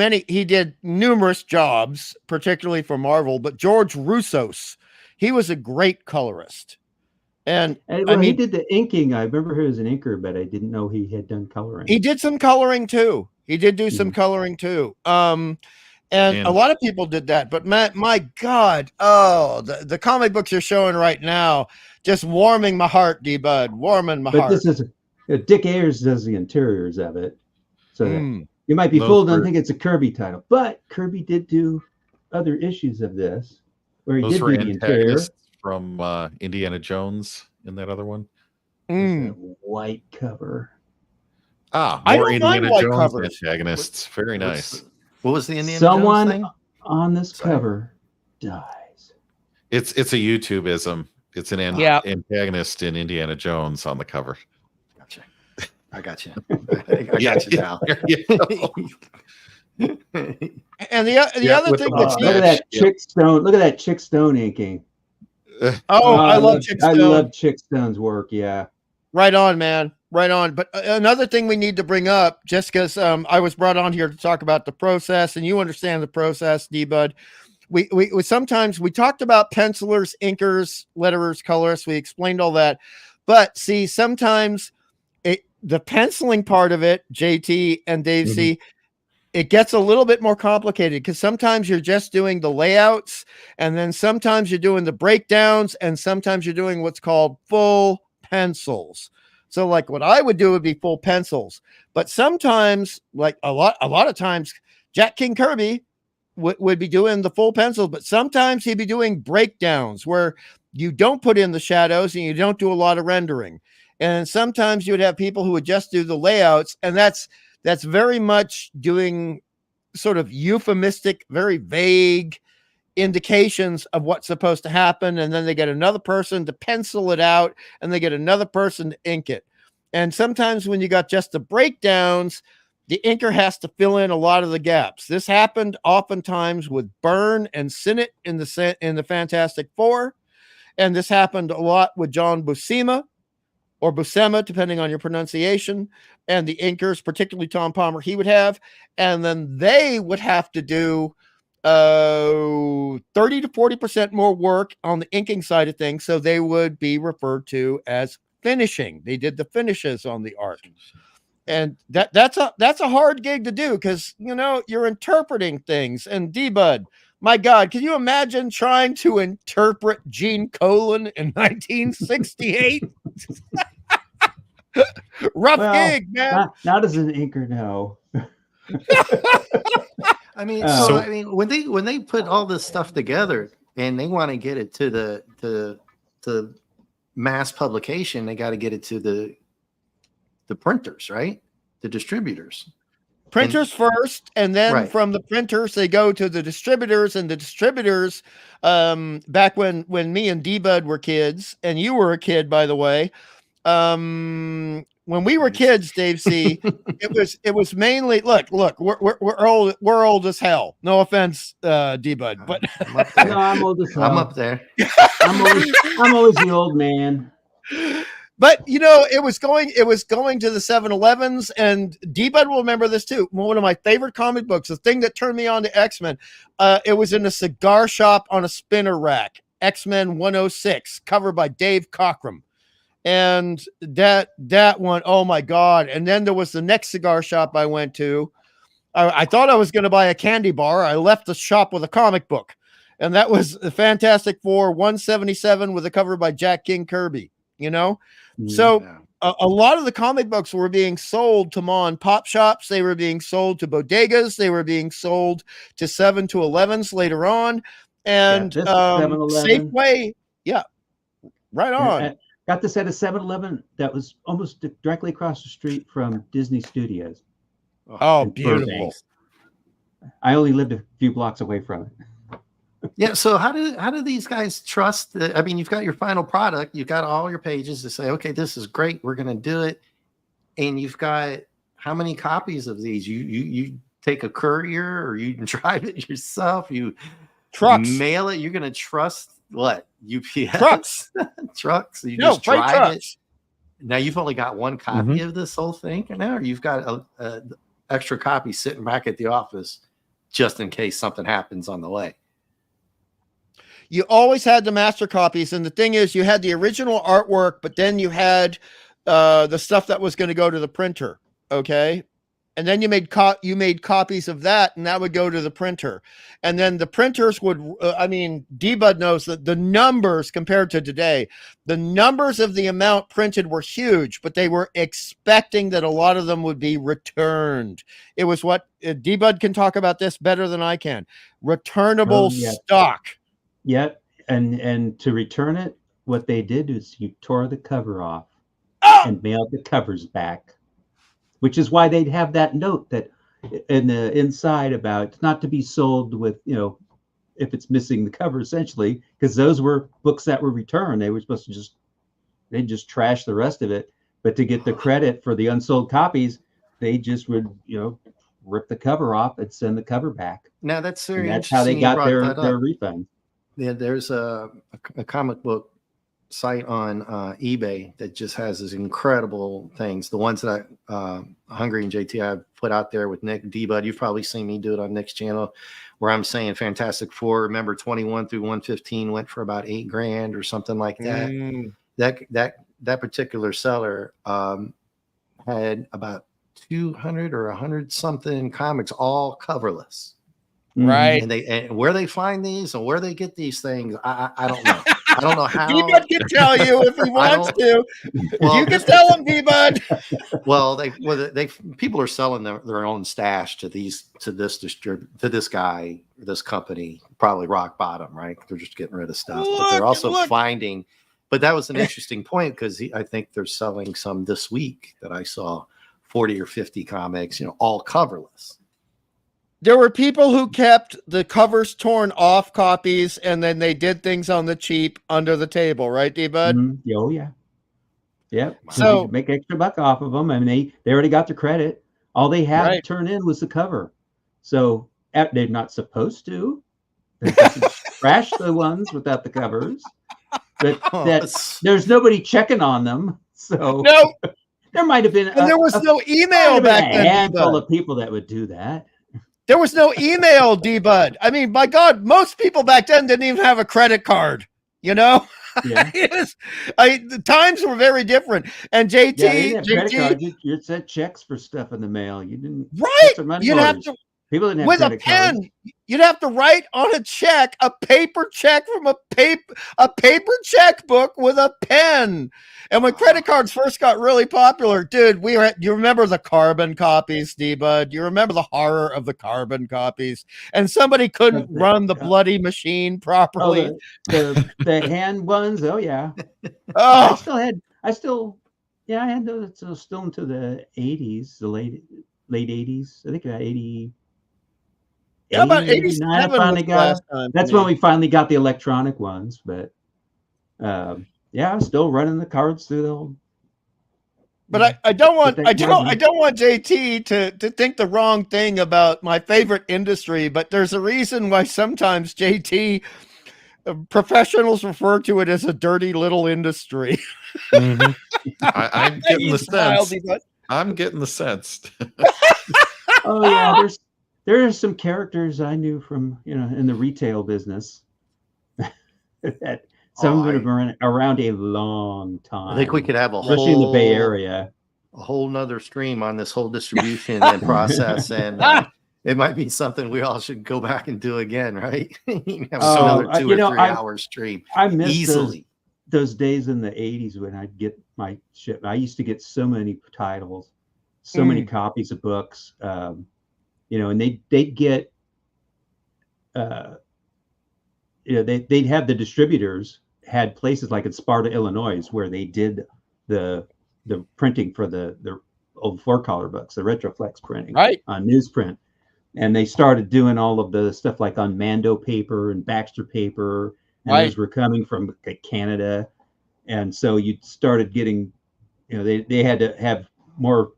numerous jobs, particularly for Marvel, but George Roussos. He was a great colorist. And well, he did the inking. I remember he was an inker, but I didn't know he had done coloring. He did some coloring too. He did do some coloring too. And a lot of people did that, but my God, the comic books you're showing right now, just warming my heart, D-Bud, warming my heart. But this is Dick Ayers does the interiors of it, so you might be fooled and think it's a Kirby title, but Kirby did do other issues of this where he did do the interior. From Indiana Jones in that other one. That white cover. More Indiana Jones covers. Antagonists. Very nice. What was the Indiana Someone Jones thing? On this cover dies. It's a YouTubeism. It's an antagonist in Indiana Jones on the cover. Gotcha. I got you. I got you now. And the other thing that's look at that Chick Stone. Look at that Chick Stone inking. I love Chick Stone. I love Chick Stone's work. Yeah. Right on, man. Right on. But another thing we need to bring up, just because I was brought on here to talk about the process, and you understand the process, D-Bud. We sometimes we talked about pencilers, inkers, letterers, colorists. We explained all that. But see, sometimes the penciling part of it, JT and Dave C, it gets a little bit more complicated because sometimes you're just doing the layouts, and then sometimes you're doing the breakdowns, and sometimes you're doing what's called full pencils. So like what I would do would be full pencils, but sometimes, like a lot of times, Jack King Kirby would be doing the full pencils, but sometimes he'd be doing breakdowns where you don't put in the shadows and you don't do a lot of rendering. And sometimes you would have people who would just do the layouts, and that's very much doing sort of euphemistic, very vague indications of what's supposed to happen. And then they get another person to pencil it out, and they get another person to ink it. And sometimes when you got just the breakdowns, the inker has to fill in a lot of the gaps. This happened oftentimes with Byrne and Sinnott in the Fantastic Four. And this happened a lot with John Buscema, or Buscema, depending on your pronunciation, and the inkers, particularly Tom Palmer, he would have. And then they would have to do 30 to 40% more work on the inking side of things. So they would be referred to as finishing. They did the finishes on the art. And that's a hard gig to do because, you're interpreting things. And D-Bud, my God, can you imagine trying to interpret Gene Colan in 1968? Rough gig, man. Not as an inker, no. I mean, when they put all this stuff together and they want to get it to the mass publication, they got to get it to the printers, right? The distributors. Printers first, and then from the printers they go to the distributors, and the distributors, back when me and D-Bud were kids, and you were a kid, by the way, when we were kids, Dave C, it was mainly look, we're old as hell. No offense, D-Bud, but no, I'm old as hell. I'm up there. I'm always the old man. But it was going to the 7-Elevens, and D-Bud will remember this too. One of my favorite comic books, the thing that turned me on to X-Men, it was in a cigar shop on a spinner rack, X-Men 106, covered by Dave Cockrum. And that one, oh my God. And then there was the next cigar shop I went to. I thought I was going to buy a candy bar. I left the shop with a comic book, and that was the Fantastic Four 177 with a cover by Jack King Kirby, So a lot of the comic books were being sold to mom and pop shops. They were being sold to bodegas. They were being sold to 7-Elevens later on. And Safeway. Yeah, right on. Got this at a 7-Eleven that was almost directly across the street from Disney Studios. Oh, beautiful. I only lived a few blocks away from it. Yeah. So how do these guys trust? I mean, you've got your final product. You've got all your pages to say, okay, this is great. We're going to do it. And you've got how many copies of these? You take a courier, or you drive it yourself. You mail it. You're going to trust what? UPS trucks. You just drive it. Now you've only got one copy of this whole thing, and now you've got a extra copy sitting back at the office just in case something happens on the way. You always had the master copies, and the thing is, you had the original artwork, but then you had the stuff that was going to go to the printer. Okay. And then you made copies of that, and that would go to the printer. And then the printers would, D-Bud knows that the numbers compared to today, the numbers of the amount printed were huge, but they were expecting that a lot of them would be returned. It was what D-Bud can talk about this better than I can. Returnable stock. Yep. And to return it, what they did is you tore the cover off and mailed the covers back. Which is why they'd have that note that in the inside about it's not to be sold with, if it's missing the cover, essentially, because those were books that were returned. They were supposed to they'd just trash the rest of it. But to get the credit for the unsold copies, they just would, rip the cover off and send the cover back. Now that's very interesting. That's how they got their refund. Yeah, there's a comic book site on eBay that just has these incredible things. The ones that Hungry and JT I put out there with Nick D-Bud. You've probably seen me do it on Nick's channel, where I'm saying Fantastic Four. Remember, 21 through 115 went for about $8,000 or something like that. That particular seller had about 200 or 100 something comics, all coverless. Right. And where they find these and where they get these things, I don't know. I don't know how. D-Bud can tell you if he wants to. Well, you can tell him, D-Bud. Well, people are selling their own stash to this guy, this company, probably rock bottom, right? They're just getting rid of stuff, but they're also finding. But that was an interesting point, because I think they're selling some this week that I saw, 40 or 50 comics, all coverless. There were people who kept the covers torn off copies, and then they did things on the cheap under the table, right, D-Bud? Mm-hmm. Oh, yeah. Yep. So make extra buck off of them. I mean, they already got the credit. All they had to turn in was the cover. So they're not supposed to. They're supposed to trash the ones without the covers. But there's nobody checking on them. So no, there might have been. And there was no email back then. A handful of people that would do that. There was no email, D-Bud. I mean, my God, most people back then didn't even have a credit card, Yeah. The times were very different. And JT, credit card, you sent checks for stuff in the mail. You didn't. Right. You'd have to. People didn't have with credit a pen. cards. You'd have to write on a check, a paper check from a paper checkbook with a pen. And when credit cards first got really popular, dude, you remember the carbon copies, D-Bud? You remember the horror of the carbon comies? And somebody couldn't run the bloody machine properly. The hand ones. Oh yeah. Oh, I had those still into the 80s, the late 80s. I think about 80. Yeah, about 87. I finally got. That's when we finally got the electronic ones. But I'm still running the cards through the old. But I don't want JT to think the wrong thing about my favorite industry. But there's a reason why sometimes JT professionals refer to it as a dirty little industry. Mm-hmm. I'm getting the sense. I'm getting the sense. Oh yeah, there's some characters I knew from in the retail business that some of them have been around a long time. I think we could have especially in the Bay Area, a whole nother stream on this whole distribution and process, and it might be something we all should go back and do again, right? Another 2 or 3 hour stream. I miss easily those days in the 80s when I'd get my ship. I used to get so many titles, so many copies of books. And they'd get, they'd have the distributors had places like in Sparta, Illinois, where they did the printing for the old 4-color books, the Retroflex printing, right, on newsprint. and they started doing all of the stuff like on Mando paper and Baxter paper, and Right. those were coming from Canada, and so you started getting, they had to have more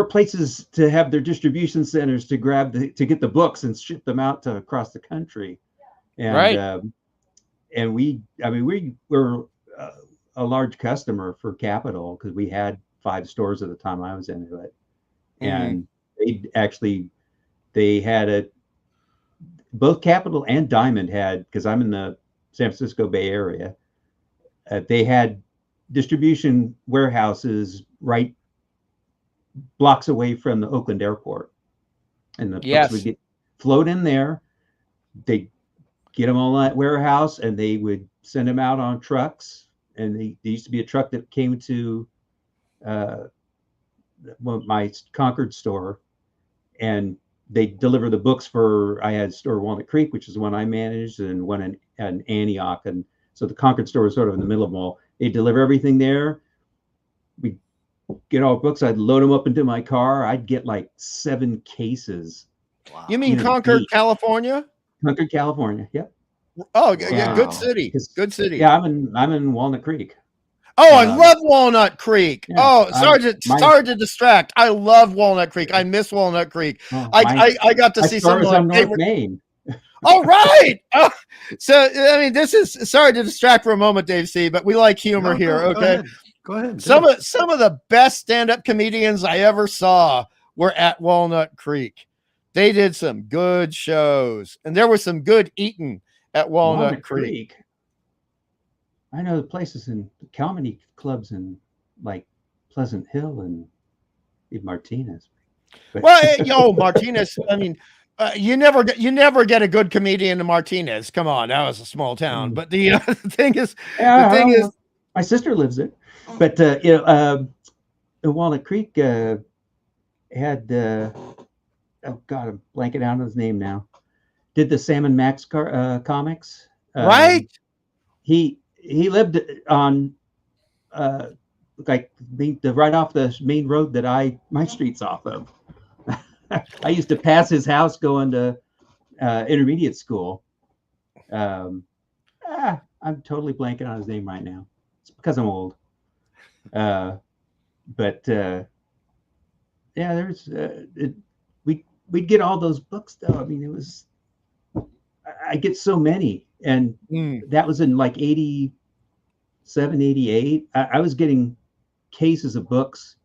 places to have their distribution centers to to get the books and ship them out to across the country, and Right. And we were a large customer for Capital because we had 5 stores at the time I was into it, and they had both Capital and Diamond had, because I'm in the San Francisco Bay Area, they had distribution warehouses right blocks away from the Oakland airport, and the books would get float in there. They get them all in that warehouse, and they would send them out on trucks. And there used to be a truck that came to my Concord store, and they deliver the books I had a store Walnut Creek, which is the one I managed, and one in Antioch. And so the Concord store was sort of in the middle of them all. They deliver everything there. We get all books. I'd load them up into my car. I'd get like 7 cases. Wow. You mean Concord, California? Concord, California. Yep. Oh, yeah, good city. Good city. Yeah, I'm in Walnut Creek. Oh, I love Walnut Creek. Yeah, sorry to distract. I love Walnut Creek. I miss Walnut Creek. I got to see some of North Maine. All right. So I mean, this is, sorry to distract for a moment, Dave C, but we like humor here. Okay. Go ahead. Some of the best stand-up comedians I ever saw were at Walnut Creek. They did some good shows, and there was some good eating at Walnut Creek. I know the places in comedy clubs in like Pleasant Hill and Martinez. Well, Martinez. I mean, you never get a good comedian in Martinez. Come on, that was a small town. But the thing is, my sister lives there. But Walnut Creek had oh God, I'm blanking out on his name now. Did the Sam and Max comics? Right. He lived on like right off the main road that my street's off of. I used to pass his house going to intermediate school. I'm totally blanking on his name right now. It's because I'm old. But yeah, there's we'd get all those books though. I mean, I get so many, and that was in like 87, 88. I was getting cases of books.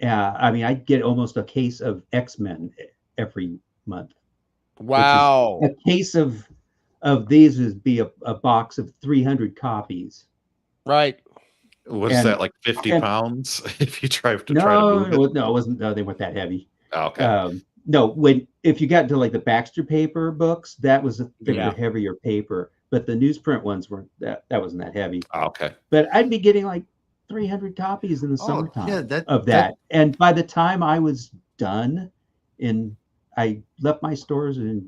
I mean, I'd get almost a case of X-Men every month. Wow. A case of these would be a box of 300 copies. Right. Was that like 50 pounds if you try to move it? No, it wasn't. No, they weren't that heavy. Oh, okay. No, if you got into like the Baxter paper books, that was a thicker, heavier paper. But the newsprint ones weren't that wasn't that heavy. Oh, okay. But I'd be getting like 300 copies in the summertime of that. And by the time I was done, I left my stores in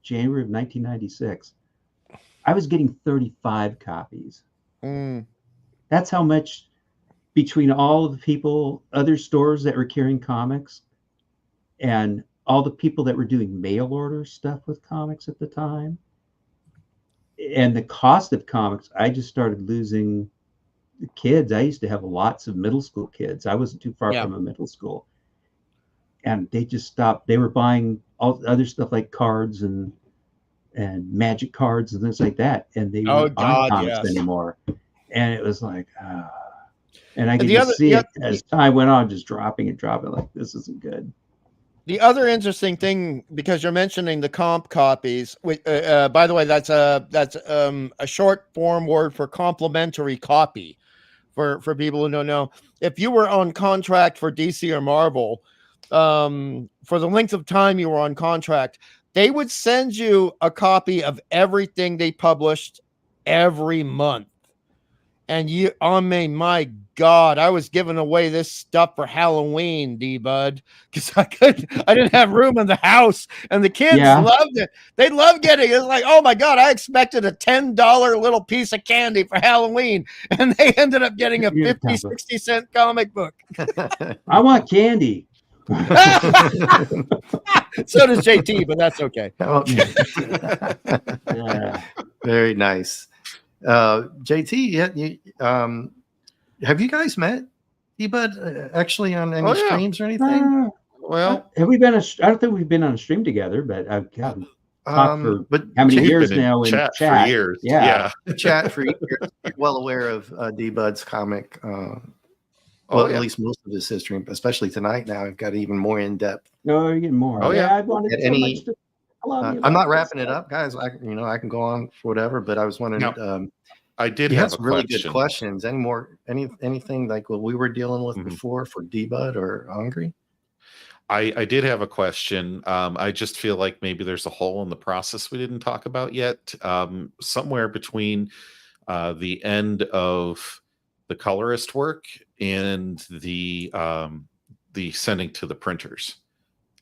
January of 1996. I was getting 35 copies. That's how much, between all of the people, other stores that were carrying comics, and all the people that were doing mail order stuff with comics at the time, and the cost of comics, I just started losing the kids. I used to have lots of middle school kids. I wasn't too far from a middle school. And they just stopped. They were buying all other stuff like cards and magic cards and things like that. And they weren't buying comics anymore. And it was like, and I could just see it as time went on, just dropping, like, this isn't good. The other interesting thing, because you're mentioning the comp copies, by the way, that's a short form word for complimentary copy. For people who don't know, if you were on contract for DC or Marvel, for the length of time you were on contract, they would send you a copy of everything they published every month. And my God, I was giving away this stuff for Halloween, D-Bud, because I didn't have room in the house, and the kids loved it. They loved getting it. It's like, oh my God, I expected a $10 little piece of candy for Halloween, and they ended up getting a 50, 60 cent comic book. I want candy. So does JT, but that's okay. Okay. Very nice. JT, have you guys met D-Bud actually on any streams or anything? Well, have we been? I don't think we've been on a stream together, but I've talked for but how many years in now in chat chat? for years. Yeah. Chat for years. You're well aware of D-Bud's comic. At least most of his history, especially tonight. Now I've got even more in depth. No, you're getting more. I wanted so much to. I'm not wrapping it up, guys. I can go on for whatever, but I was wondering. I did have some really good questions. Anything like what we were dealing with before for D-Bud or Hungry? I did have a question. I just feel like maybe there's a hole in the process we didn't talk about yet. Somewhere between the end of the colorist work and the sending to the printers.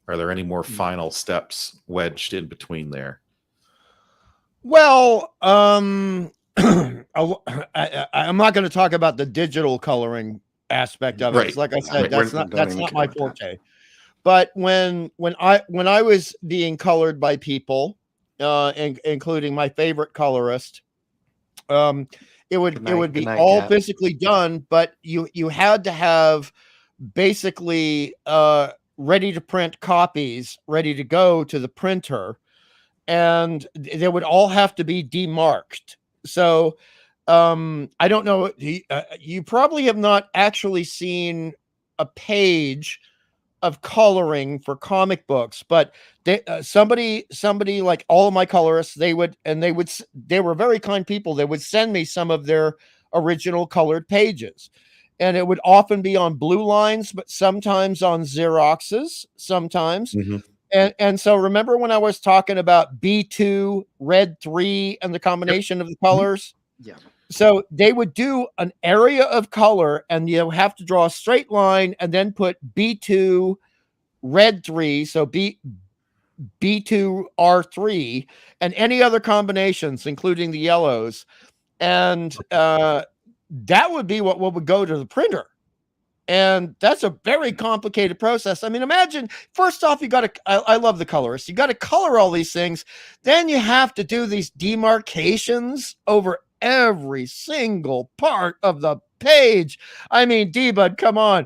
Are there any more final steps wedged in between there? Well, I'm not going to talk about the digital coloring aspect of it. Right. Like I said, that's not my forte. But when I was being colored by people, including my favorite colorist, it would be all physically done, but you had to have basically ready to print copies ready to go to the printer, and they would all have to be demarked. So I don't know, you probably have not actually seen a page of coloring for comic books, but somebody like all of my colorists, they were very kind people. They would send me some of their original colored pages, and it would often be on blue lines, but sometimes on Xeroxes, sometimes. And so remember when I was talking about B2, red 3, and the combination of the colors? Yeah. So they would do an area of color, and you have to draw a straight line and then put B2 red 3, so B2 R3, and any other combinations, including the yellows. And that would be what would go to the printer. And that's a very complicated process. I mean, imagine, first off, I love the colorists. You got to color all these things. Then you have to do these demarcations over every single part of the page. I mean, D-Bud, come on.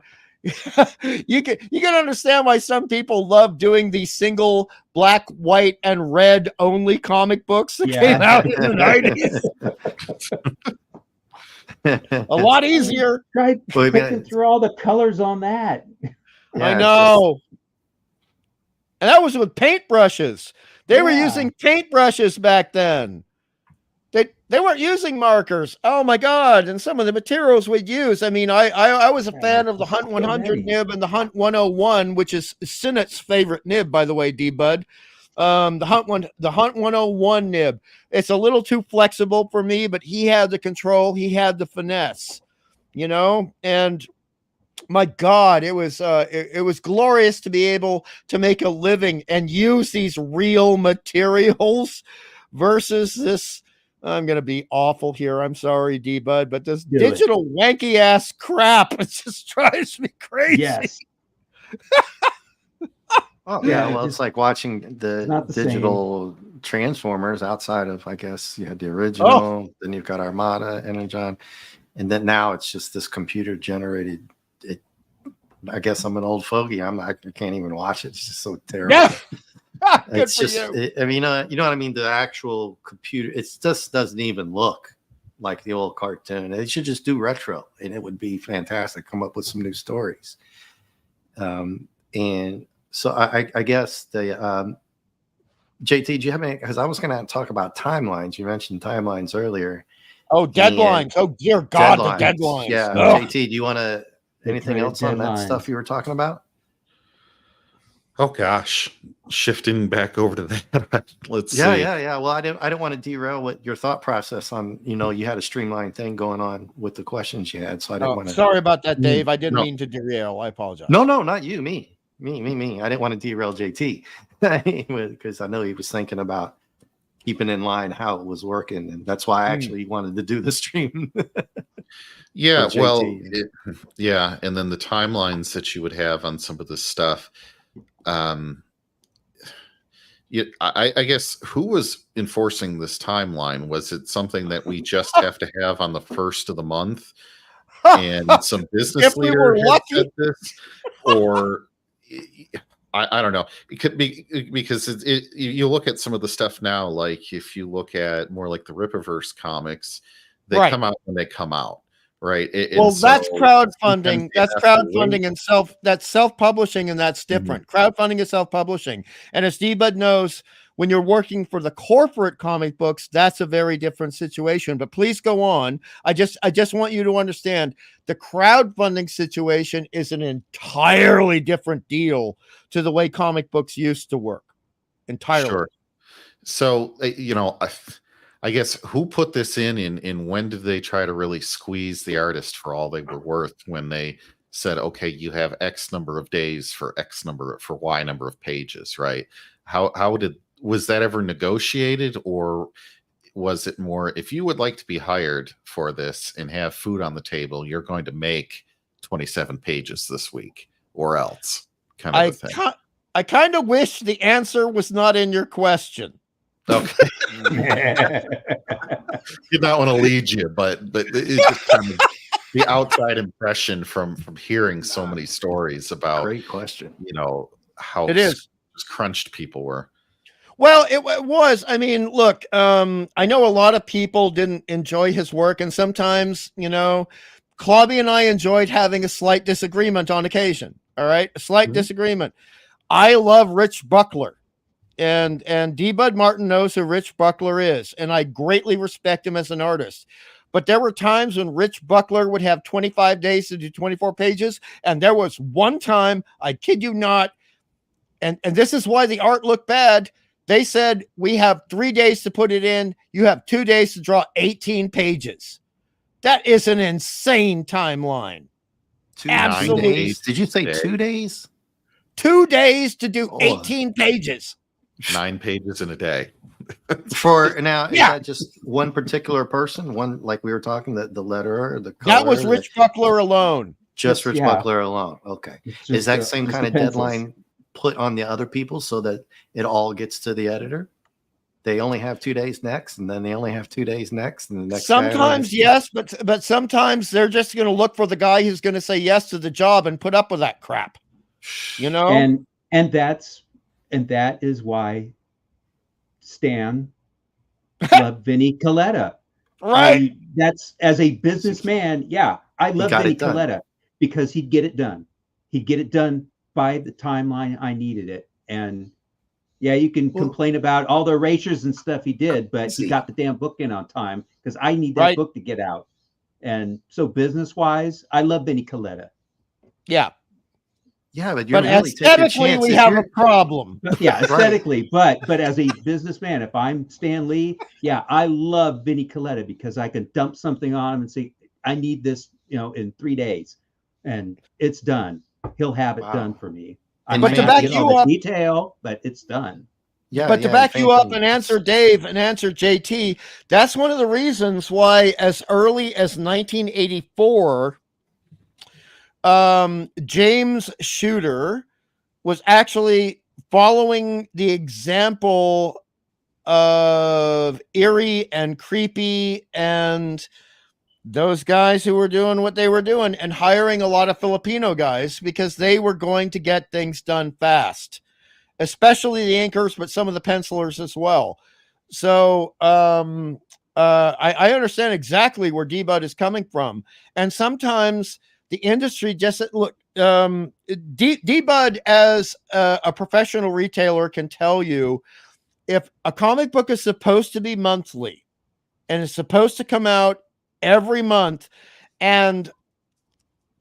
you can understand why some people love doing these single black, white, and red only comic books that came out in the 90s. A lot easier. Try picking through all the colors on that. I know. And that was with paintbrushes. They were using paintbrushes back then. They weren't using markers. Oh my God. And some of the materials we'd use. I mean, I was a fan of the Hunt 100 nib and the Hunt 101, which is Sinnott's favorite nib, by the way, D-Bud. The Hunt 101 nib. It's a little too flexible for me, but he had the control, he had the finesse, and my God, it was glorious to be able to make a living and use these real materials versus this. I'm going to be awful here. I'm sorry, D-Bud, but this digital wanky ass crap, it just drives me crazy. Yes. Oh, well, it's like watching the digital Transformers outside of, I guess, you had the original, then you've got Armada, Energon, and then now it's just this computer generated. I guess I'm an old fogey. I can't even watch it. It's just so terrible. Yeah. It's just, you know what I mean? The actual computer, it just doesn't even look like the old cartoon. They should just do retro, and it would be fantastic. Come up with some new stories. And so I guess the JT, do you have any? Because I was going to talk about timelines. You mentioned timelines earlier. Oh, deadlines! Oh dear God, the deadlines. Yeah, JT, do you want to anything else on that stuff you were talking about? Oh gosh, shifting back over to that. Let's see. Yeah. Well, I didn't want to derail what your thought process on. You had a streamlined thing going on with the questions you had, so I didn't want to. Sorry about that, Dave. I didn't mean to derail. I apologize. No, not you. Me. I didn't want to derail JT because I know he was thinking about keeping in line how it was working, and that's why I actually wanted to do the stream. Yeah, well, and then the timelines that you would have on some of this stuff. I guess who was enforcing this timeline? Was it something that we just have to have on the first of the month, and some business leader had said this, or I don't know. It could be because you look at some of the stuff now, like if you look at more like the Rippaverse comics, they come out when they come out, right? Well, that's crowdfunding. That's crowdfunding and self-publishing, and that's different. Crowdfunding is self-publishing, and as D-Bud knows, when you're working for the corporate comic books, that's a very different situation. But please go on. I just want you to understand the crowdfunding situation is an entirely different deal to the way comic books used to work. Entirely. Sure. So, I guess who put this in and when did they try to really squeeze the artist for all they were worth when they said, okay, you have X number of days for Y number of pages, right? Was that ever negotiated, or was it more, if you would like to be hired for this and have food on the table, you're going to make 27 pages this week or else kind of a thing? I kind of wish the answer was not in your question. Okay. Did not want to lead you, but it's just kind of the outside impression from hearing so many stories about, great question, how it is crunched people were. Well, it was. I mean, look, I know a lot of people didn't enjoy his work, and sometimes, Clobby and I enjoyed having a slight disagreement on occasion. All right, a slight disagreement. I love Rich Buckler, and D-Bud Martin knows who Rich Buckler is, and I greatly respect him as an artist. But there were times when Rich Buckler would have 25 days to do 24 pages, and there was one time, I kid you not, and this is why the art looked bad. They said, we have 3 days to put it in. You have 2 days to draw 18 pages. That is an insane timeline. 9 days. Did you say 2 days? 2 days to do 18 pages. 9 pages in a day. Is that just one particular person? One, like we were talking, the letterer, the color? That was Rich Buckler alone. Just Rich Buckler alone. Okay. Is that same kind of deadline put on the other people so that it all gets to the editor? They only have 2 days next, and then they only have 2 days next, and the next. Sometimes yes, but sometimes they're just going to look for the guy who's going to say yes to the job and put up with that crap. And that is why Stan loved Vinnie Coletta. Right. That's, as a businessman, I love Vinnie Coletta because he'd get it done. He'd get it done by the timeline I needed it. And you can complain about all the erasures and stuff he did, but he got the damn book in on time because I need that book to get out. And so business wise, I love Vinnie Coletta. Yeah. Yeah, but you're really aesthetically we have a problem. Yeah, aesthetically, but as a businessman, if I'm Stan Lee, I love Vinnie Coletta because I can dump something on him and say, I need this, in 3 days, and it's done. He'll have it done for me. But to back you up, detail, but it's done. Yeah, but to back you up and answer Dave and answer JT, that's one of the reasons why, as early as 1984. James Shooter was actually following the example of Eerie and Creepy and those guys who were doing what they were doing and hiring a lot of Filipino guys because they were going to get things done fast, especially the inkers, but some of the pencilers as well. So I understand exactly where D-Bud is coming from. And sometimes the industry just look. D-Bud, as a professional retailer, can tell you if a comic book is supposed to be monthly and it's supposed to come out every month, and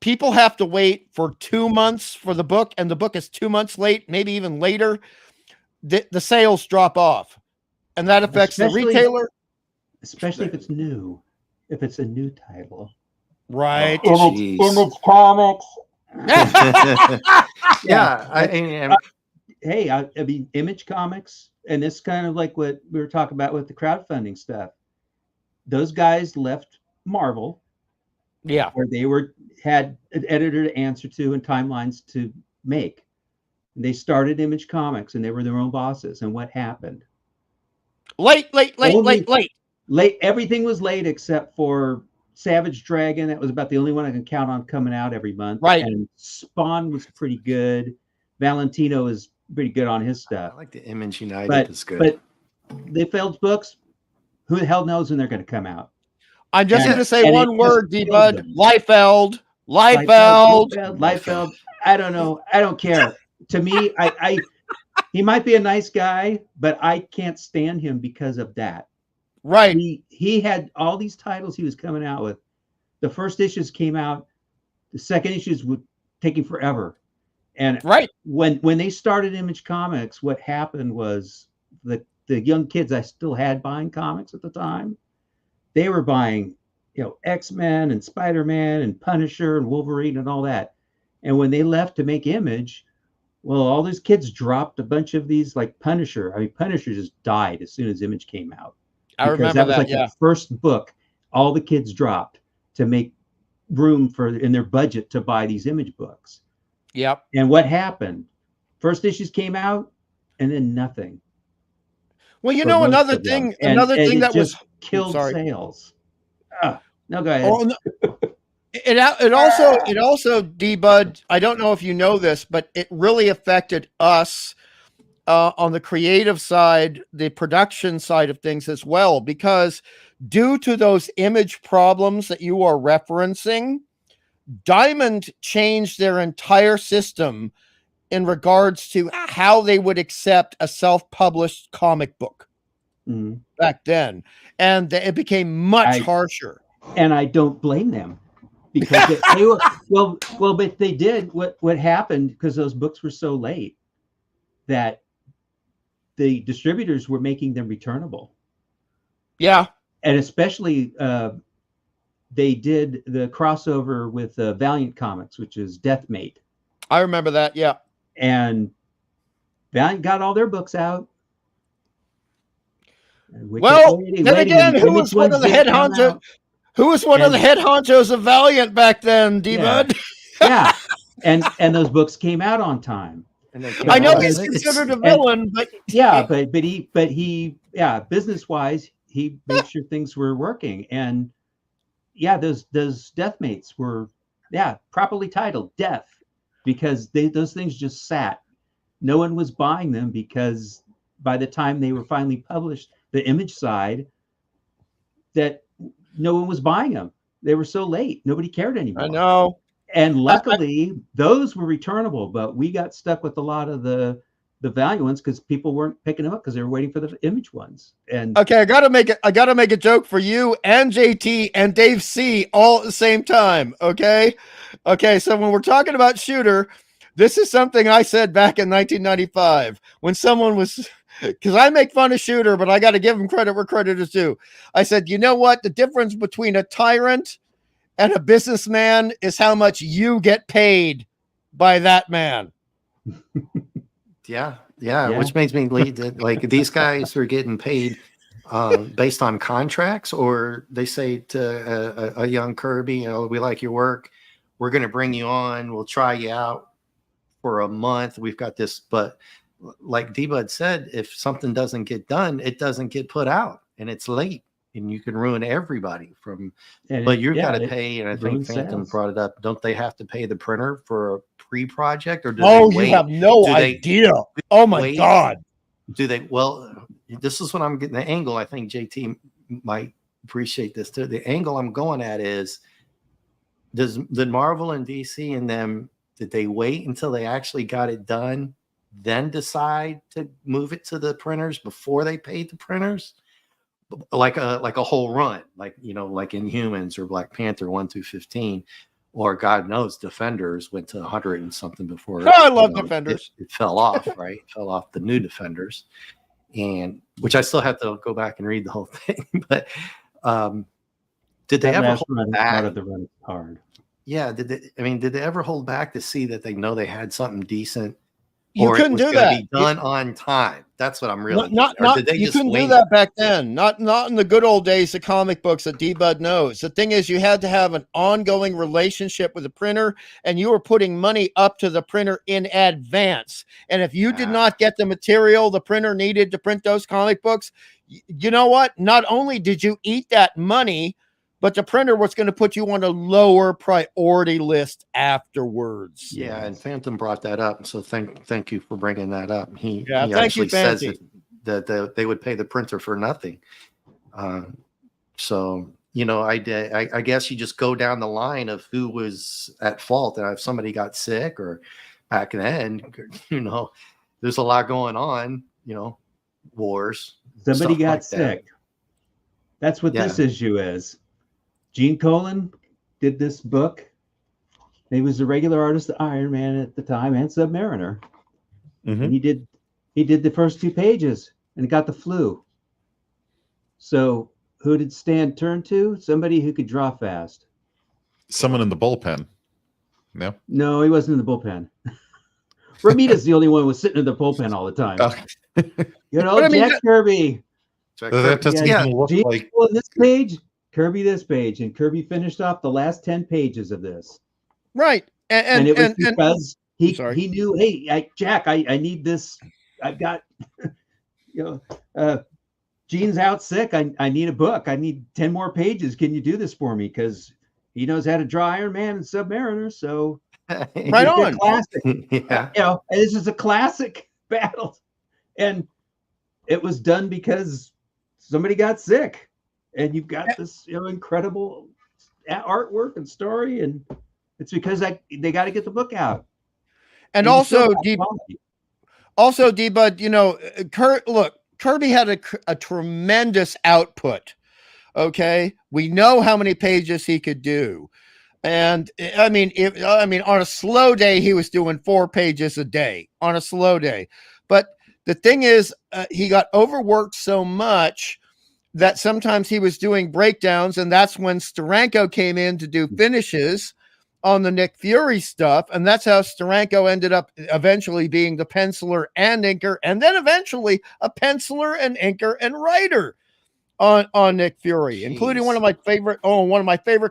people have to wait for 2 months for the book, and the book is 2 months late, maybe even later, the sales drop off, and that affects the retailer, especially if it's new, if it's a new title. Right. Image Comics. I mean, Image Comics, and it's kind of like what we were talking about with the crowdfunding stuff. Those guys left Marvel, where they had an editor to answer to and timelines to make. And they started Image Comics, and they were their own bosses. And what happened? Late. Late. Everything was late except for Savage Dragon. That was about the only one I can count on coming out every month. Right. And Spawn was pretty good. Valentino is pretty good on his stuff. I like the Image United. But, It's good. But they failed books. Who the hell knows when they're going to come out? I'm just going to say one word, D-Bud. Liefeld. I don't know. I don't care. To me, he might be a nice guy, but I can't stand him because of that. Right. He had all these titles he was coming out with. The first issues came out. The second issues were taking forever. And when they started Image Comics, what happened was the young kids I still had buying comics at the time, they were buying, X-Men and Spider-Man and Punisher and Wolverine and all that. And when they left to make Image, well, all these kids dropped a bunch of these, like Punisher. I mean, Punisher just died as soon as Image came out. I remember that was like the first book all the kids dropped to make room in their budget to buy these Image books. Yep. And what happened? First issues came out, and then nothing. Well, another thing that was killed sales. No, go ahead. Oh, no. It also, D-Bud, I don't know if you know this, but it really affected us on the creative side, the production side of things as well, because due to those Image problems that you are referencing, Diamond changed their entire system in regards to how they would accept a self-published comic book back then. And it became much harsher. And I don't blame them, because they were, but they did what happened, because those books were so late that the distributors were making them returnable. Yeah. And especially they did the crossover with Valiant Comics, which is Deathmate. I remember that, yeah. And Valiant got all their books out. Well, then again, who was one of the head honchos? Who was one of the head honchos of Valiant back then, D-Bud? Yeah. And those books came out on time. I know he's considered a villain, but he business wise, he made sure things were working. And those Deathmates were properly titled Death, because those things just sat. No one was buying them, because by the time they were finally published, the Image side, that no one was buying them. They were so late. Nobody cared anymore. I know. And luckily, those were returnable, but we got stuck with a lot of the Valiant ones because people weren't picking them up because they were waiting for the Image ones. And okay, I gotta make a joke for you and JT and Dave C all at the same time. Okay. So when we're talking about Shooter, this is something I said back in 1995 when someone was, because I make fun of Shooter, but I got to give him credit where credit is due. I said, you know what? The difference between a tyrant and a businessman is how much you get paid by that man. Yeah. Which makes me lead that, like, these guys are getting paid based on contracts, or they say to a young Kirby, we like your work. We're going to bring you on. We'll try you out for a month. We've got this, but like D-Bud said, if something doesn't get done, it doesn't get put out, and it's late, and you can ruin everybody but you've got to pay. And I think Phantom brought it up. Don't they have to pay the printer for a pre-project, or do they wait? You have no idea. Oh my God. Do they? Well, this is what I'm getting the angle. I think JT might appreciate this too. The angle I'm going at is, did Marvel and DC and them, did they wait until they actually got it done, then decide to move it to the printers before they paid the printers? Like a whole run, like Inhumans or Black Panther 1 through 15, or God knows Defenders went to 100 and something before. I love Defenders. It fell off, right? It fell off the new Defenders, and which I still have to go back and read the whole thing. But did they ever hold back? Part of the run is hard. Yeah, did they ever hold back to see that they know they had something decent You couldn't do that. Be done on time. That's what I'm really. Not. You couldn't do that back then. Not in the good old days of comic books that D-Bud knows. The thing is, you had to have an ongoing relationship with the printer, and you were putting money up to the printer in advance. And if you did not get the material the printer needed to print those comic books, you know what? Not only did you eat that money, but the printer was going to put you on a lower priority list afterwards. Yeah, and Phantom brought that up. So thank you for bringing that up. He actually says that they would pay the printer for nothing. So, I guess you just go down the line of who was at fault. And if somebody got sick or back then, there's a lot going on, wars. Somebody got sick. That's what this issue is. Gene Colan did this book. He was a regular artist, the Iron Man at the time, and Submariner. Mm-hmm. And he did the first 2 pages and got the flu. So who did Stan turn to? Somebody who could draw fast. Someone in the bullpen. No? No, he wasn't in the bullpen. Ramita's the only one who was sitting in the bullpen all the time. Jack Kirby. That doesn't even look like this page. Kirby this page, and Kirby finished off the last 10 pages of this. Right. And it was because he knew, hey, Jack, I need this. I've got, Gene's out sick. I need a book. I need 10 more pages. Can you do this for me? Because he knows how to draw Iron Man and Submariner. So right on. Classic. Yeah. And this is a classic battle. And it was done because somebody got sick. And you've got this incredible artwork and story, and it's because they got to get the book out. And also, D-Bud, Kirby had a tremendous output. Okay, we know how many pages he could do, and I mean, on a slow day, he was doing 4 pages a day on a slow day. But the thing is, he got overworked so much that sometimes he was doing breakdowns, and that's when Steranko came in to do finishes on the Nick Fury stuff, and that's how Steranko ended up eventually being the penciler and inker, and then eventually a penciler and inker and writer on Nick Fury, including one of my favorite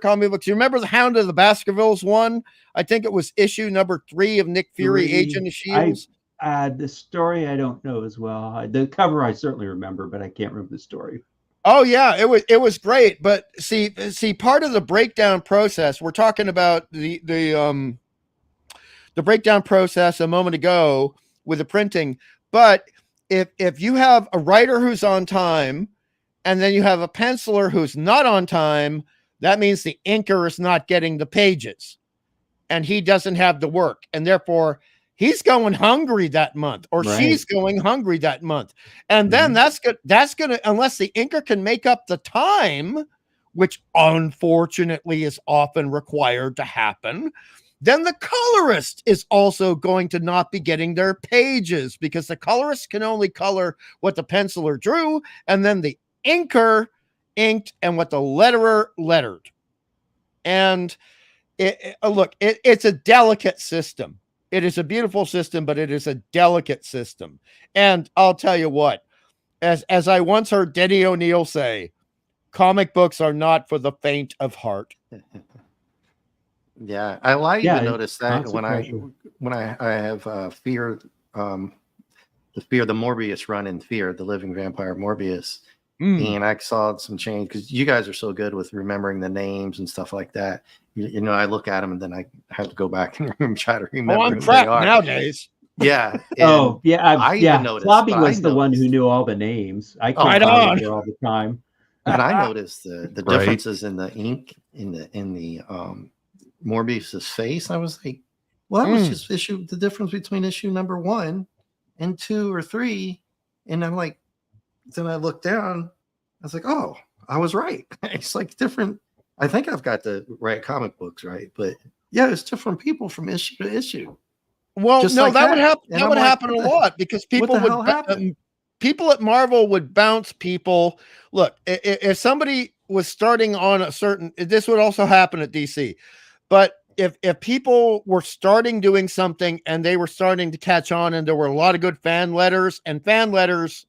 comic books. You remember the Hound of the Baskervilles one? I think it was issue number 3 of Nick Fury, Agent of Shields. The story I don't know as well. The cover I certainly remember, but I can't remember the story. Oh yeah, it was great. But see, part of the breakdown process, we're talking about the breakdown process a moment ago with the printing. But if you have a writer who's on time, and then you have a penciler who's not on time, that means the inker is not getting the pages, and he doesn't have the work, and therefore he's going hungry that month, or she's going hungry that month. And then that's good. That's going to, unless the inker can make up the time, which unfortunately is often required to happen, then the colorist is also going to not be getting their pages, because the colorist can only color what the penciler drew, and then the inker inked and what the letterer lettered. And it's a delicate system. It is a beautiful system, but it is a delicate system. And I'll tell you what, as I once heard Denny O'Neil say, comic books are not for the faint of heart. Yeah, I like to notice that when I have Fear, the Morbius run in Fear, the Living Vampire Morbius, and I saw some change because you guys are so good with remembering the names and stuff like that. I look at them and then I have to go back and try to remember. Oh, I'm crap nowadays. Yeah. I even noticed. Bobby was the one who knew all the names. I couldn't remember all the time. And I noticed the differences in the ink in the Morbius's face. I was like, well, that was just the difference between issue number 1 and 2 or 3. And I'm like, then I looked down. I was like, oh, I was right. It's like different. I think I've got the right comic books right, but yeah, it's different people from issue to issue. Well, just that would happen. That would happen a lot because people at Marvel would bounce people. Look, if somebody was starting on a certain, this would also happen at DC, but if people were starting doing something and they were starting to catch on, and there were a lot of good fan letters,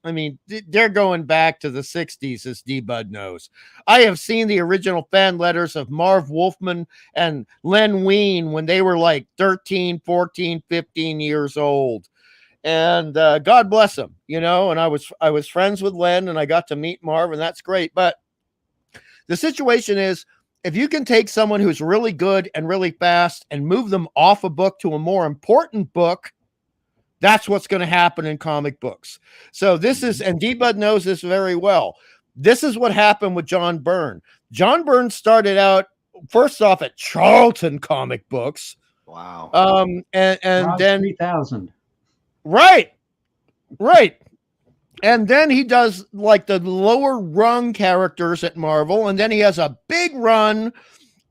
I mean, they're going back to the 60s, as D-Bud knows. I have seen the original fan letters of Marv Wolfman and Len Wein when they were like 13, 14, 15 years old. And God bless them, you know, and I was friends with Len, and I got to meet Marv, and that's great. But the situation is, if you can take someone who's really good and really fast and move them off a book to a more important book, that's what's going to happen in comic books. So this is, and D-Bud knows this very well. This is what happened with John Byrne. John Byrne started out first off at Charlton Comic Books. Wow. And then 3000. Right. And then he does like the lower rung characters at Marvel, and then he has a big run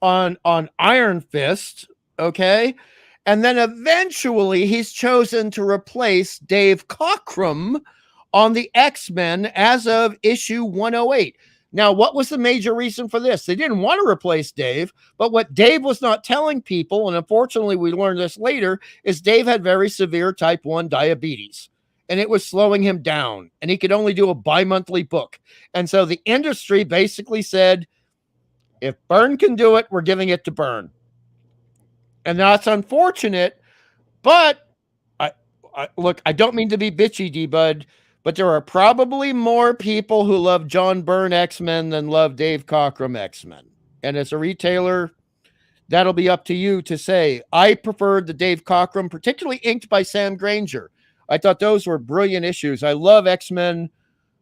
on Iron Fist, okay? And then eventually he's chosen to replace Dave Cockrum on the X-Men as of issue 108. Now, what was the major reason for this? They didn't want to replace Dave, but what Dave was not telling people, and unfortunately we learned this later, is Dave had very severe type 1 diabetes, and it was slowing him down, and he could only do a bi-monthly book. And so the industry basically said, if Byrne can do it, we're giving it to Byrne. And that's unfortunate, but look, I don't mean to be bitchy, D-Bud, but there are probably more people who love John Byrne X-Men than love Dave Cockrum X-Men. And as a retailer, that'll be up to you to say. I preferred the Dave Cockrum, particularly inked by Sam Granger. I thought those were brilliant issues. I love X-Men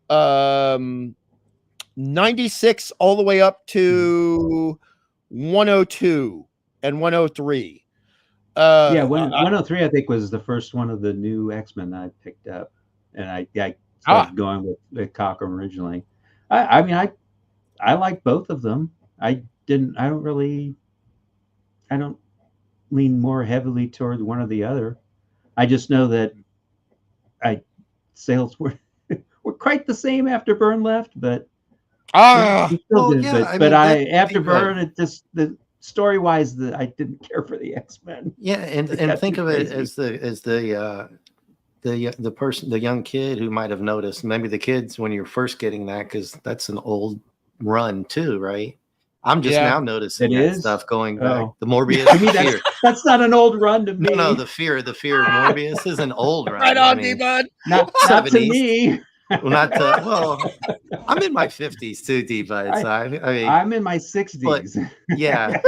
96 all the way up to 102 and 103. 103 I think was the first one of the new X-Men I picked up, and I started going with Cockrum originally. I mean I like both of them. I don't lean more heavily toward one or the other. I just know that sales were quite the same after Byrne left, but after Byrne, it just the story wise, I didn't care for the X-Men. Yeah, and think of it as the young kid who might have noticed, maybe the kids when you're first getting that, because that's an old run too, right? I'm just now noticing that stuff going back. The Morbius. To me, that's not an old run to me. No, the fear of Morbius is an old run. Right on, D-Bud. Not to me. Well, I'm in my 50s too, D-Bud. So I'm in my 60s. But, yeah.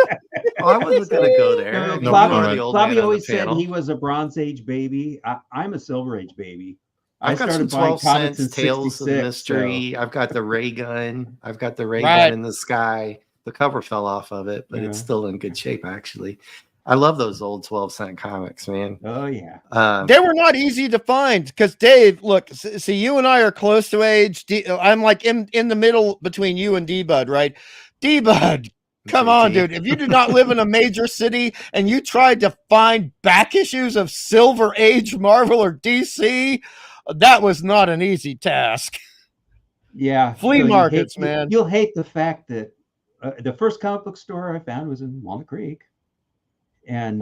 I wasn't going to go there. Bobby always said he was a Bronze Age baby. I'm a Silver Age baby. I've got some 12 cents Tales of Mystery. So. I've got the ray gun. Gun in the sky. The cover fell off of it, but it's still in good shape, actually. I love those old 12-cent comics, man. Oh, yeah. They were not easy to find because, Dave, look, see, you and I are close to age. I'm like in the middle between you and D-Bud, right? D-Bud, come on, dude. If you did not live in a major city and you tried to find back issues of Silver Age Marvel or DC, that was not an easy task. Yeah. Flea markets, man. You'll hate the fact that the first comic book store I found was in Walnut Creek. And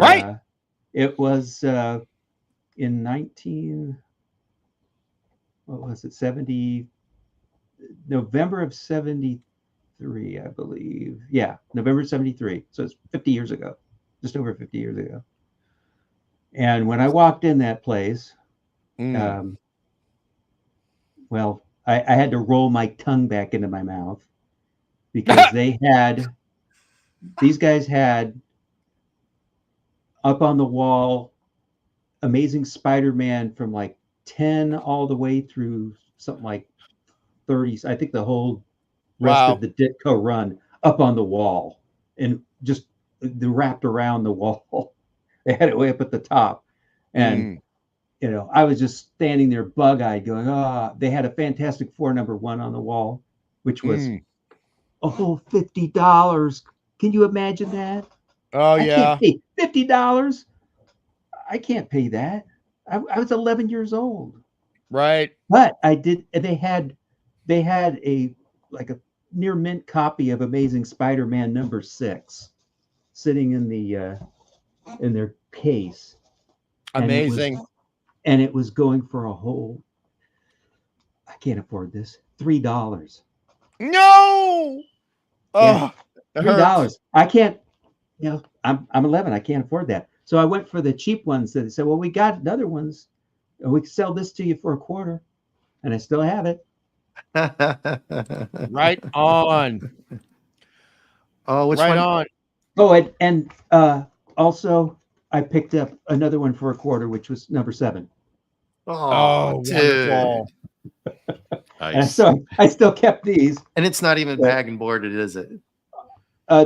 it was in 70, November of 73, I believe. Yeah, November 73. So it's 50 years ago, just over 50 years ago. And when I walked in that place, I had to roll my tongue back into my mouth because these guys had up on the wall Amazing Spider-Man from like 10 all the way through something like 30. I think the whole rest of the Ditko run up on the wall and just wrapped around the wall. They had it way up at the top. And, I was just standing there bug-eyed going, they had a Fantastic Four #1 on the wall, which was a whole $50. Can you imagine that? Oh, yeah. $50. I can't pay that. I was 11 years old. Right. But I did. They had a near mint copy of Amazing Spider-Man #6 sitting in the in their case. Amazing. And it was going for a whole, I can't afford this, $3. No. Oh, $3. I can't, I'm 11. I can't afford that. So I went for the cheap ones that said, well, we got other ones. We can sell this to you for $0.25. And I still have it. Right on. Oh, which right one? on. Oh, and also I picked up another one for $0.25, which was number 7. Oh, wonderful. Nice. And so I still kept these. And it's not even bag and boarded, is it?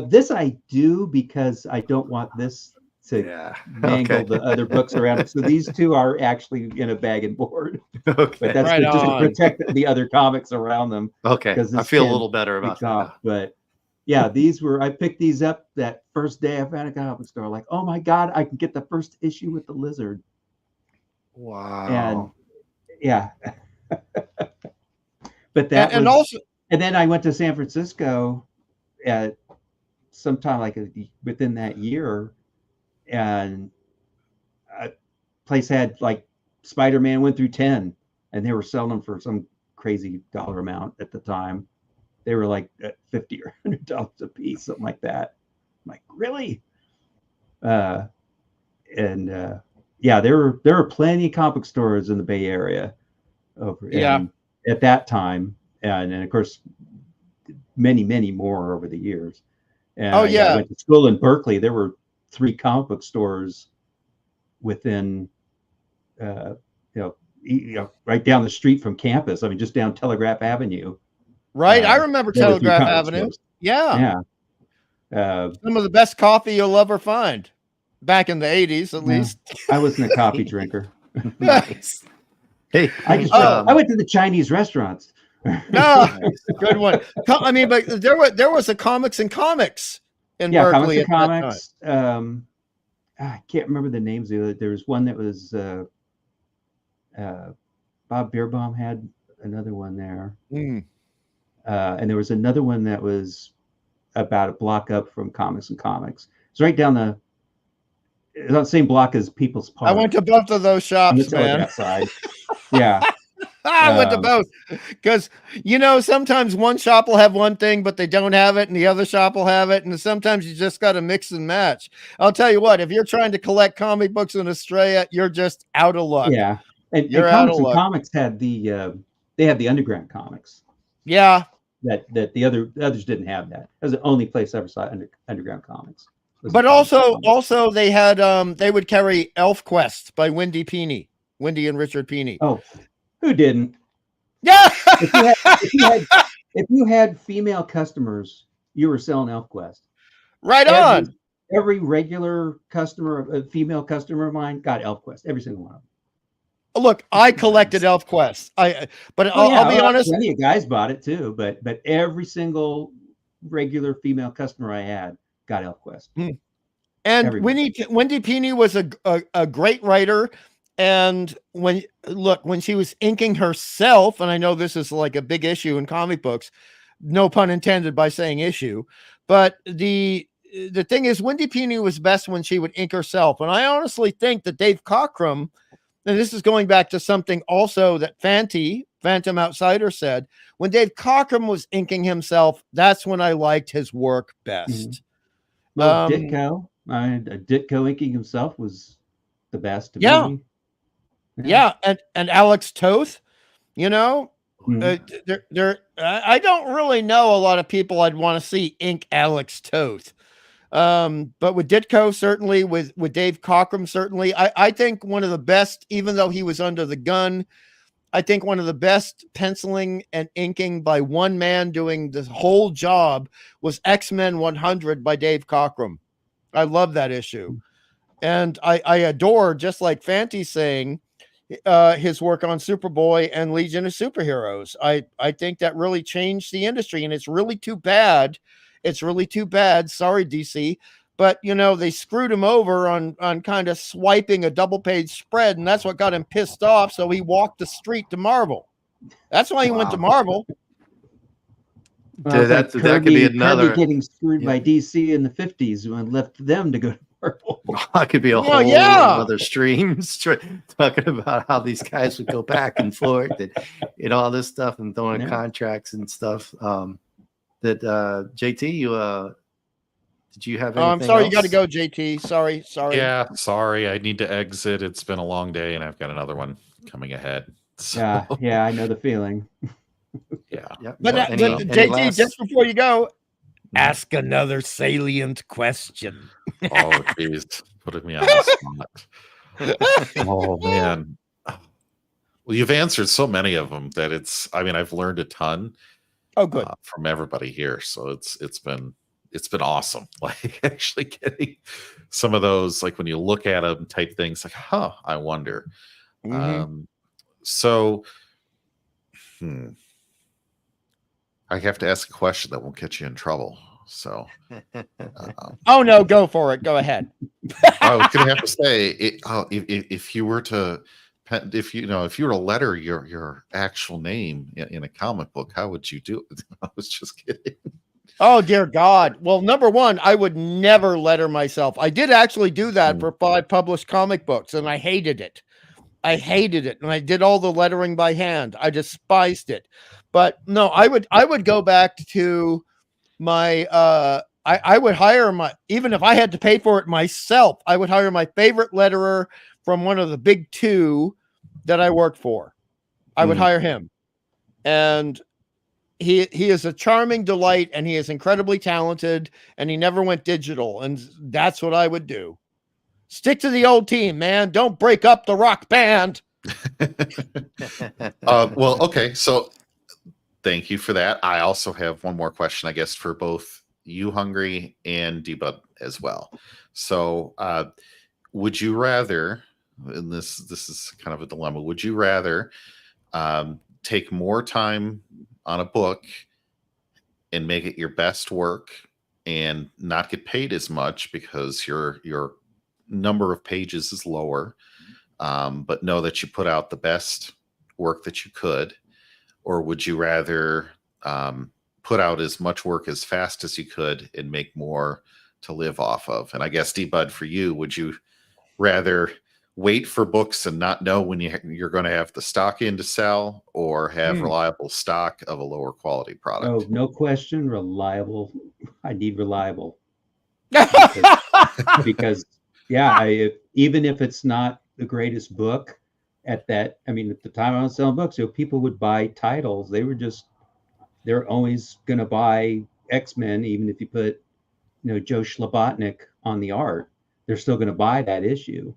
This I do because I don't want this to mangle the other books around it. So these 2 are actually in a bag and board. Okay. But that's Right just to on. protect the other comics around them. Okay. I feel a little better about that. But yeah, I picked these up that first day I found a comic store. Like, oh my God, I can get the first issue with the lizard. Wow. And yeah. But that and was, also, and then I went to San Francisco at sometime like within that year, and a place had like Spider-Man 1 through 10, and they were selling them for some crazy dollar amount at the time. They were like at $50 or $100 a piece, something like that. I'm like, really? Yeah, there were plenty of comic stores in the Bay Area at that time, and of course many more over the years. And I went to school in Berkeley. There were 3 comic book stores within right down the street from campus. I mean, just down Telegraph Avenue. Right. I remember Telegraph Avenue. Stores. Yeah. Some of the best coffee you'll ever find back in the 80s, at least. I wasn't a coffee drinker. Nice. Hey, I went to the Chinese restaurants. Good one. I mean, but there was a Comics and Comics in Berkeley. Comics. I can't remember the names of it. There was one that was Bob Beerbaum had another one there. And there was another one that was about a block up from Comics and Comics. It's right down the same block as People's Park. I went to both of those shops, man. Side. Yeah. I went to both because, sometimes one shop will have one thing, but they don't have it, and the other shop will have it. And sometimes you just got to mix and match. I'll tell you what, if you're trying to collect comic books in Australia, you're just out of luck. Yeah. And Comics and Comics had they had the underground comics. Yeah. That the others didn't have that. That was the only place I ever saw underground comics. But also they had they would carry Elf Quest by Wendy and Richard Peeney. Oh, who didn't? Yeah. if you had female customers, you were selling ElfQuest. Right on. Every regular customer, a female customer of mine, got ElfQuest. Every single one of them. Look, I collected ElfQuest. I'll be honest. Plenty of guys bought it too, but every single regular female customer I had got ElfQuest. And Wendy Peeney was a great writer. And when she was inking herself, and I know this is like a big issue in comic books, no pun intended by saying issue, but the thing is, Wendy Peeney was best when she would ink herself. And I honestly think that Dave Cockrum, and this is going back to something also that Phantom Outsider said, when Dave Cockrum was inking himself, that's when I liked his work best. Well, Ditko inking himself was the best to me. Yeah, and Alex Toth, I don't really know a lot of people I'd want to see ink Alex Toth. But with Ditko, certainly, with Dave Cockrum, certainly, I think one of the best, even though he was under the gun, I think one of the best penciling and inking by one man doing the whole job was X-Men 100 by Dave Cockrum. I love that issue. And I adore, just like Fanty's saying, his work on Superboy and Legion of Superheroes. I think that really changed the industry, and it's really too bad. Sorry, DC, but they screwed him over on kind of swiping a double page spread, and that's what got him pissed off. So he walked the street to Marvel. That's why he went to Marvel. Well, that could be another. Kirby getting screwed by DC in the 50s and left them to go to horrible. I could be a whole other stream talking about how these guys would go back and forth and all this stuff and throwing contracts and stuff. That JT, you did you have anything I'm sorry, else? you got to go, JT. Sorry. Yeah, sorry. I need to exit. It's been a long day, and I've got another one coming ahead. So, yeah, I know the feeling. Yeah. Yep. But, JT, just before you go, ask another salient question. Oh, geez. Putting me on the spot. Oh, man. Well, you've answered so many of them that I've learned a ton. Oh, good. From everybody here. So it's been awesome. Like actually getting some of those, like when you look at them type things like, I wonder. Mm-hmm. So I have to ask a question that won't get you in trouble. So oh no, go for it. Go ahead. I was gonna have to say if you were to letter your actual name in a comic book, how would you do it? I was just kidding. Oh dear God. Well, number one, I would never letter myself. I did actually do that for 5 published comic books, and I hated it. And I did all the lettering by hand. I despised it. But no, I would go back to my I would hire even if I had to pay for it myself, I would hire my favorite letterer from one of the big 2 that I worked for. I would hire him. And he is a charming delight, and he is incredibly talented, and he never went digital. And that's what I would do. Stick to the old team, man. Don't break up the rock band. Well, okay. So thank you for that. I also have one more question, I guess, for both you, Hungry, and Debud as well. So would you rather, and this is kind of a dilemma, would you rather take more time on a book and make it your best work and not get paid as much because your number of pages is lower, but know that you put out the best work that you could? Or would you rather put out as much work as fast as you could and make more to live off of? And I guess, Debud, for you, would you rather wait for books and not know when you're going to have the stock in to sell, or have reliable stock of a lower quality product? Oh, no question. Reliable. I need reliable. Because even if it's not the greatest book at the time I was selling books, people would buy titles. They're always going to buy X-Men, even if you put, Joe Slobotnik on the art, they're still going to buy that issue.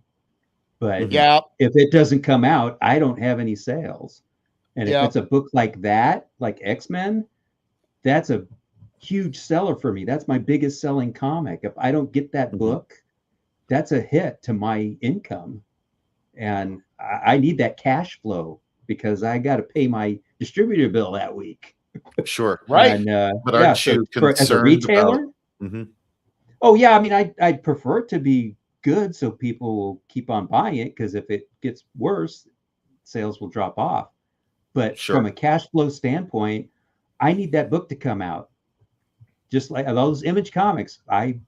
But if it doesn't come out, I don't have any sales. And if it's a book like that, like X-Men, that's a huge seller for me. That's my biggest selling comic. If I don't get that book, that's a hit to my income. And I need that cash flow because I got to pay my distributor bill that week. Sure. Right. And, but aren't you concerned as a retailer? About... Oh, yeah. I mean, I'd prefer it to be good so people will keep on buying it, because if it gets worse, sales will drop off. But from a cash flow standpoint, I need that book to come out. Just like those Image Comics, I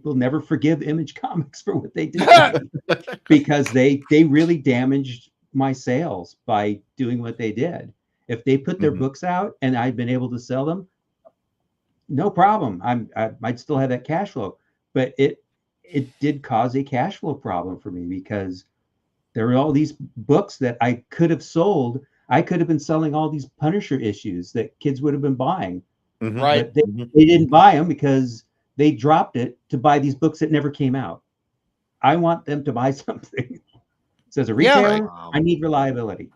will never forgive Image Comics for what they did to me, because they really damaged my sales by doing what they did. If they put their books out and I'd been able to sell them, no problem. I might still have that cash flow. But it did cause a cash flow problem for me, because there were all these books that I could have sold. I could have been selling all these Punisher issues that kids would have been buying. Right. But they didn't buy them because they dropped it to buy these books that never came out. I want them to buy something. So as a retailer, I need reliability.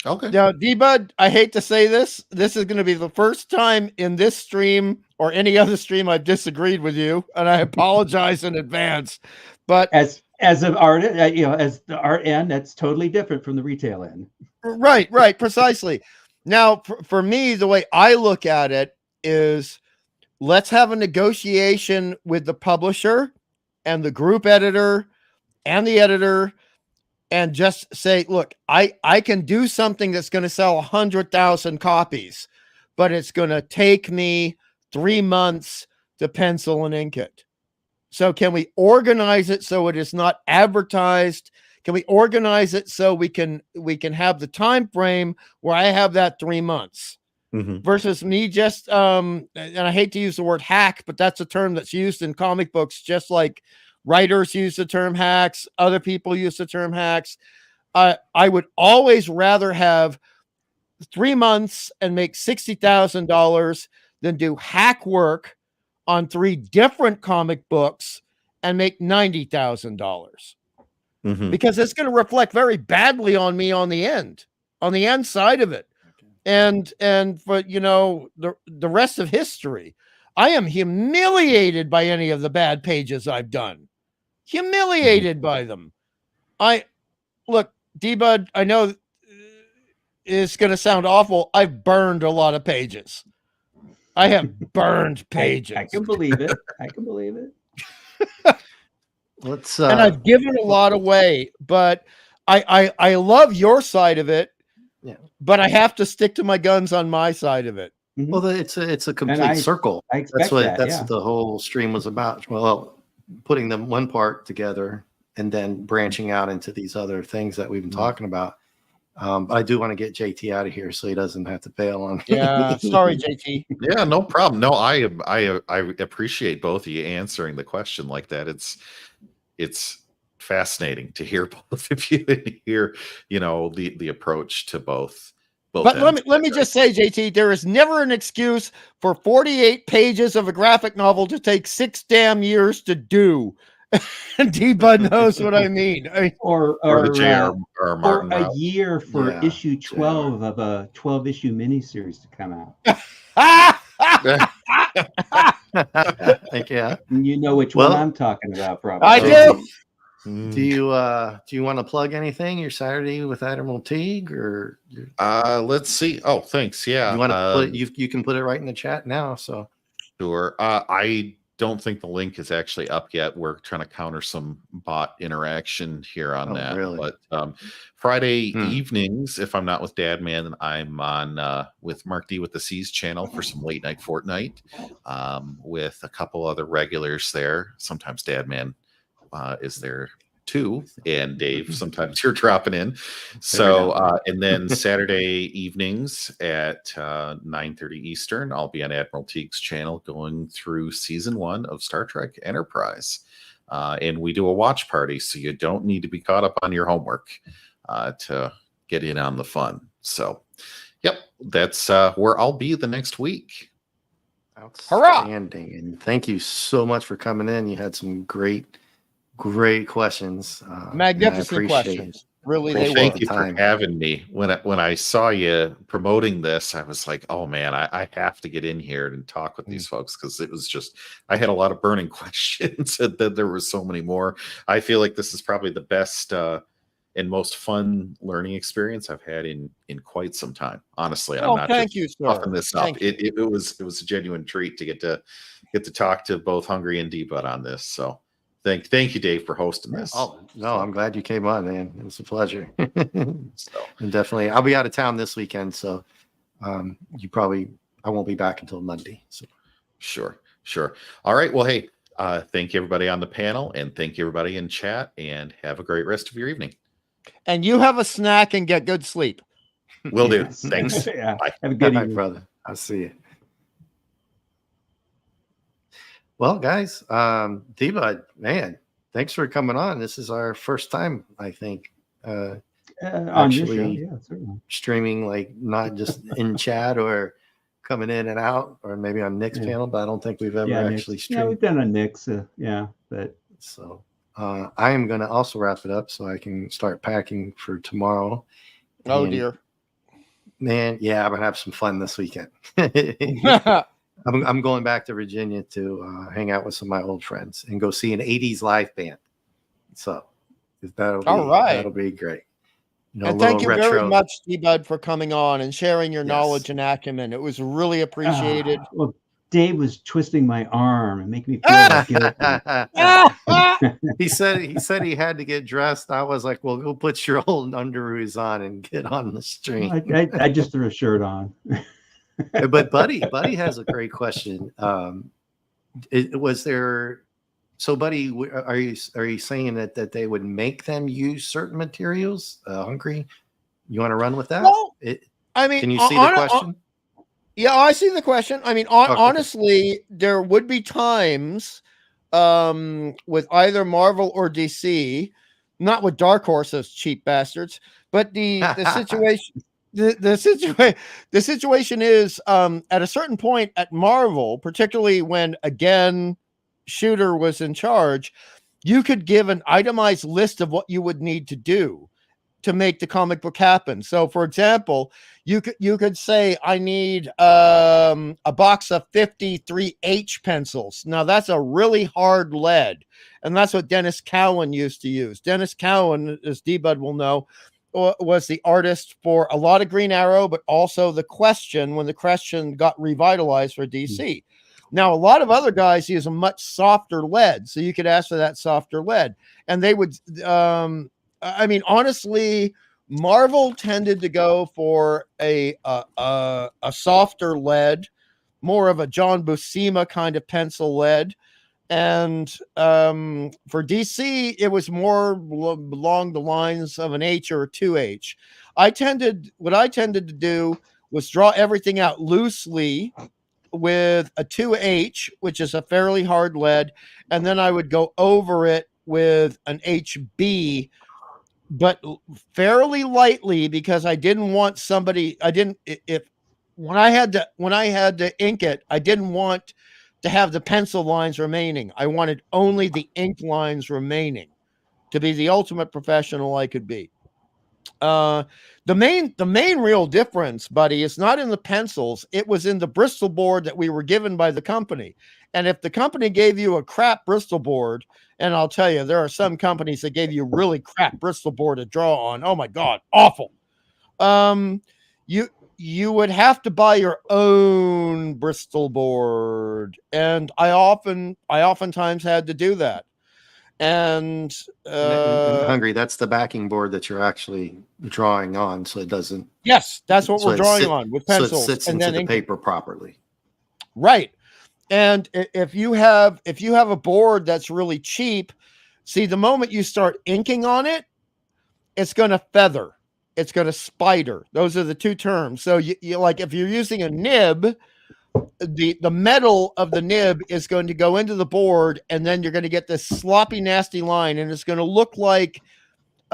Okay. Now, Debud, I hate to say this. This is going to be the first time in this stream or any other stream I've disagreed with you, and I apologize in advance. But as an artist, as the art end, that's totally different from the retail end. Right, precisely. Now, for me, the way I look at it is, let's have a negotiation with the publisher and the group editor and the editor, and just say, look, I can do something that's going to sell 100,000 copies, but it's going to take me 3 months to pencil and ink it. So can we organize it so it is not advertised? Can we organize it so we can have the time frame where I have that 3 months versus me just and I hate to use the word hack, but that's a term that's used in comic books, just like writers use the term hacks, other people use the term hacks. I would always rather have 3 months and make $60,000 than do hack work on 3 different comic books and make $90,000 because it's going to reflect very badly on me on the end side of it. And for, you know, the rest of history, I am humiliated by any of the bad pages I've done. Humiliated by them. Look, D-Bud, I know it's going to sound awful. I've burned a lot of pages. I have burned pages. I can believe it. I can believe it. And I've given a lot away, but I love your side of it. Yeah. But I have to stick to my guns on my side of it. Well, it's a complete circle. That's what the whole stream was about. Well, putting them one part together and then branching out into these other things that we've been talking about. But I do want to get JT out of here so he doesn't have to bail on me. Yeah, sorry, JT. Yeah, no problem. No, I appreciate both of you answering the question like that. It's fascinating to hear both of you and hear, you know, the approach to both. But let me just say, JT, there is never an excuse for 48 pages of a graphic novel to take 6 damn years to do. D-Bud knows what I mean. Or a year for issue 12 of a 12-issue miniseries to come out. Yeah. You know which one I'm talking about, probably. I do. Do you want to plug anything? Your Saturday with Admiral Teague, or let's see. Oh, thanks. Yeah. You want to you can put it right in the chat now. So sure. I don't think the link is actually up yet. We're trying to counter some bot interaction here on that. Really? But Friday evenings, if I'm not with Dadman, I'm on with Mark D with the Seas channel for some late night Fortnite with a couple other regulars there. Sometimes Dadman is there too, and Dave, sometimes you're dropping in. So and then Saturday evenings at 9:30 Eastern, I'll be on Admiral Teague's channel going through season 1 of Star Trek Enterprise, and we do a watch party, so you don't need to be caught up on your homework to get in on the fun. So yep, that's where I'll be the next week. Outstanding. And thank you so much for coming in. You had some great questions. Magnificent questions. Really, they were. Thank you for having me. When I saw you promoting this, I was like, oh man, I have to get in here and talk with these folks, because it was just, I had a lot of burning questions and then there were so many more. I feel like this is probably the best and most fun learning experience I've had in quite some time. Honestly, I'm not thank you, sir. puffing this up. It was a genuine treat to get to talk to both Hungry and D-Bud on this. So thank you, Dave, for hosting this. Oh no, I'm glad you came on, man. It was a pleasure. And definitely, I'll be out of town this weekend, so I won't be back until Monday. So sure. All right. Well, hey, thank you everybody on the panel, and thank you everybody in chat, and have a great rest of your evening. And you have a snack and get good sleep. Will do. Thanks. Yeah. Bye. Have a good evening, brother. I'll see you. Well, guys, D-Bud, man, thanks for coming on. This is our first time, I think, actually streaming, like not just in chat or coming in and out, or maybe on Nick's panel, but I don't think we've ever actually streamed. Yeah, we've done on Nick's, but so I am going to also wrap it up so I can start packing for tomorrow. Oh, dear. Man, yeah, I'm going to have some fun this weekend. I'm going back to Virginia to hang out with some of my old friends and go see an 80s live band. So that'll be great. And thank you very much, D-Bud, for coming on and sharing your knowledge and acumen. It was really appreciated. Well, Dave was twisting my arm and making me feel guilty. He said he had to get dressed. I was like, well, go put your old underoos on and get on the stream. I just threw a shirt on. But Buddy has a great question. Was there So, buddy, are you saying that they would make them use certain materials? Hungry, you want to run with that? Well, I mean, can you see the question? Yeah, I see the question. I mean, honestly, there would be times with either Marvel or DC, not with Dark Horse, those cheap bastards, but the situation. The situation is at a certain point at Marvel, particularly when again Shooter was in charge, you could give an itemized list of what you would need to do to make the comic book happen. So, for example, you could say, I need a box of 53H pencils. Now, that's a really hard lead, and that's what Dennis Cowan used to use. Dennis Cowan, as D-Bud will know, was the artist for a lot of Green Arrow, but also The Question when The Question got revitalized for DC. Now, a lot of other guys use a much softer lead, so you could ask for that softer lead, and they would. I mean, honestly, Marvel tended to go for a softer lead, more of a John Buscema kind of pencil lead. And for DC, it was more along the lines of an H or a 2H. What I tended to do was draw everything out loosely with a 2H, which is a fairly hard lead, and then I would go over it with an HB, but fairly lightly, because I didn't want somebody. When I had to ink it, I didn't want to have the pencil lines remaining. I wanted only the ink lines remaining to be the ultimate professional I could be. The main real difference, buddy, is not in the pencils. It was in the Bristol board that we were given by the company. And if the company gave you a crap Bristol board, and I'll tell you, there are some companies that gave you really crap Bristol board to draw on. Oh my God, awful. You would have to buy your own Bristol board, and I oftentimes had to do that. And Hungry, that's the backing board that you're actually drawing on, so it doesn't. Yes, that's what we're drawing on with pencils, so it sits into the paper properly. Right. And if you have a board that's really cheap, see, the moment you start inking on it, it's going to feather. It's going to spider. Those are the two terms. So you like, if you're using a nib, the metal of the nib is going to go into the board, and then you're going to get this sloppy, nasty line, and it's going to look like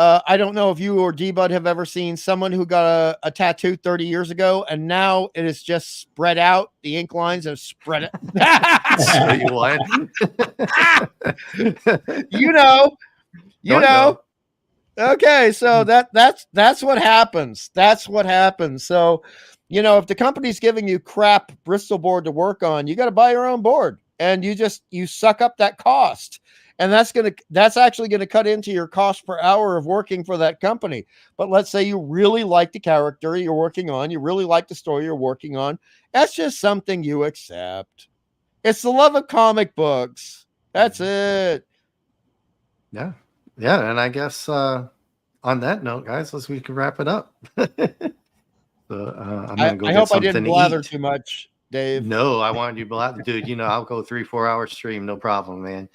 I don't know if you or D-Bud have ever seen someone who got a tattoo 30 years ago, and now it is just spread out. The ink lines have spread it. So you what? you know. Okay, so that's what happens. That's what happens. So, if the company's giving you crap Bristol board to work on, you got to buy your own board, and you suck up that cost. And that's actually going to cut into your cost per hour of working for that company. But let's say you really like the character you're working on, you really like the story you're working on. That's just something you accept. It's the love of comic books. That's it. Yeah. Yeah. And I guess on that note, guys, we can wrap it up. I'm gonna go I hope I didn't blather too much, Dave. No, I wanted you to blather, dude. I'll go 3-4 hour stream, no problem, man.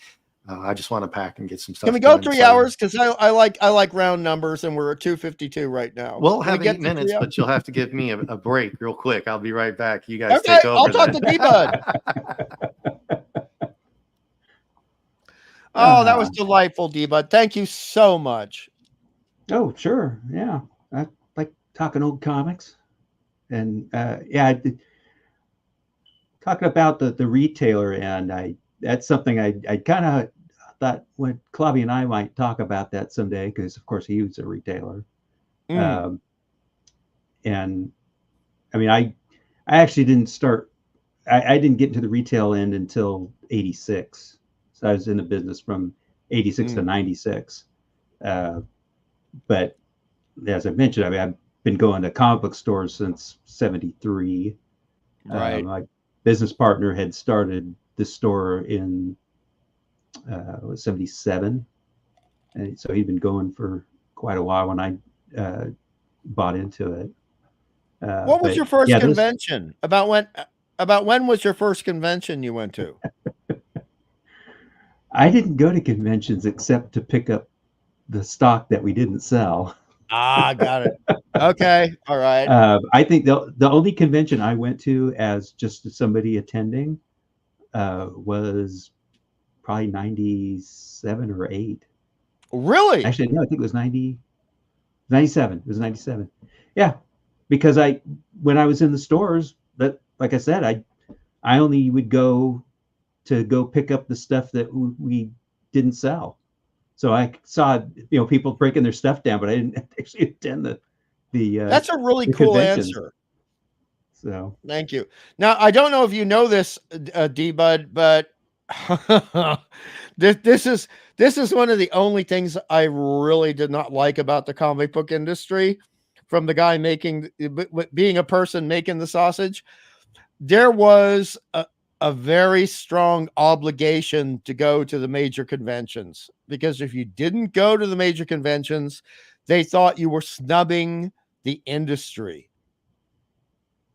I just want to pack and get some stuff. Can we go 3 hours? Because I like round numbers, and we're at 2:52 right now. We'll have 8 minutes, but you'll have to give me a break real quick. I'll be right back. You guys take over. I'll talk to D-Bud. Oh, that was delightful, D-Bud. Thank you so much. Oh, sure. Yeah. I like talking old comics. And talking about the retailer end, that's something I kind of thought when Clubby and I might talk about that someday, because of course he was a retailer. And I mean, I actually didn't start, I didn't get into the retail end until 86. So I was in the business from 86 to 96. But as I mentioned, I mean, I've been going to comic book stores since 73. Right. My business partner had started the store in 77, and so he'd been going for quite a while when I bought into it. What was your first convention? About when was your first convention you went to? I didn't go to conventions except to pick up the stock that we didn't sell. Ah, got it. Okay, all right. I think the only convention I went to as just somebody attending was probably 97 or 8. Really? Actually, no, I think it was 97. It was 97. Yeah, because when I was in the stores, but like I said, I only would go pick up the stuff that we didn't sell. So I saw people breaking their stuff down, but I didn't actually attend the That's a really cool answer. So thank you. Now I don't know if you know this, D-Bud, but this is one of the only things I really did not like about the comic book industry. From the guy being a person making the sausage, there was a very strong obligation to go to the major conventions, because if you didn't go to the major conventions, they thought you were snubbing the industry.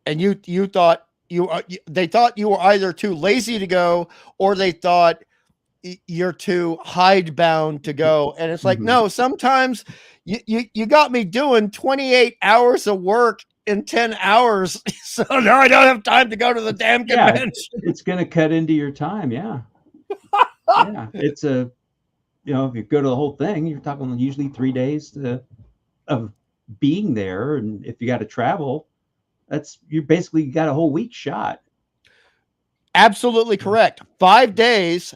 And they thought you were either too lazy to go, or they thought you're too hidebound to go. And it's like, no, sometimes you got me doing 28 hours of work in 10 hours. So now I don't have time to go to the damn convention. It's going to cut into your time. Yeah. Yeah. It's if you go to the whole thing, you're talking usually 3 days of being there. And if you got to travel, you basically got a whole week shot. Absolutely correct. 5 days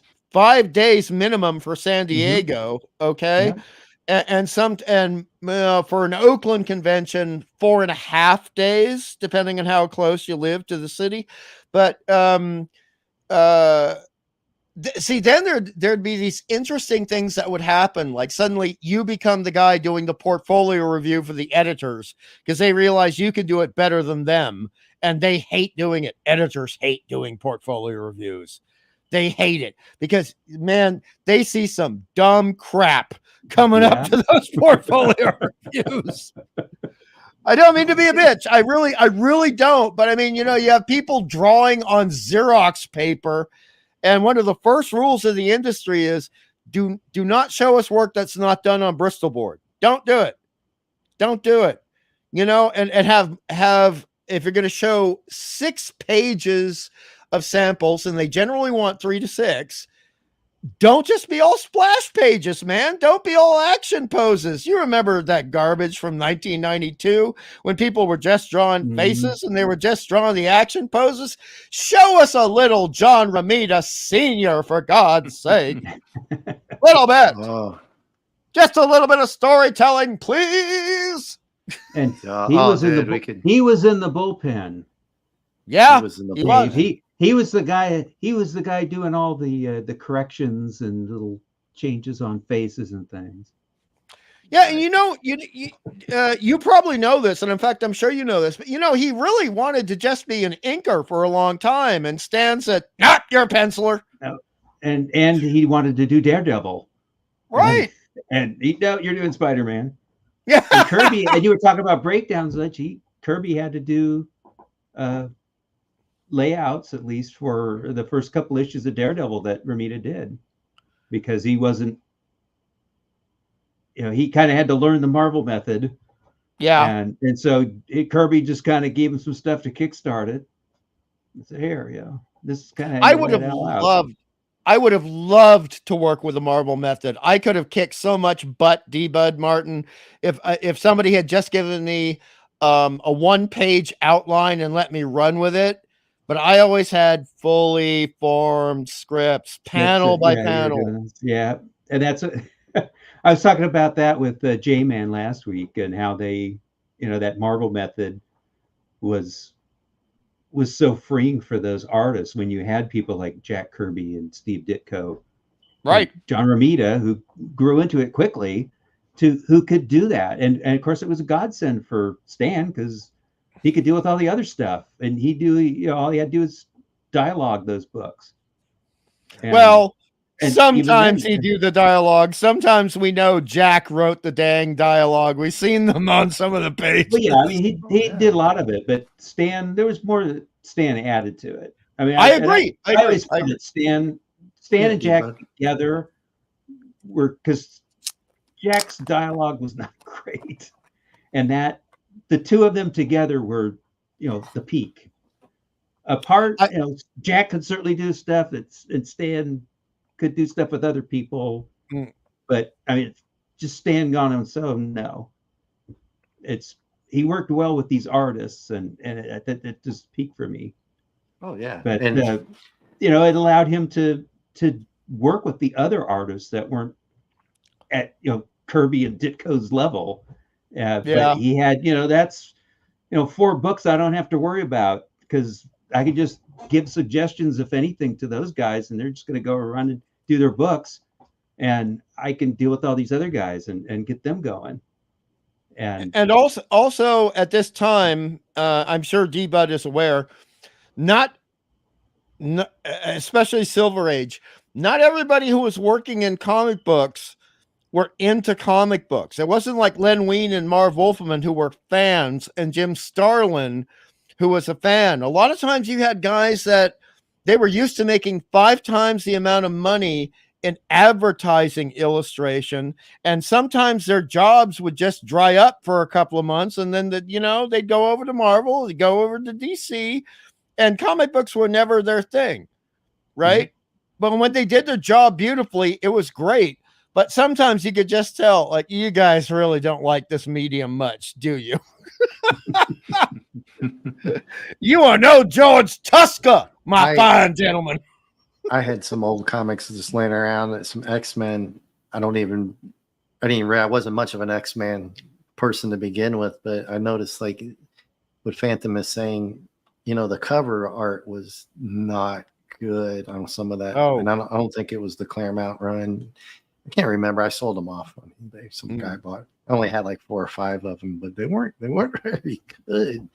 minimum for San Diego. Okay. Yeah. And for an Oakland convention, 4.5 days, depending on how close you live to the city. But, see, then there'd be these interesting things that would happen. Like suddenly you become the guy doing the portfolio review for the editors, because they realize you can do it better than them. And they hate doing it. Editors hate doing portfolio reviews. They hate it because, man, they see some dumb crap coming up to those portfolio reviews. I don't mean to be a bitch. I really don't. But I mean, you have people drawing on Xerox paper. And one of the first rules of the industry is do not show us work that's not done on Bristol board. Don't do it. Don't do it. And have if you're going to show 6 pages of samples, and they generally want 3 to 6, don't just be all splash pages, man. Don't be all action poses. You remember that garbage from 1992 when people were just drawing faces and they were just drawing the action poses? Show us a little John Romita Sr., for God's sake. Little bit. Oh. Just a little bit of storytelling, please. And he was in the bullpen. Yeah, he was the guy. He was the guy doing all the corrections and little changes on faces and things. Yeah, and you probably know this, and in fact, I'm sure you know this. But he really wanted to just be an inker for a long time, and Stan said, "Not your penciler." And he wanted to do Daredevil, right? And you're doing Spider-Man. Yeah, and Kirby, and you were talking about breakdowns. Kirby had to do layouts, at least for the first couple issues of Daredevil that Romita did, because he wasn't, he kind of had to learn the Marvel method. Yeah, and so Kirby just kind of gave him some stuff to kickstart it. And said, here, this is kind of. I would have loved to work with the Marvel method. I could have kicked so much butt, D-Bud Martin, if somebody had just given me a 1-page outline and let me run with it. But I always had fully formed scripts, panel by panel. Yeah, and that's I was talking about that with J-Man last week, and how they, that Marvel method was so freeing for those artists when you had people like Jack Kirby and Steve Ditko, right? John Romita, who grew into it quickly, who could do that. And of course, it was a godsend for Stan, because he could deal with all the other stuff, and all he had to do is dialogue those books. And sometimes he do the dialogue. Sometimes we know Jack wrote the dang dialogue. We've seen them on some of the pages. Well, yeah, I mean, he did a lot of it, but Stan, there was more that Stan added to it. I mean, I agree. I always found that Stan and Jack together were, because Jack's dialogue was not great, and that the two of them together were, the peak. Apart, Jack could certainly do stuff and Stan could do stuff with other people, but I mean, just Stan gone on his own, no. He worked well with these artists, and it just peaked for me. Oh yeah, but it allowed him to work with the other artists that weren't at Kirby and Ditko's level. But he had that's 4 books I don't have to worry about, because I could just give suggestions, if anything, to those guys, and they're just going to go around and do their books, and I can deal with all these other guys and get them going. And also at this time, I'm sure D-Bud is aware, not especially Silver Age, not everybody who was working in comic books were into comic books. It wasn't like Len Wein and Marv Wolfman, who were fans, and Jim Starlin, who was a fan. A lot of times you had guys that they were used to making 5 times the amount of money in advertising illustration, and sometimes their jobs would just dry up for a couple of months, and then they'd go over to Marvel, they'd go over to DC, and comic books were never their thing, right? Mm-hmm. But when they did their job beautifully, it was great. But sometimes you could just tell, like, you guys really don't like this medium much, do you? You are no George Tusker, my fine gentleman. I had some old comics just laying around, some X-Men. I didn't read, I wasn't much of an X-Men person to begin with, but I noticed, like, what Phantom is saying, the cover art was not good on some of that. Oh. And I don't think it was the Claremont run. I can't remember. I sold them off on eBay. Some guy bought. I only had like 4 or 5 of them, but they weren't very good.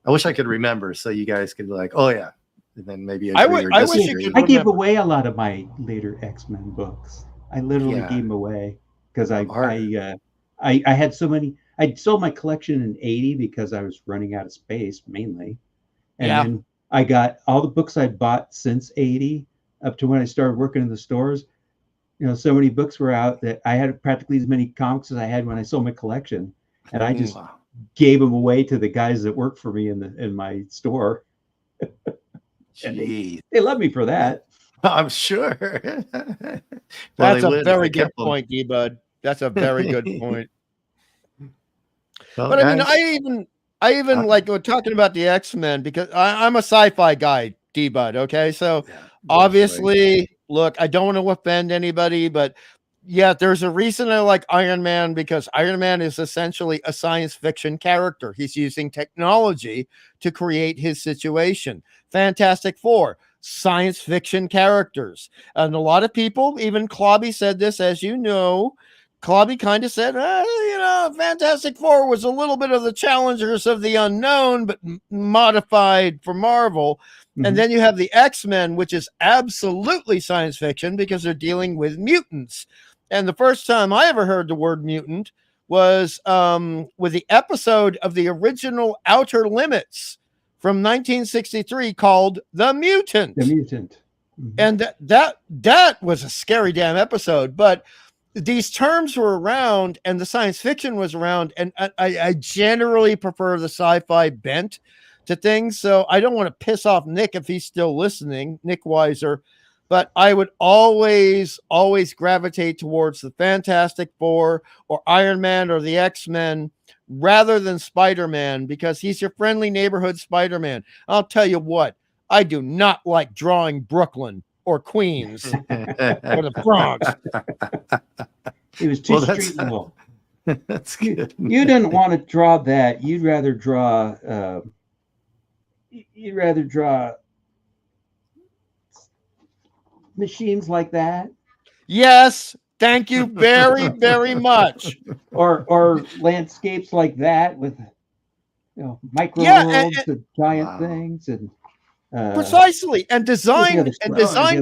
I wish I could remember, so you guys could be like, oh yeah. And then maybe I wish you could. I gave away a lot of my later X-Men books. I literally gave them away because I had so many. I sold my collection in 80 because I was running out of space mainly, and then I got all the books I bought since 80 up to when I started working in the stores. So many books were out that I had practically as many comics as I had when I sold my collection, and I just gave them away to the guys that worked for me in my store. And they love me for that. I'm sure. That's a very good point, D-Bud. That's a very good point. Well, but I mean, I even like, we're talking about the X-Men because I'm a sci-fi guy, D-Bud. Okay, so obviously, look, I don't want to offend anybody, but yeah, there's a reason I like Iron Man, because Iron Man is essentially a science fiction character. He's using technology to create his situation. Fantastic Four, science fiction characters. And a lot of people, even Clobby said this, as you know, Clobby kind of said, Fantastic Four was a little bit of the Challengers of the Unknown, but modified for Marvel. Mm-hmm. And then you have the X-Men, which is absolutely science fiction because they're dealing with mutants. And the first time I ever heard the word mutant was with the episode of the original Outer Limits from 1963 called The Mutant. The Mutant. Mm-hmm. And that was a scary damn episode. But these terms were around and the science fiction was around. And I generally prefer the sci-fi bent to things. So I don't want to piss off Nick if he's still listening, Nick Weiser. But I would always gravitate towards the Fantastic Four or Iron Man or the X-Men rather than Spider-Man, because he's your friendly neighborhood Spider-Man. I'll tell you what, I do not like drawing Brooklyn or Queens or the Bronx. He was too streetable. That's good. You didn't want to draw that. You'd rather draw machines like that. Yes, thank you very, very much. Or landscapes like that with micro worlds and giant things and precisely, and design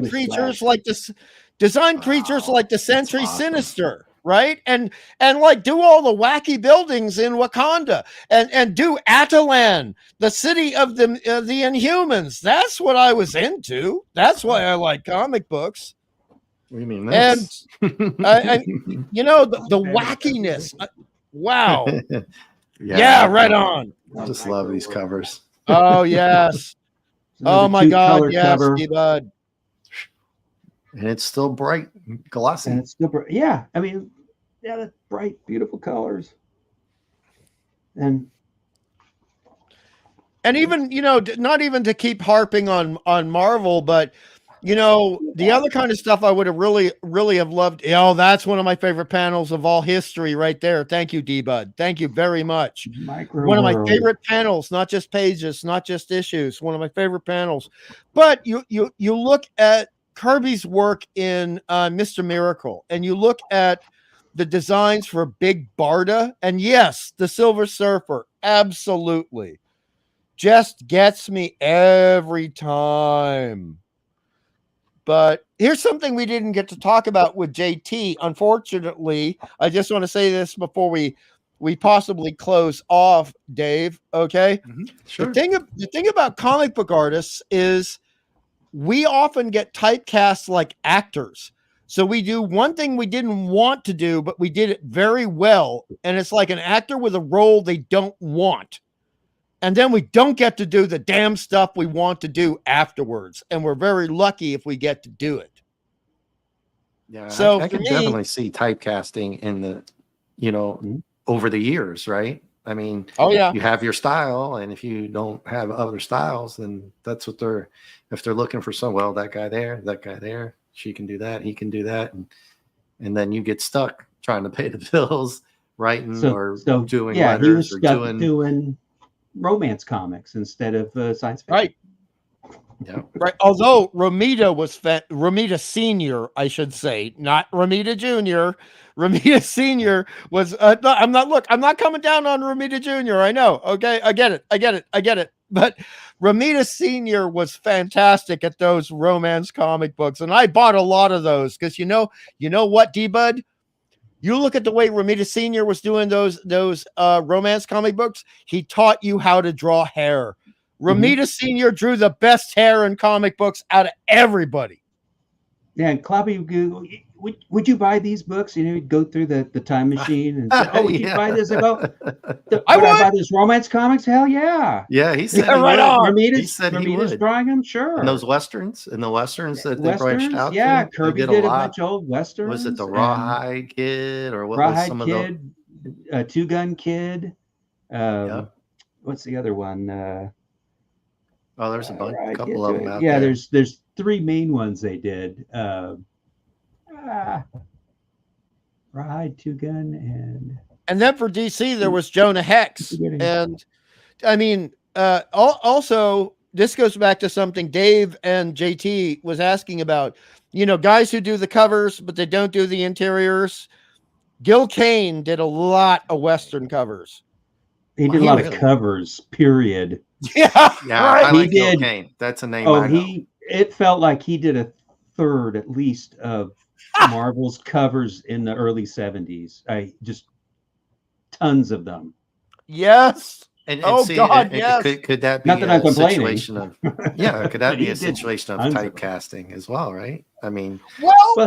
creatures like this, creatures like the Sentry Sinister, right? And like do all the wacky buildings in Wakanda and do Atalan, the city of the Inhumans. That's what I was into. That's why I like comic books. What do you mean this? And the wackiness. Wow. Yeah, right on. I just love these covers. Oh yes. Oh my God, yes, D-Bud. And it's still bright, glossy. And it's still bright. Yeah, I mean, that's bright, beautiful colors. And even, not even to keep harping on Marvel, but the other kind of stuff I would have really have loved. That's one of my favorite panels of all history right there. Thank you, D-Bud. Thank you very much. One of my favorite panels, not just pages, not just issues, one of my favorite panels. But you look at Kirby's work in Mr. Miracle, and you look at the designs for Big Barda, and yes, the Silver Surfer, absolutely. Just gets me every time. But here's something we didn't get to talk about with JT. Unfortunately, I just want to say this before we possibly close off, Dave. Okay. Mm-hmm. Sure. The thing about comic book artists is we often get typecast like actors. So we do one thing we didn't want to do, but we did it very well. And it's like an actor with a role they don't want. And then we don't get to do the damn stuff we want to do afterwards. And we're very lucky if we get to do it. Yeah. So I can definitely see typecasting in the, over the years, right? I mean, you have your style, and if you don't have other styles, then that's what if they're looking for that guy there, she can do that, he can do that. And then you get stuck trying to pay the bills, writing or doing letters. He was stuck doing romance comics instead of science fiction. Right. Yeah. Right. Although Romita Senior, I should say, not Romita Junior. Romita Senior was. I'm not coming down on Romita Junior. I know. Okay, I get it. But Romita Senior was fantastic at those romance comic books, and I bought a lot of those because you know what, D-Bud. You look at the way Romita Senior was doing those romance comic books. He taught you how to draw hair. Romita Senior drew the best hair in comic books out of everybody. Yeah, and Cloppy, would you buy these books? You'd go through the time machine and say, "Oh, would you buy this?" I go, I would buy this romance comics. Hell yeah! Yeah, he said he said Romita's drawing them. Sure. And those westerns, that they branched out. Yeah, Kirby did a bunch of old westerns. Was it the Rawhide Kid or what? Rawhide was some Kid, of Two Gun Kid. What's the other one? There's a couple of them out there. Yeah, there's three main ones they did. Rawhide, Two Gun, and then for DC there was Jonah Hex, and I mean, also this goes back to something Dave and JT was asking about. Guys who do the covers but they don't do the interiors. Gil Kane did a lot of Western covers. He did a lot of covers. Period. Yeah, right. I like Gil Kane. That's a name. It felt like he did a third at least of Marvel's covers in the early 70s. Just tons of them. Yes. And God, yes. Could that be Not that I'm complaining. Situation of could that be a situation of typecasting as well, right? I mean,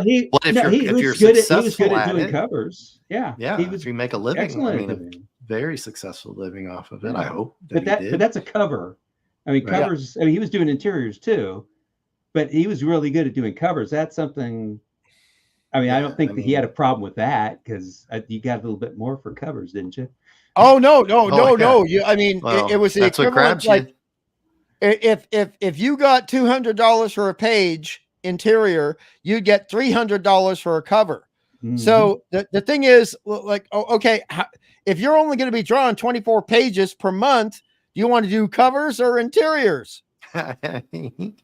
he was good at doing covers. Yeah. If you make a living, a very successful living off of it. I hope. But that's a cover. I mean, covers. I mean, he was doing interiors too, but he was really good at doing covers. That's something. I mean, I don't think that he had a problem with that because you got a little bit more for covers, didn't you? Oh no! I mean, it was the equivalent. Like, if you got $200 for a page interior, you'd get $300 for a cover. Mm-hmm. So the thing is, like, if you're only going to be drawing 24 pages per month, do you want to do covers or interiors?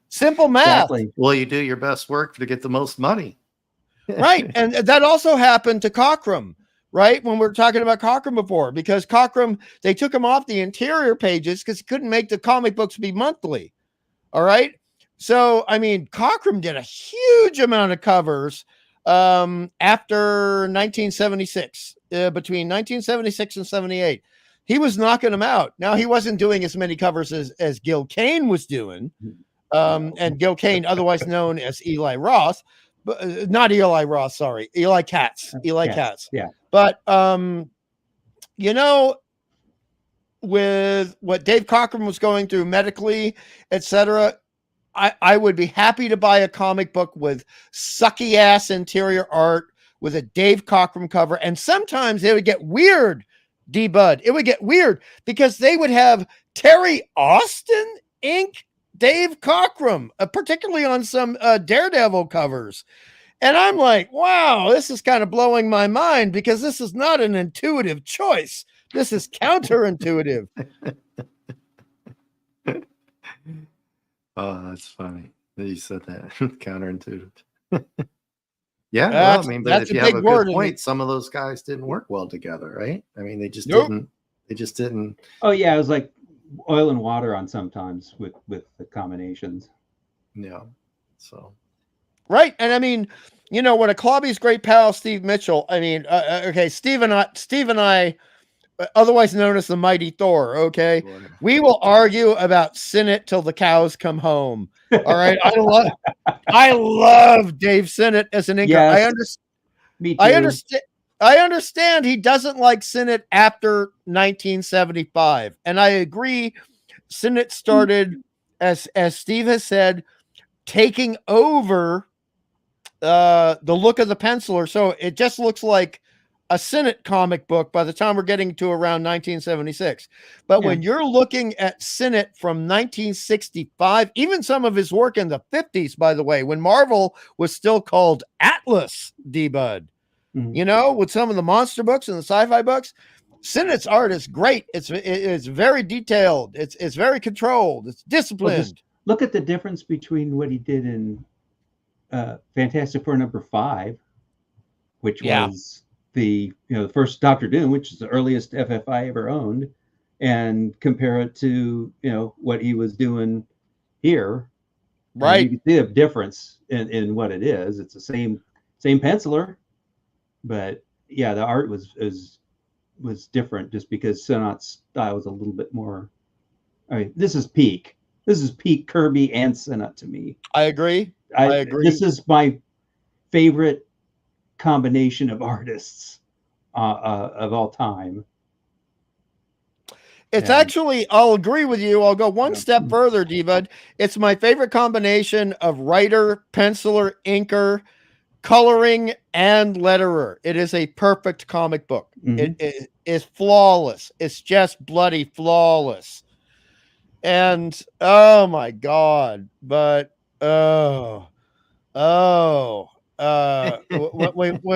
Simple math. Exactly. Well, you do your best work to get the most money. Right. And that also happened to Cockrum, right? When we were talking about Cockrum before, because Cockrum, they took him off the interior pages because he couldn't make the comic books be monthly. All right. So, I mean, Cockrum did a huge amount of covers after 1976, between 1976 and 78. He was knocking them out. Now, he wasn't doing as many covers as Gil Kane was doing. And Gil Kane, otherwise known as Eli Roth. not Eli Roth, sorry, Eli Katz. Yeah. But with what Dave Cockrum was going through medically, etc., I would be happy to buy a comic book with sucky ass interior art with a Dave Cockrum cover. And sometimes it would get weird, D-Bud. It would get weird because they would have Terry Austin ink Dave Cockrum, particularly on some Daredevil covers. And I'm like, wow, this is kind of blowing my mind because this is not an intuitive choice. This is counterintuitive. Oh, that's funny that you said that. Counterintuitive. Yeah, well, I mean, but if you have a good point, some of those guys didn't work well together, right? I mean, they just didn't. They just didn't. Oh yeah, it was like oil and water on sometimes with the combinations. Yeah. So. Right, and I mean, when a Clobby's great pal Steve Mitchell, I mean, okay, Steve and I, otherwise known as the Mighty Thor, okay, we will argue about Sinnott till the cows come home. All right, I love Dave Sinnott as an inker. Yes, me too. I understand he doesn't like Sinnott after 1975, and I agree. Sinnott started, as Steve has said, taking over the look of the penciler, so it just looks like a Sinnott comic book by the time we're getting to around 1976. But when you're looking at Sinnott from 1965, even some of his work in the 50s, by the way, when Marvel was still called Atlas, D-Bud, with some of the monster books and the sci-fi books, Sinnott's art is great. It's very detailed. It's very controlled. It's disciplined. Well, look at the difference between what he did in Fantastic Four #5, which was the first Doctor Doom, which is the earliest FF I ever owned, and compare it to what he was doing here. Right, you can see a difference in what it is. It's the same penciler, but yeah, the art was different just because Sinnott's style was a little bit more. I mean, this is peak Kirby and Sinnott to me. I agree. I agree. This is my favorite combination of artists of all time. It's actually, I'll agree with you. I'll go one step further, D-Bud. It's my favorite combination of writer, penciler, inker, coloring, and letterer. It is a perfect comic book. It is flawless. It's just bloody flawless. And oh my God, but when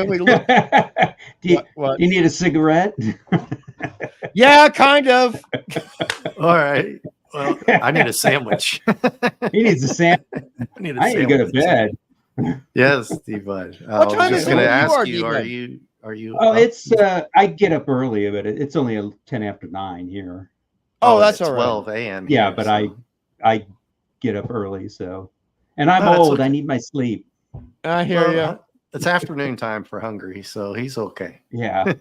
we look, do you need a cigarette? Yeah, kind of. All right. Well, I need a sandwich. He needs a sandwich. I need to go to bed. Yes, D-Bud. I was just going to ask you, are you? Oh, it's I get up early, but it's only 10 after 9 here. Oh, that's all right. 12 a.m. Yeah, but so. I get up early, so, and I'm old. Okay. I need my sleep. I hear you. It's afternoon time for Hungry, so he's okay. Yeah.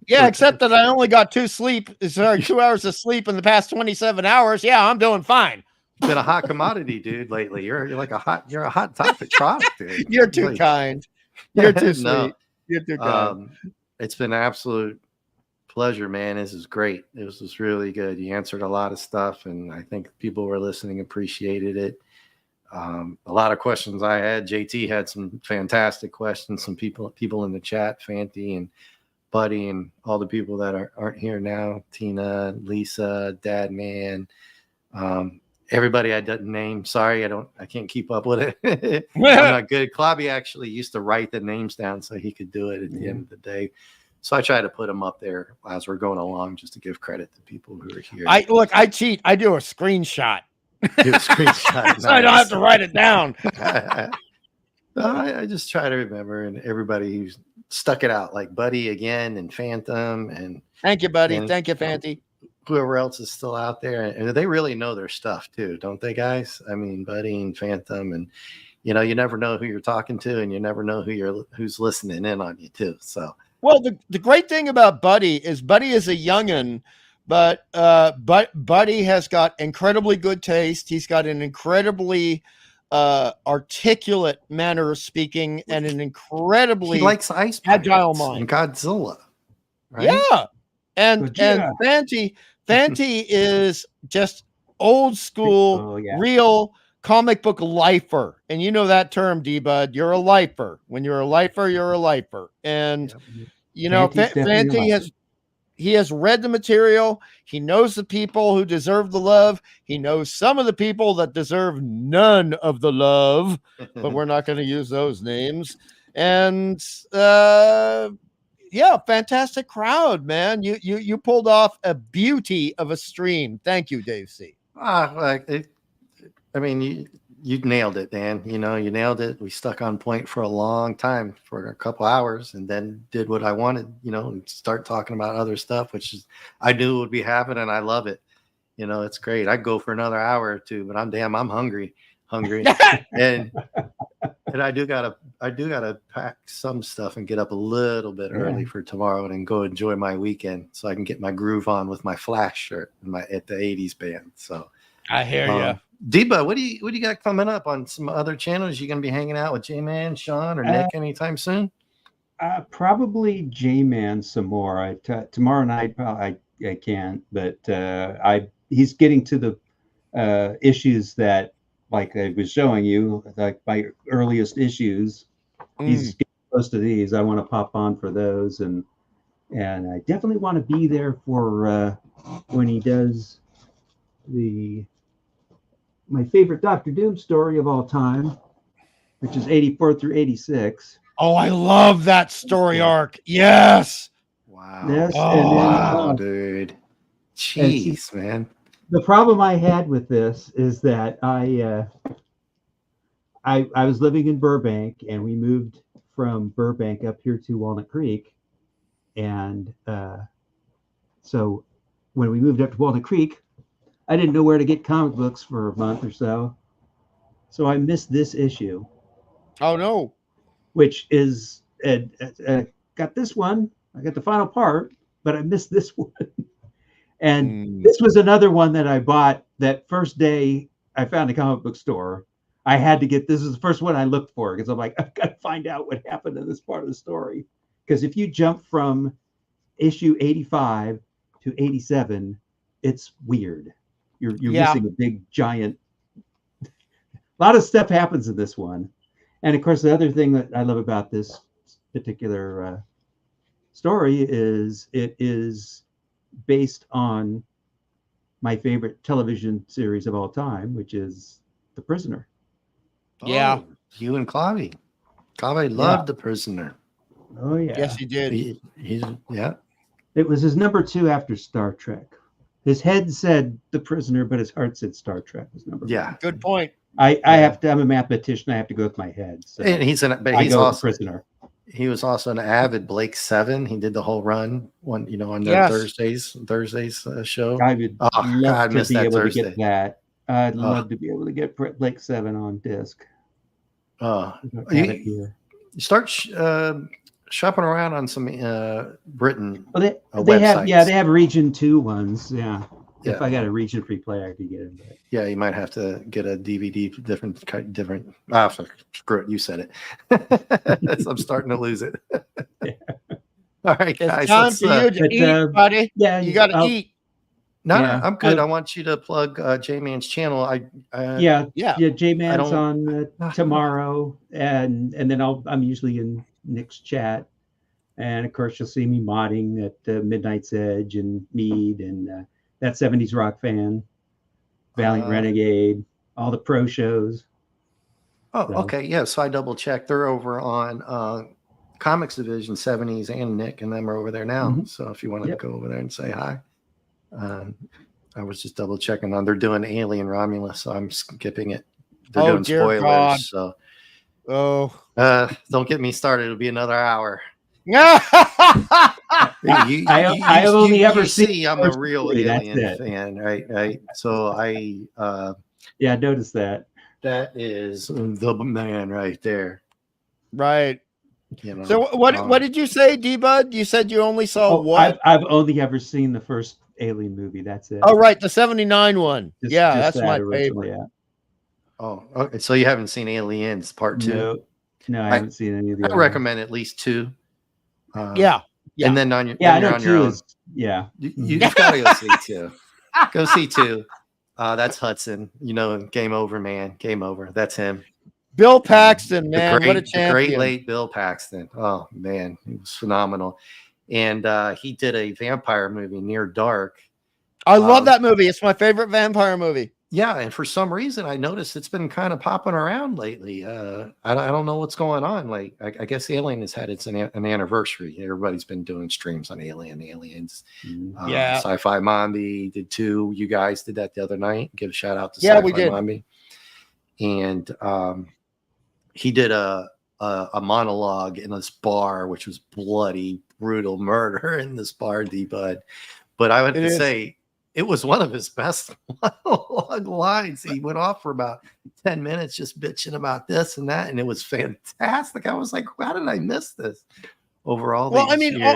Yeah, except that I only got 2 hours of sleep in the past 27 hours. Yeah, I'm doing fine. It's been a hot commodity, dude, lately. You're like a hot topic product, dude. You're too kind. You're too sweet. No, you're too kind. It's been an absolute pleasure, man. This is great. This was really good. You answered a lot of stuff, and I think people were listening appreciated it. A lot of questions I had. JT had some fantastic questions. Some people in the chat, Fanty and Buddy, and all the people that aren't here now. Tina, Lisa, Dad Man, everybody I didn't name. Sorry, I can't keep up with it. I'm not good. Clobby actually used to write the names down so he could do it at the end of the day. So I try to put them up there as we're going along, just to give credit to people who are here. I cheat. I do a screenshot. Do a screenshot. So I don't have to write it down. I just try to remember, and everybody who's stuck it out, like Buddy again, and Phantom, and thank you, Buddy. Thank you, Fanty. Whoever else is still out there, and they really know their stuff too, don't they, guys? I mean, Buddy and Phantom, and you never know who you're talking to, and you never know who's listening in on you too. So. Well, the great thing about Buddy is a youngin', but Buddy has got incredibly good taste. He's got an incredibly articulate manner of speaking and an incredibly he likes ice agile pirates mind. and Godzilla, right? Yeah, and Gojira. Fanti is just old school, real comic book lifer, and you know that term, D-Bud. You're a lifer. When you're a lifer, you're a lifer, and you know Fanti has read the material. He knows the people who deserve the love. He knows some of the people that deserve none of the love, but we're not going to use those names. And yeah, fantastic crowd, man. You pulled off a beauty of a stream. Thank you, Dave C. I mean, you nailed it, Dan. You know, you nailed it. We stuck on point for a long time, for a couple hours, and then did what I wanted, you know, and start talking about other stuff, which is I knew would be happening. I love it. You know, it's great. I'd go for another hour or two, but I'm hungry. and I do gotta pack some stuff and get up a little bit early for tomorrow and go enjoy my weekend so I can get my groove on with my Flash shirt and at the 80s band. So I hear you. Deba, what do you got coming up on some other channels? You gonna be hanging out with J-Man, Sean, or Nick anytime soon? Probably J-Man some more. Tomorrow night I can't, but he's getting to the issues that, like I was showing you, like my earliest issues. He's getting close to these. I want to pop on for those, and I definitely want to be there for when he does my favorite Doctor Doom story of all time, which is 84 through 86. Oh, I love that story arc. Yes. Wow. Yes. Wow, dude. Jeez, man. The problem I had with this is that I was living in Burbank, and we moved from Burbank up here to Walnut Creek, and so when we moved up to Walnut Creek, I didn't know where to get comic books for a month or so. So I missed this issue. Oh, no. Which is, got this one. I got the final part, but I missed this one. And this was another one that I bought that first day I found a comic book store. I had to get, this is the first one I looked for because I'm like, I've got to find out what happened in this part of the story. Because if you jump from issue 85 to 87, it's weird. You're missing a big giant. A lot of stuff happens in this one, and of course, the other thing that I love about this particular story is it is based on my favorite television series of all time, which is The Prisoner. Yeah, you and Clavi. Clavi loved The Prisoner. Oh yeah, yes, he did. He's It was his number 2 after Star Trek. His head said The Prisoner, but his heart said Star Trek was number 1. Good point. I have to. I'm a mathematician. I have to go with my head. So and he's also Prisoner. He was also an avid Blake 7. He did the whole run on the Thursdays show. I would love to be able to get that. I'd love to be able to get Blake 7 on disc. You start shopping around on some Britain. Well, they have Region 2 ones. Yeah. If I got a Region free player, I could get it. But. Yeah, you might have to get a DVD different. Screw it, you said it. I'm starting to lose it. All right, guys. It's time for you to eat, buddy. Yeah, you got to eat. No, I'm good. I want you to plug J-Man's channel. J-Man's on tomorrow, and then I'm usually in Nick's chat, and of course you'll see me modding at Midnight's Edge and Mead and that 70s Rock Fan, Valiant Renegade, all the pro shows. Okay, yeah. So I double checked. They're over on Comics Division 70s, and Nick and them are over there now. Mm-hmm. So if you want to go over there and say hi. I was just double checking on. They're doing Alien Romulus, so I'm skipping it. They're doing spoilers. God. So, don't get me started. It'll be another hour. I have only ever seen. I'm a real Alien fan, right? So I noticed that. That is the man right there. Right. You know, so what did you say, D-Bud? You said you only saw what? I've only ever seen the first Alien movie. That's it. Oh, right, the 79 one. That's my favorite. Oh, okay. So you haven't seen Aliens Part 2? No, I haven't seen any of the I recommend at least 2. Yeah. And then on your I know you're on your 2 own. is You've got to go see 2. Go see 2. That's Hudson. Game Over, man. Game Over. That's him. Bill Paxton, man, what a champion. The great late Bill Paxton. Oh, man, he was phenomenal. And he did a vampire movie, Near Dark. I love that movie. It's my favorite vampire movie. Yeah, and for some reason, I noticed it's been kind of popping around lately. I don't know what's going on. Like, I guess Alien has had an anniversary. Everybody's been doing streams on Aliens. Sci-Fi Mombi did 2. You guys did that the other night. Give a shout out to Sci-Fi Mombi. And he did a monologue in this bar, which was bloody, brutal murder in this bar, D-Bud. But I would say it was one of his best lines. He went off for about 10 minutes just bitching about this and that, and it was fantastic. I was like, how did I miss this? Overall, well, I mean, years.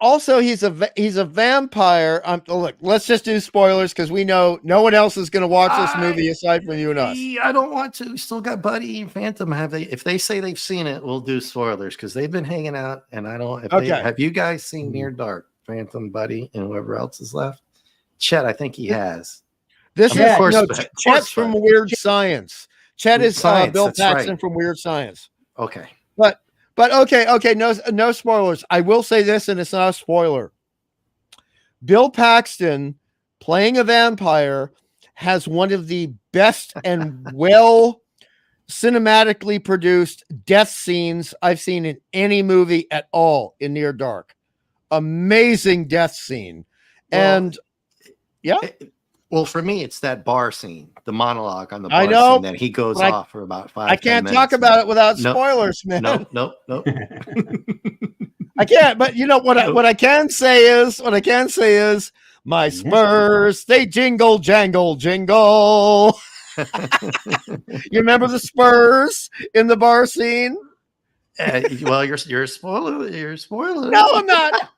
also he's a vampire. Look, let's just do spoilers because we know no one else is going to watch this movie aside from you and us. I don't want to. We still got Buddy and Phantom. If they say they've seen it, we'll do spoilers because they've been hanging out, and I don't. Have you guys seen Near Dark, Phantom, Buddy, and whoever else is left? Chet, I think he has. This is Chet's from Weird Science. Chet is Bill Paxton from Weird Science. Okay. But okay, no spoilers. I will say this, and it's not a spoiler. Bill Paxton playing a vampire has one of the best and well cinematically produced death scenes I've seen in any movie at all in Near Dark. Amazing death scene. And well, for me, it's that bar scene, the monologue on the bar scene that he goes off for about 5 I can't talk about it without spoilers, man. Nope. I can't, but you know what I can say is my Spurs, they jingle, jangle, jingle. You remember the Spurs in the bar scene? Well, you're spoiling. You're spoiling. No, I'm not.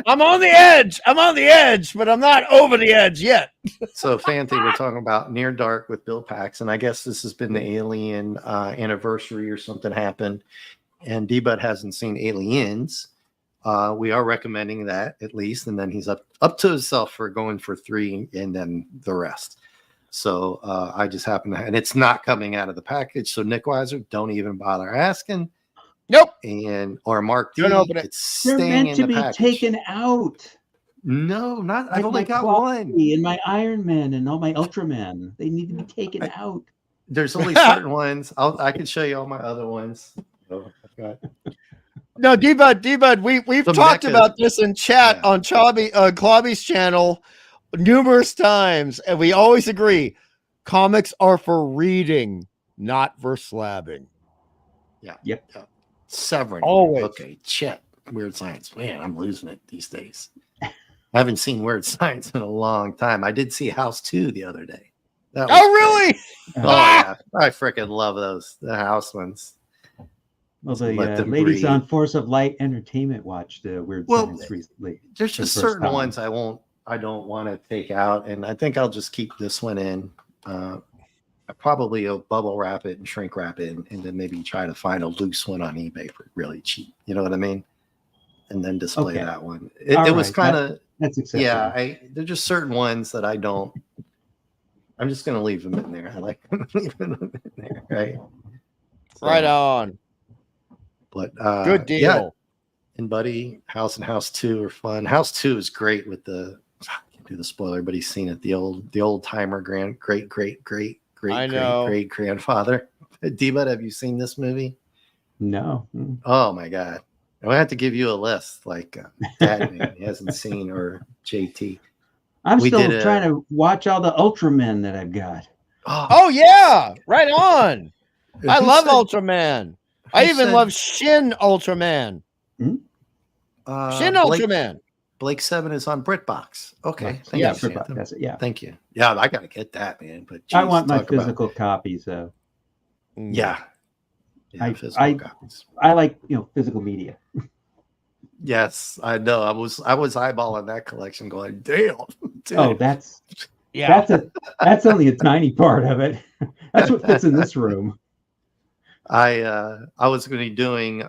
I'm on the edge, but I'm not over the edge yet. So, Fancy, we're talking about Near Dark with Bill Paxton. I guess this has been the Alien anniversary or something happened, and D-Bud hasn't seen Aliens. We are recommending that at least, and then he's up to himself for going for 3, and then the rest. So I just happen to, and it's not coming out of the package. So Nick Weiser, don't even bother asking. Nope. Or Mark D. It's they're staying meant to be taken out. No, not. I've only got one. And my Iron Man and all my Ultraman. They need to be taken out. There's only certain ones. I can show you all my other ones. No, D-Bud, we've talked about this in chat on Clobby's channel numerous times, and we always agree comics are for reading, not for slabbing. Yeah. Yep. Severing. Always. Okay, Chet. Weird Science. Man, I'm losing it these days. I haven't seen Weird Science in a long time. I did see House 2 the other day. Really? Oh, yeah. I freaking love those. The House ones. Well, the ladies on Force of Light Entertainment watched Weird Science recently. There's just certain ones I don't want to take out, and I think I'll just keep this one in. I probably will bubble wrap it and shrink wrap it, and then maybe try to find a loose one on eBay for really cheap. You know what I mean? And then display that one. It was kind of that's acceptable. Yeah. There's just certain ones that I don't. I'm just gonna leave them in there. I like leaving them in there, right? So, right on. But good deal. Yeah. And Buddy, House and House 2 are fun. House 2 is great with the. I can't do the spoiler, but he's seen it. The old timer great grandfather. D-Bud, have you seen this movie? No. Oh my God. I have to give you a list like Dad Man he hasn't seen, or JT. I'm still trying to watch all the Ultramen that I've got. Oh yeah, right on. I love Ultraman. I even love Shin Ultraman. Hmm? Shin Ultraman. Blake 7 is on BritBox. Okay. Right. Thank you, BritBox. That's it. Yeah. Thank you. Yeah, I got to get that, man. But I want my physical copies, though. Yeah. Physical copies. I like physical media. Yes, I know. I was eyeballing that collection, going, damn. Dude. Oh, that's Yeah. That's only a tiny part of it. That's what fits in this room. I was going to be doing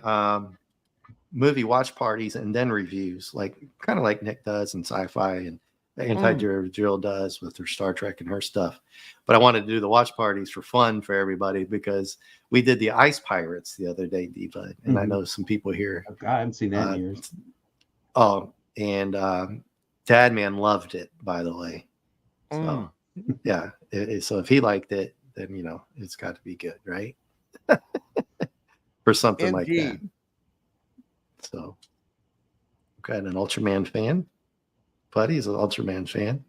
movie watch parties and then reviews, like kind of like Nick does in sci-fi and Anti-Drill does with her Star Trek and her stuff. But I wanted to do the watch parties for fun for everybody because we did the Ice Pirates the other day, D-Bud, and I know some people here. Oh, God, I haven't seen that in years. Oh, and Dadman loved it, by the way. So yeah, so if he liked it, then you know it's got to be good, right? For something like that. So, got an Ultraman fan. Buddy's an Ultraman fan.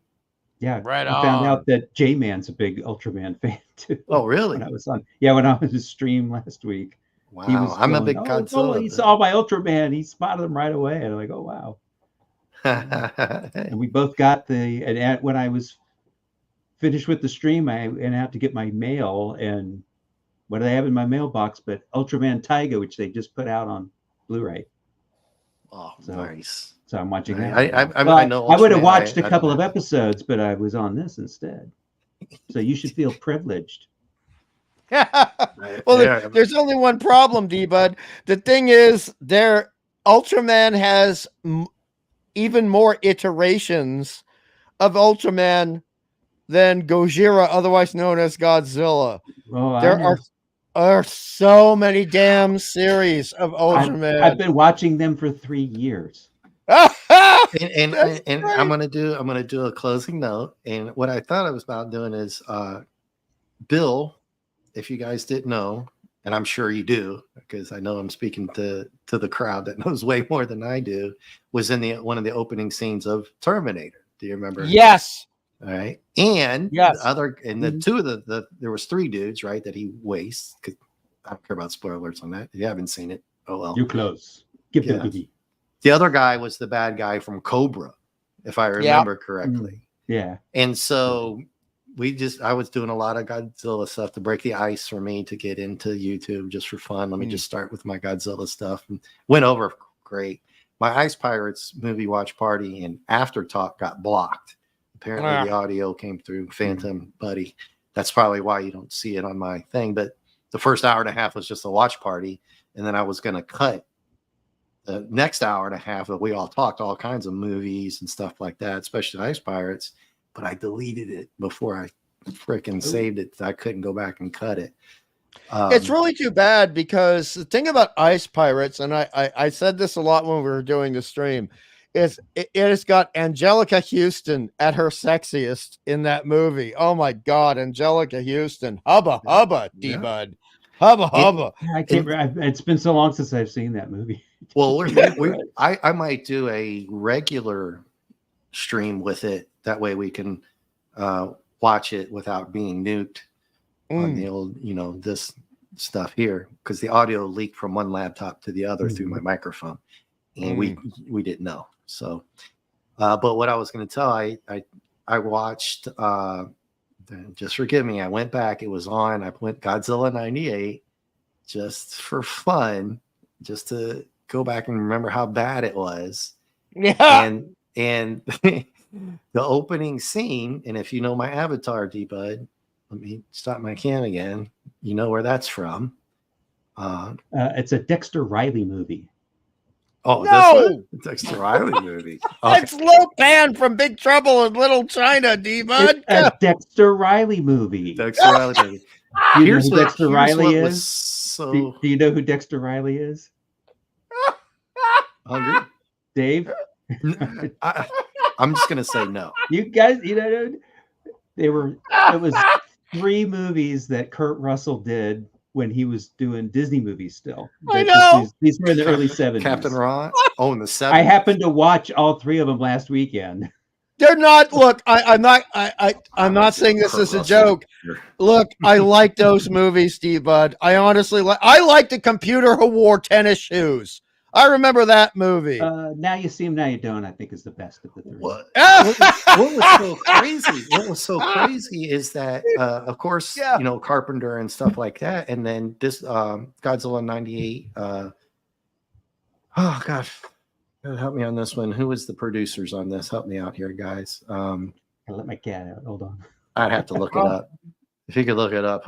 Yeah, right. I found out that J-Man's a big Ultraman fan too. Oh, really? When I was on his stream last week. Wow, he was I'm a big Godzilla. Oh, he saw my Ultraman. He spotted him right away. And I'm like, oh wow. And we both got and when I was finished with the stream, I went out to get my mail, and what do they have in my mailbox but Ultraman Taiga, which they just put out on Blu-ray. Oh, nice. So I'm watching that. I know. I would have watched a couple of episodes, but I was on this instead. So you should feel privileged. Well, there's only one problem, D-Bud. The thing is, Ultraman has even more iterations of Ultraman than Gojira, otherwise known as Godzilla. Oh, there are so many damn series of Ultraman. I've been watching them for 3 years. and I'm gonna do a closing note. And what I thought I was about doing is Bill, if you guys didn't know, and I'm sure you do, because I know I'm speaking to the crowd that knows way more than I do, was in one of the opening scenes of Terminator. Do you remember? Yes. All right. And yes. the two of there was 3 dudes, right, that he wastes. I don't care about spoilers on that. If you haven't seen it, oh well. You're close. Give them to me. The other guy was the bad guy from Cobra, if I remember correctly. Yeah. And so I was doing a lot of Godzilla stuff to break the ice for me to get into YouTube just for fun. Let me just start with my Godzilla stuff, and went over great. My Ice Pirates movie watch party and after talk got blocked. Apparently the audio came through Phantom Buddy. That's probably why you don't see it on my thing. But the first hour and a half was just a watch party. And then I was going to cut the next hour and a half that we all talked all kinds of movies and stuff like that, especially Ice Pirates. But I deleted it before I freaking saved it. I couldn't go back and cut it. It's really too bad because the thing about Ice Pirates, and I said this a lot when we were doing the stream, is it has got Angelica Houston at her sexiest in that movie. Oh my God, Angelica Houston. Hubba, hubba, D-Bud. Hubba, hubba. I can't remember. It's been so long since I've seen that movie. Well, I might do a regular stream with it. That way we can watch it without being nuked on the old, this stuff here, because the audio leaked from one laptop to the other through my microphone, and we didn't know. So, but what I was going to tell, I watched. Just forgive me. I went back. It was on. I went Godzilla '98 just for fun, just to go back and remember how bad it was. Yeah. And the opening scene, and if you know my avatar, D-Bud, let me stop my cam again. You know where that's from. It's a Dexter Riley movie. Oh, no! Dexter Riley movie. Okay. It's Lopan from Big Trouble in Little China, D-Bud. It's a Dexter Riley movie. Dexter Riley movie. Do you know who Dexter Riley is? Do you know who Dexter Riley is? Hungry? Dave? I'm just going to say no. You guys, it was 3 movies that Kurt Russell did when he was doing Disney movies still. I know. These were in the early 70s. Captain Ron? Oh, in the 70s. I happened to watch all 3 of them last weekend. They're not. Look, I'm not saying this as a joke. Look, I like those movies, D-Bud. I honestly like the computer who wore tennis shoes. I remember that movie. Now You See Him, Now You Don't, I think is the best of the 3. What was so crazy? What was so crazy is that, of course, Carpenter and stuff like that, and then this Godzilla '98. Oh gosh, help me on this one. Who was the producers on this? Help me out here, guys. I let my cat out. Hold on. I'd have to look it up. If you could look it up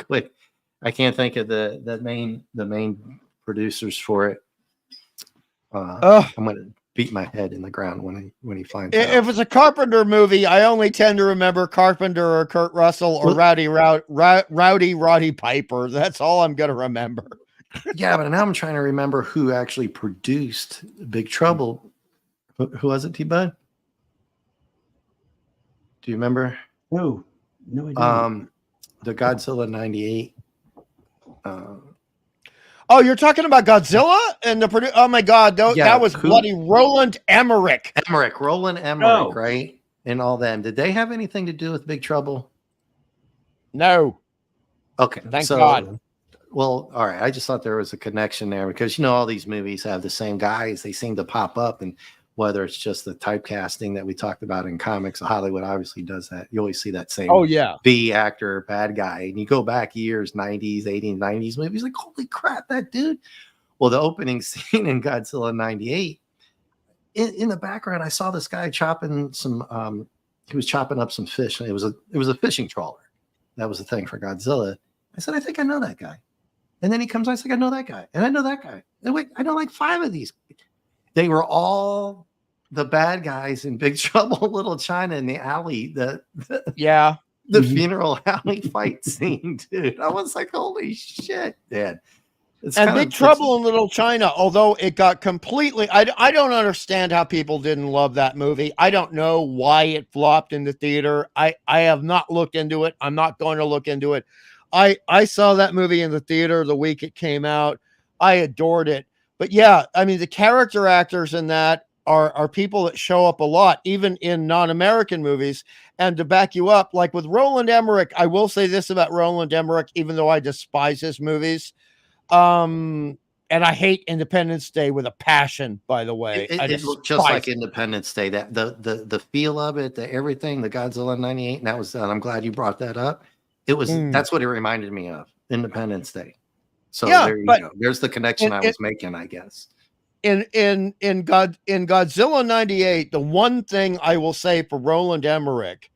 quick. I can't think of the main producers for it. I'm gonna beat my head in the ground when he finds out. If it's a Carpenter movie, I only tend to remember Carpenter or Kurt Russell or Rowdy Roddy Piper. That's all I'm gonna remember. Yeah, but now I'm trying to remember who actually produced Big Trouble. Who was it, T-Bud? Do you remember? No idea. The Godzilla 98. Oh, you're talking about Godzilla and the oh my God, that was bloody Roland Emmerich. Roland Emmerich, right? And all them. Did they have anything to do with Big Trouble? No. Okay. Thank God. Well, all right. I just thought there was a connection there because all these movies have the same guys. They seem to pop up, and whether it's just the typecasting that we talked about in comics, Hollywood obviously does that. You always see that same B actor, bad guy. And you go back years, 90s, 80s, 90s movies, like, holy crap, that dude. Well, the opening scene in Godzilla 98, in the background, I saw this guy chopping some, he was chopping up some fish. And it was a fishing trawler. That was the thing for Godzilla. I said, I think I know that guy. And then he comes, I said, I know that guy. And I know that guy. And wait, I know like 5 of these. They were all the bad guys in Big Trouble in Little China in the alley. The funeral alley fight scene, dude. I was like, holy shit, man. And Big Trouble in Little China, although it got completely, I don't understand how people didn't love that movie. I don't know why it flopped in the theater. I have not looked into it. I'm not going to look into it. I saw that movie in the theater the week it came out. I adored it. But yeah, I mean, the character actors in that are people that show up a lot, even in non-American movies. And to back you up, like with Roland Emmerich, I will say this about Roland Emmerich, even though I despise his movies. And I hate Independence Day with a passion, by the way. It looked just like Independence Day. That the feel of it, the everything, the Godzilla 98, and that was done. I'm glad you brought that up. It was that's what it reminded me of, Independence Day. So there you go. There's the connection I was making, I guess. In Godzilla 98, the one thing I will say for Roland Emmerich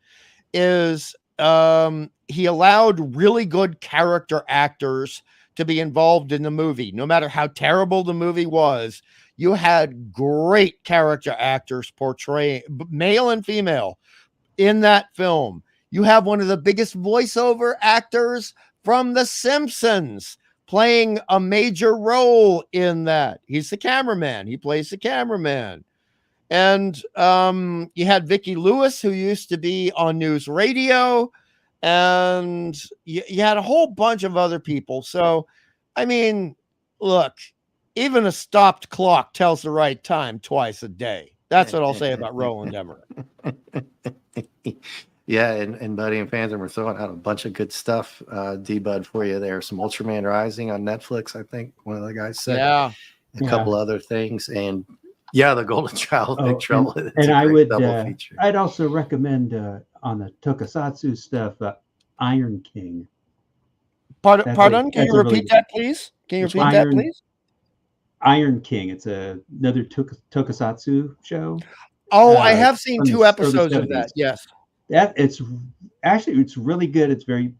is he allowed really good character actors to be involved in the movie. No matter how terrible the movie was, you had great character actors portraying, male and female, in that film. You have one of the biggest voiceover actors from The Simpsons playing a major role in that. He's the cameraman. He plays the cameraman. And you had Vicki Lewis, who used to be on News Radio. And you had a whole bunch of other people. So, I mean, look, even a stopped clock tells the right time twice a day. That's what I'll say about Roland Emmerich. Yeah, and Buddy and Phantom were throwing out a bunch of good stuff, D-Bud, for you there. Some Ultraman Rising on Netflix, I think one of the guys said. Yeah. A couple other things. And yeah, The Golden Child, Big Trouble. And I would, I'd also recommend on the tokusatsu stuff, Iron King. Pardon? Can you repeat that, please? Can you repeat that, please? Iron King. It's another tokusatsu show. Oh, I have seen 2 episodes of that. Yes. It's really good. It's very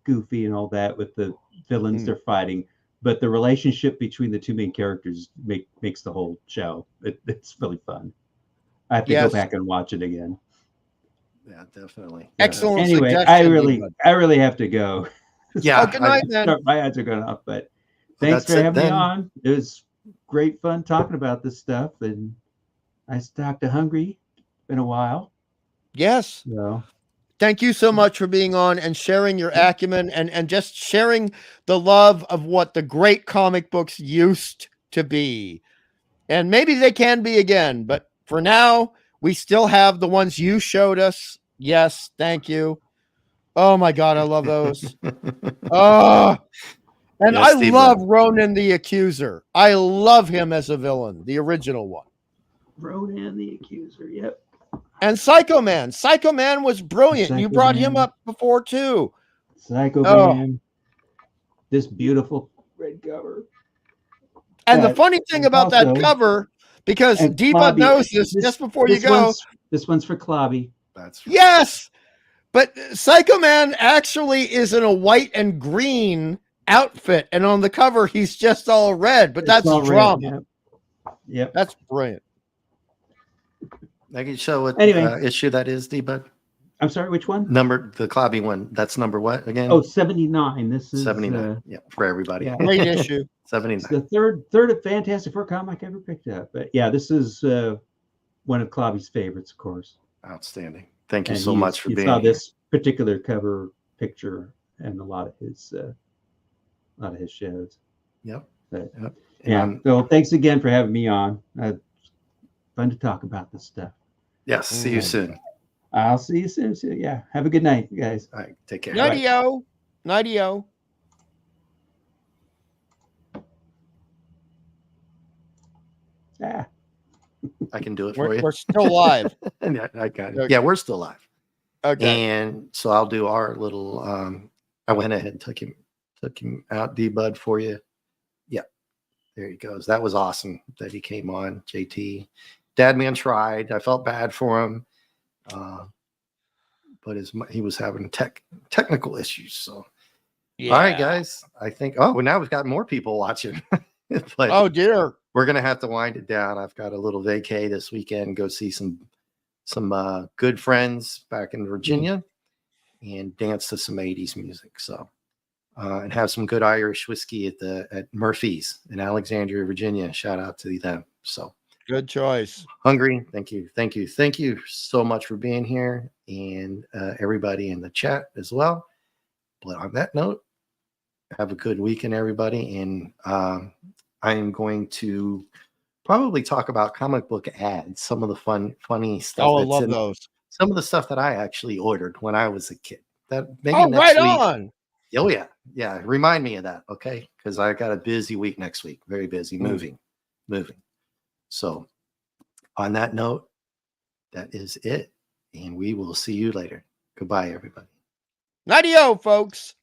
goofy and all that with the villains they're fighting, but the relationship between the 2 main characters makes the whole show. It's really fun. I have to go back and watch it again. Yeah, definitely. Excellent. Anyway, I really have to go. Yeah. Good night, then. My eyes are going off, but thanks for having me on. It was great fun talking about this stuff, and I talked to Hungry. It's been a while. Yes. So. Thank you so much for being on and sharing your acumen and just sharing the love of what the great comic books used to be. And maybe they can be again, but for now, we still have the ones you showed us. Yes, thank you. Oh my God, I love those. Oh, and yes, I love Ronan the Accuser. I love him as a villain, the original one. Ronan the Accuser, yep. And Psycho Man. Psycho Man was brilliant. You brought him up before too. Psycho Man. This beautiful red cover. And the funny thing about that cover, because D-Bud knows this just before you go. This one's for Clobby. That's right. Yes. But Psycho Man actually is in a white and green outfit, and on the cover he's just all red. But that's drama. Yeah. Yep. That's brilliant. I can show what issue that is, D-Bud. I'm sorry, which one? The Clobby one. That's number what again? Oh, 79. This is 79. Yeah, for everybody. Yeah. Great issue. 79. It's the third Fantastic Four comic I ever picked up. But yeah, this is one of Clobby's favorites, of course. Outstanding. Thank you so much for being here. Saw this particular cover picture and a lot of his shows. Yep. But, yep. Yeah. So thanks again for having me on. Fun to talk about this stuff. Yes. See you soon. I'll see you soon. Yeah. Have a good night, you guys. All right. Take care. Nighty-o. Nighty-o. Yeah. I can do it for you. We're still live. Yeah, I got it. Okay. Yeah, we're still live. Okay. And so I'll do our little I went ahead and took him out, D-Bud, for you. Yeah. There he goes. That was awesome that he came on, JT. Dadman tried. I felt bad for him. But he was having technical issues. So yeah. All right, guys. I think now we've got more people watching. But oh dear. We're gonna have to wind it down. I've got a little vacay this weekend, go see some good friends back in Virginia and dance to some 80s music. So and have some good Irish whiskey at Murphy's in Alexandria, Virginia. Shout out to them. So good choice. Hungry. Thank you so much for being here, and everybody in the chat as well. But on that note, have a good weekend, everybody. And I am going to probably talk about comic book ads, some of the funny stuff. Oh, I love those. Some of the stuff that I actually ordered when I was a kid. That maybe next week. On. Oh yeah. Remind me of that, okay? Because I got a busy week next week. Very busy, moving. So, on that note, that is it, and we will see you later. Goodbye, everybody. Nighty-o, folks.